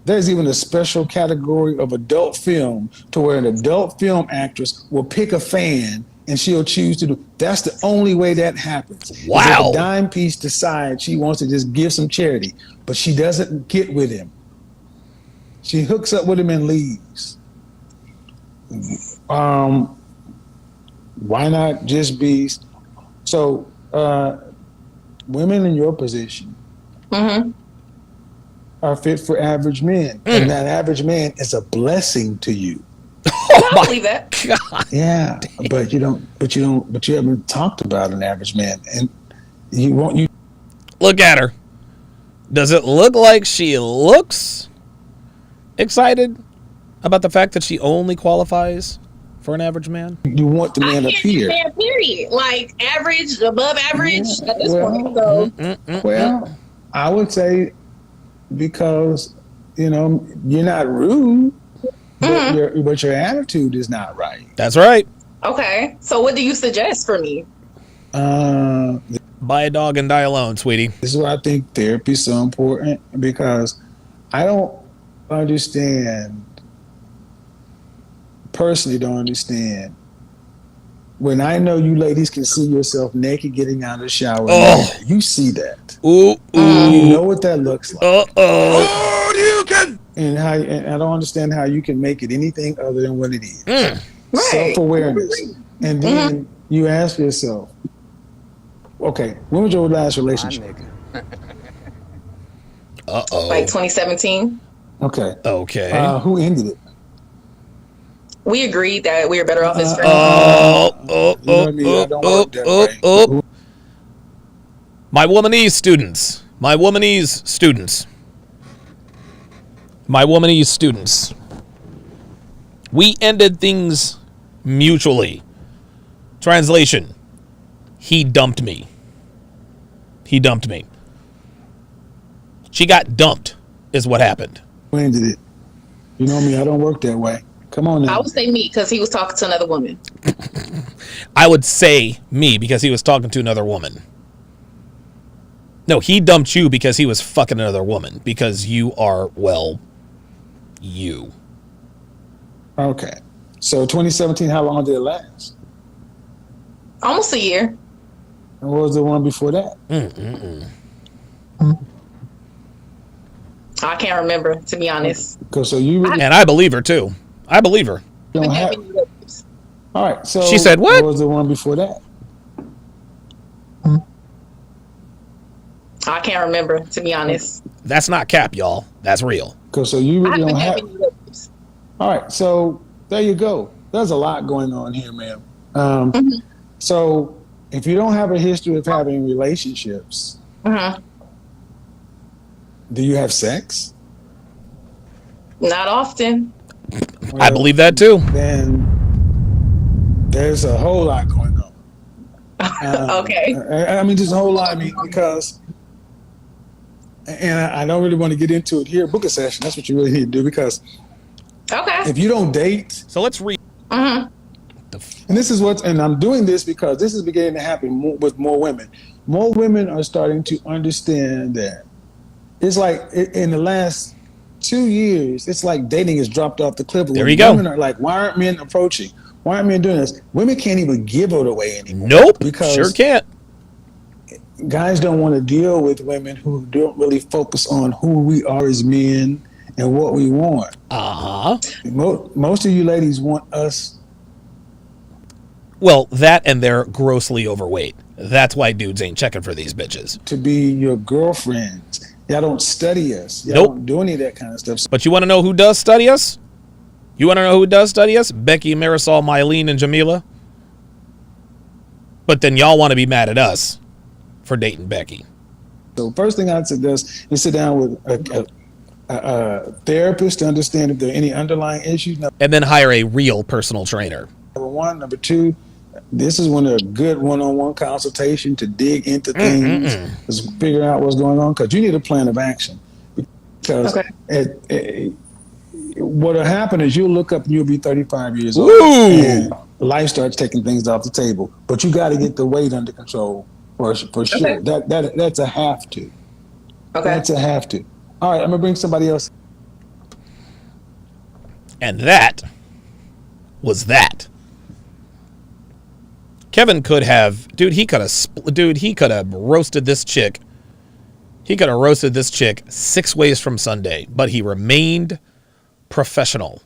there's even a special category of adult film to where an adult film actress will pick a fan and she'll choose to do. That's the only way that happens. Wow. Is if a dime piece decides she wants to just give some charity, but she doesn't get with him. She hooks up with him and leaves. Why not just be so? Women in your position are fit for average men, and that average man is a blessing to you. I believe that. God. Yeah, but you haven't talked about an average man, and you Look at her. Does it look like she looks excited about the fact that she only qualifies for an average man? You want the man up here. Man, period. Like average, above average at this point. So. Well, I would say because you're not rude, but your attitude is not right. That's right. Okay. So what do you suggest for me? Buy a dog and die alone, sweetie. This is why I think therapy is so important, because I don't personally don't understand. When I know you ladies can see yourself naked getting out of the shower, you see that. Ooh. You know what that looks like. You can. And I don't understand how you can make it anything other than what it is. Right. Self-awareness. And then you ask yourself, okay, when was your last relationship? Like 2017. Okay. Who ended it? We agreed that we were better off as friends. My womanese students. We ended things mutually. Translation. He dumped me. She got dumped is what happened. When ended it? You know me, I don't work that way. Come on now. I would say me because he was talking to another woman. I would say me because he was talking to another woman. No, he dumped you because he was fucking another woman. Because you are, well, you. Okay. So 2017, how long did it last? Almost a year. And what was the one before that? I can't remember, to be honest. So you really and I believe her too. I believe her. don't have. All right. So She said what? What was the one before that? I can't remember, to be honest. That's not cap, y'all. That's real. So you really don't I have. haven't had any relatives. All right. So there you go. There's a lot going on here, ma'am. So if you don't have a history of having relationships, do you have sex? Not often. I believe that too. Then there's a whole lot going on. Okay. I mean, just a whole lot. I mean, because, and I don't really want to get into it here. Book a session. That's what you really need to do, because if you don't date, so let's read. Mm-hmm. And this is what, and I'm doing this because this is beginning to happen with more women. More women are starting to understand that it's like in the last 2 years, it's like dating has dropped off the cliff. There you go. Women are like, why aren't men approaching? Why aren't men doing this? Women can't even give it away anymore. Nope, because sure can't. Guys don't want to deal with women who don't really focus on who we are as men and what we want. Most of you ladies want us. Well, that and they're grossly overweight. That's why dudes ain't checking for these bitches. To be your girlfriends. Y'all don't study us. Y'all don't do any of that kind of stuff. But you want to know who does study us? You want to know who does study us? Becky, Marisol, Mylene, and Jamila. But then y'all want to be mad at us for dating Becky. So first thing I'd suggest is sit down with a therapist to understand if there are any underlying issues. And then hire a real personal trainer. Number one. Number two, this is when a good one-on-one consultation to dig into things, to figure out what's going on, because you need a plan of action. Because what'll happen is you'll look up and you'll be 35 years old, and life starts taking things off the table. But you got to get the weight under control for sure. That's a have to. Okay. That's a have to. All right, I'm gonna bring somebody else. And that was that. Kevin could have, he could have roasted this chick. He could have roasted this chick 6 ways from Sunday, but he remained professional.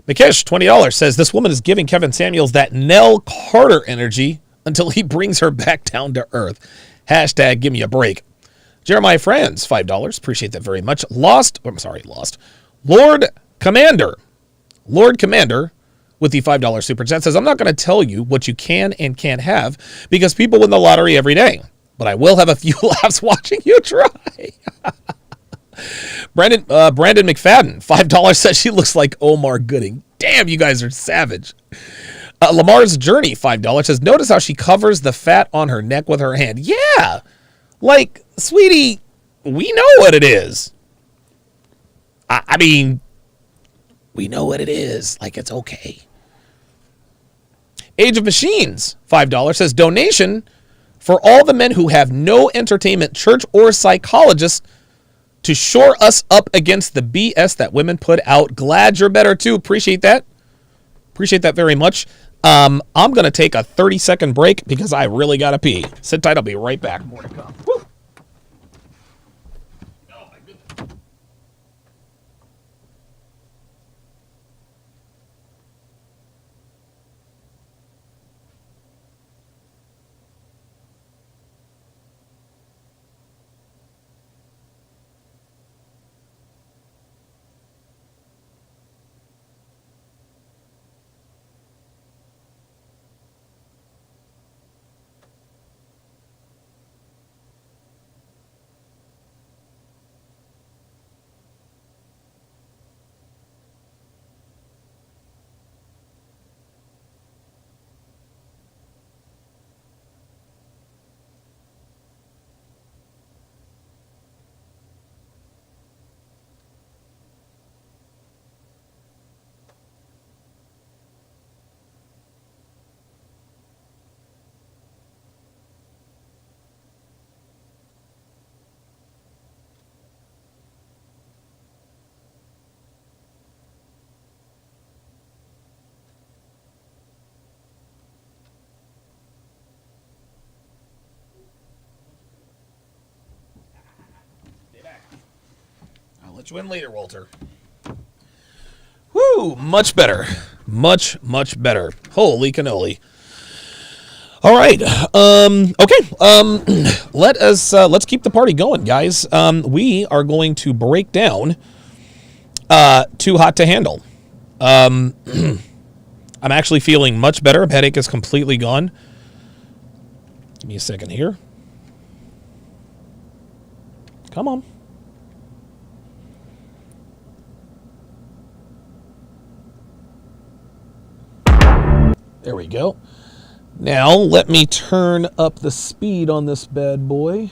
Mikesh, $20, says this woman is giving Kevin Samuels that Nell Carter energy until he brings her back down to earth. Hashtag give me a break. Jeremiah Franz, $5. Appreciate that very much. Lost. Lord Commander with the $5 super chat says, I'm not going to tell you what you can and can't have because people win the lottery every day, but I will have a few laughs watching you try. Brandon McFadden, $5 says she looks like Omar Gooding. Damn, you guys are savage. Lamar's Journey, $5 says, notice how she covers the fat on her neck with her hand. Yeah, like, sweetie, we know what it is. I mean, we know what it is. Like, it's okay. Age of Machines, $5 says, donation for all the men who have no entertainment, church, or psychologist to shore us up against the BS that women put out. Glad you're better too. Appreciate that. Appreciate that very much. I'm going to take a 30-second break because I really got to pee. Sit tight. I'll be right back. More to come. Woo. Let you in later, Walter. Woo, much better. Much better. Holy cannoli. All right. Okay. Let's keep the party going, guys. We are going to break down Too Hot to Handle. I'm actually feeling much better. Headache is completely gone. Give me a second here. Come on. There we go. Now, let me turn up the speed on this bad boy.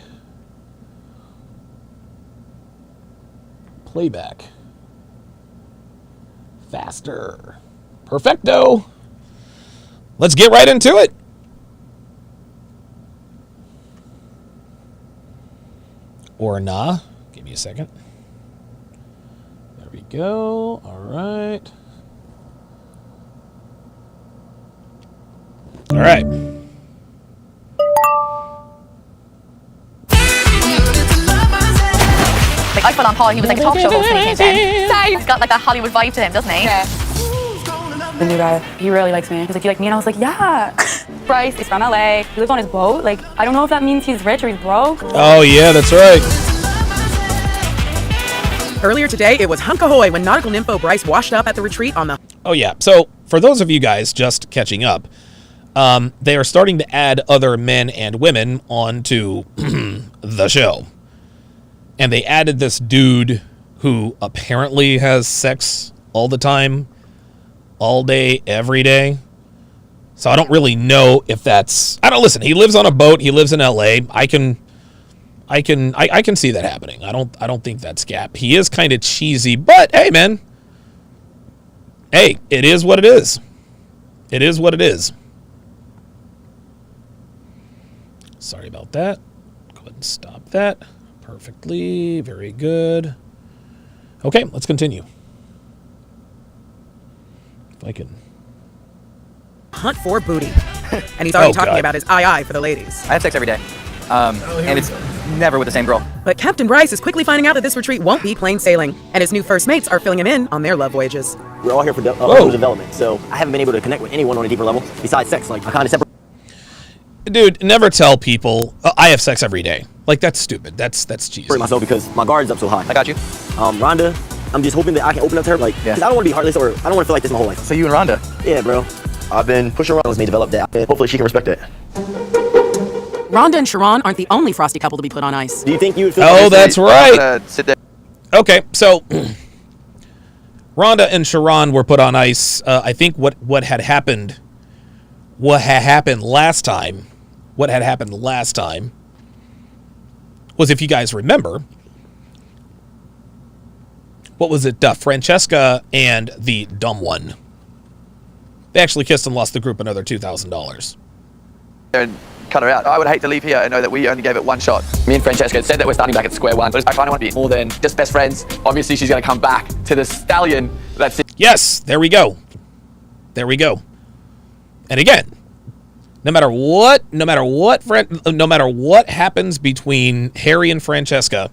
Playback. Faster. Perfecto. Let's get right into it. Or nah. Give me a second. There we go. All right. All right. Like, I fell on Paul, he was like a talk show host when he came in. He's got like that Hollywood vibe to him, doesn't he? Yeah. The new guy, he really likes me. He's like, you like me? And I was like, yeah. Bryce, he's from LA. He lives on his boat. Like, I don't know if that means he's rich or he's broke. Oh, yeah, that's right. Earlier today, it was hunk ahoy when nautical nympho Bryce washed up at the retreat on the... Oh, yeah. So, for those of you guys just catching up, they are starting to add other men and women onto the show. And they added this dude who apparently has sex all the time, all day, every day. So I don't really know if that's... I don't listen. He lives on a boat. He lives in LA. I can see that happening. I don't think that's Gap. He is kind of cheesy, but hey, man. Hey, it is what it is. It is what it is. Sorry about that. Go ahead and stop that. Perfectly. Very good. Okay, let's continue. If I can... Hunt for booty. And he's already talking about his eye for the ladies. I have sex every day. And it's never with the same girl. But Captain Bryce is quickly finding out that this retreat won't be plain sailing, and his new first mates are filling him in on their love voyages. We're all here for development, so I haven't been able to connect with anyone on a deeper level besides sex. Like, I kind of separate. Dude, never tell people I have sex every day. Like, that's stupid. That's cheesy. For myself because my guard's up so high. I got you. Rhonda, I'm just hoping that I can open up to her, like, because I don't want to be heartless or I don't want to feel like this my whole life. So you and Rhonda? Yeah, bro. I've been pushing Rhonda me develop that. And hopefully she can respect that. Rhonda and Sharon aren't the only frosty couple to be put on ice. Do you think you would feel... Oh, that's right. Sit there. Okay, so Rhonda and Sharon were put on ice. I think what had happened last time was, if you guys remember, what was it? Francesca and the dumb one. They actually kissed and lost the group another $2,000. And cut her out. I would hate to leave here and know that we only gave it one shot. Me and Francesca said that we're starting back at square one, but I kind of want to be more than just best friends. Obviously, she's going to come back to the stallion. That's it. Yes, there we go. There we go. And again, no matter what happens between Harry and Francesca,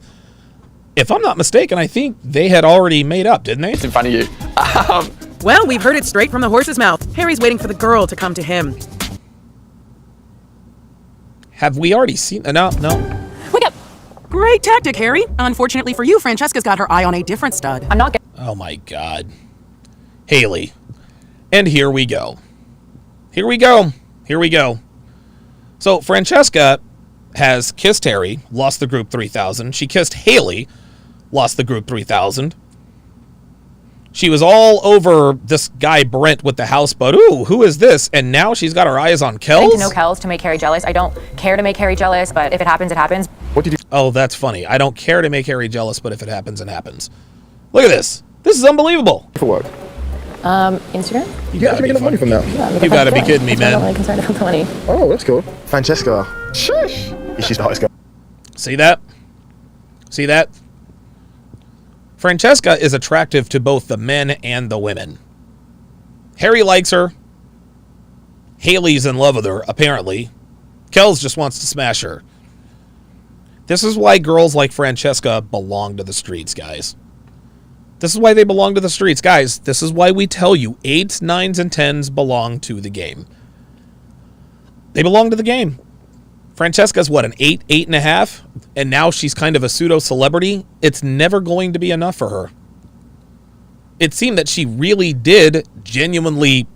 if I'm not mistaken, I think they had already made up, didn't they? It's in front of you. Well, we've heard it straight from the horse's mouth. Harry's waiting for the girl to come to him. Have we already seen... No. Wake up! Great tactic, Harry. Unfortunately for you, Francesca's got her eye on a different stud. I'm not... Oh, my God. Haley. And here we go. Here we go. So, Francesca has kissed Harry, lost the group 3,000. She kissed Haley, lost the group 3,000. She was all over this guy Brent with the houseboat. Ooh, who is this? And now she's got her eyes on Kells? I need to know Kells to make Harry jealous. I don't care to make Harry jealous, but if it happens, it happens. What did you... Oh, that's funny. I don't care to make Harry jealous, but if it happens, it happens. Look at this. This is unbelievable. For what? Instagram? You got to make enough money from that. Yeah, you got to be kidding me, man. I'm not really concerned about the money. Oh, that's cool. Francesca. Shush. She's the hottest girl. See that? See that? Francesca is attractive to both the men and the women. Harry likes her. Haley's in love with her, apparently. Kells just wants to smash her. This is why girls like Francesca belong to the streets, guys. This is why they belong to the streets. Guys, this is why we tell you 8s, 9s, and 10s belong to the game. They belong to the game. Francesca's what, an 8, 8.5? And now she's kind of a pseudo-celebrity? It's never going to be enough for her. It seemed that she really did genuinely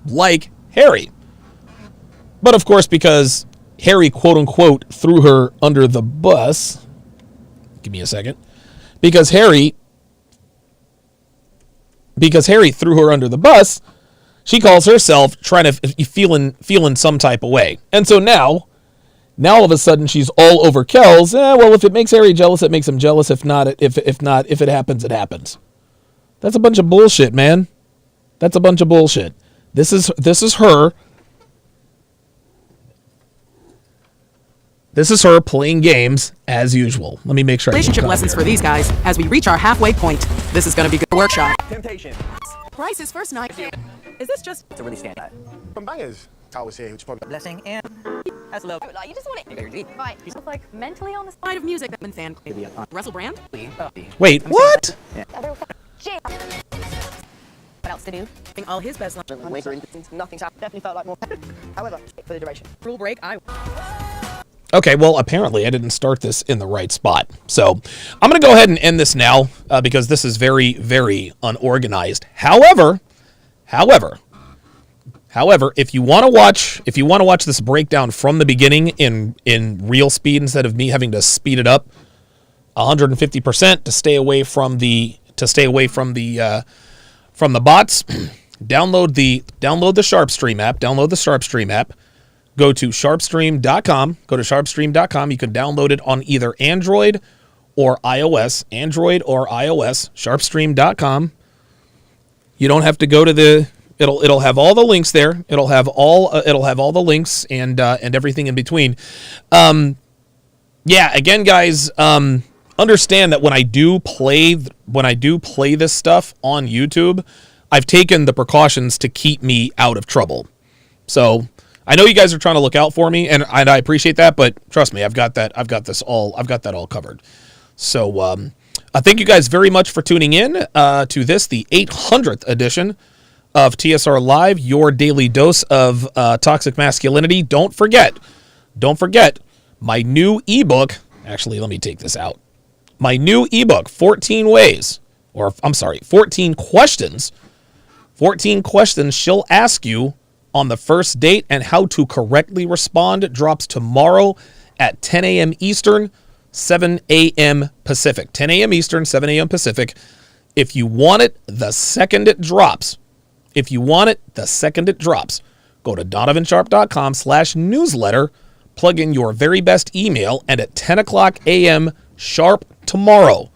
like Harry. But of course, because Harry, quote-unquote, threw her under the bus. Give me a second. Because Harry threw her under the bus, She calls herself trying to feeling some type of way. And so now all of a sudden she's all over Kels. Well, if it makes Harry jealous, it makes him jealous. If it happens, it happens. That's a bunch of bullshit, man. That's a bunch of bullshit. This is her. This is her playing games as usual. Let me make sure. Relationship lessons for these guys as we reach our halfway point. This is going to be a good workshop. Temptation. Price's first night. Is this just To really stand out. From bangers, I would say, which probably Blessing and that's love. Like, you just want You got your it. deep. Right. It's like mentally on the side of music that fan? Russell Brand? Wait, what? What else to do? All his best lunch. Nothing's happened. Definitely felt like more. However, for the duration. Rule break. Okay, well, apparently I didn't start this in the right spot. So I'm going to go ahead and end this now because this is very, very unorganized. However, if you want to watch this breakdown from the beginning in real speed instead of me having to speed it up 150% to stay away from the bots, download the SharpStream app. Download the SharpStream app. Go to sharpstream.com. You can download it on either Android or iOS. Sharpstream.com. You don't have to go to the. It'll have all the links there. It'll have all the links and everything in between. Again, guys, understand that when I do play this stuff on YouTube, I've taken the precautions to keep me out of trouble. So I know you guys are trying to look out for me, and I appreciate that, but trust me, I've got that all covered. So thank you guys very much for tuning in to this, the 800th edition of TSR Live, your daily dose of toxic masculinity. Don't forget, my new ebook. Actually, let me take this out. My new ebook, 14 questions. 14 questions she'll ask you on the first date and how to correctly respond, drops tomorrow at 10 a.m. Eastern, 7 a.m. Pacific. 10 a.m. Eastern, 7 a.m. Pacific. If you want it the second it drops, go to donovansharp.com/newsletter, plug in your very best email, and at 10 o'clock a.m. sharp tomorrow,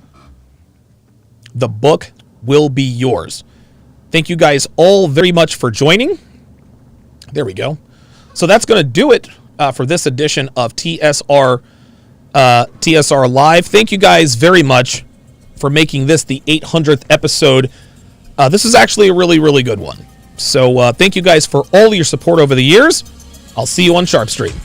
the book will be yours. Thank you guys all very much for joining. There we go. So that's going to do it for this edition of TSR Live. Thank you guys very much for making this the 800th episode. This is actually a really, really good one. So thank you guys for all your support over the years. I'll see you on SharpStream.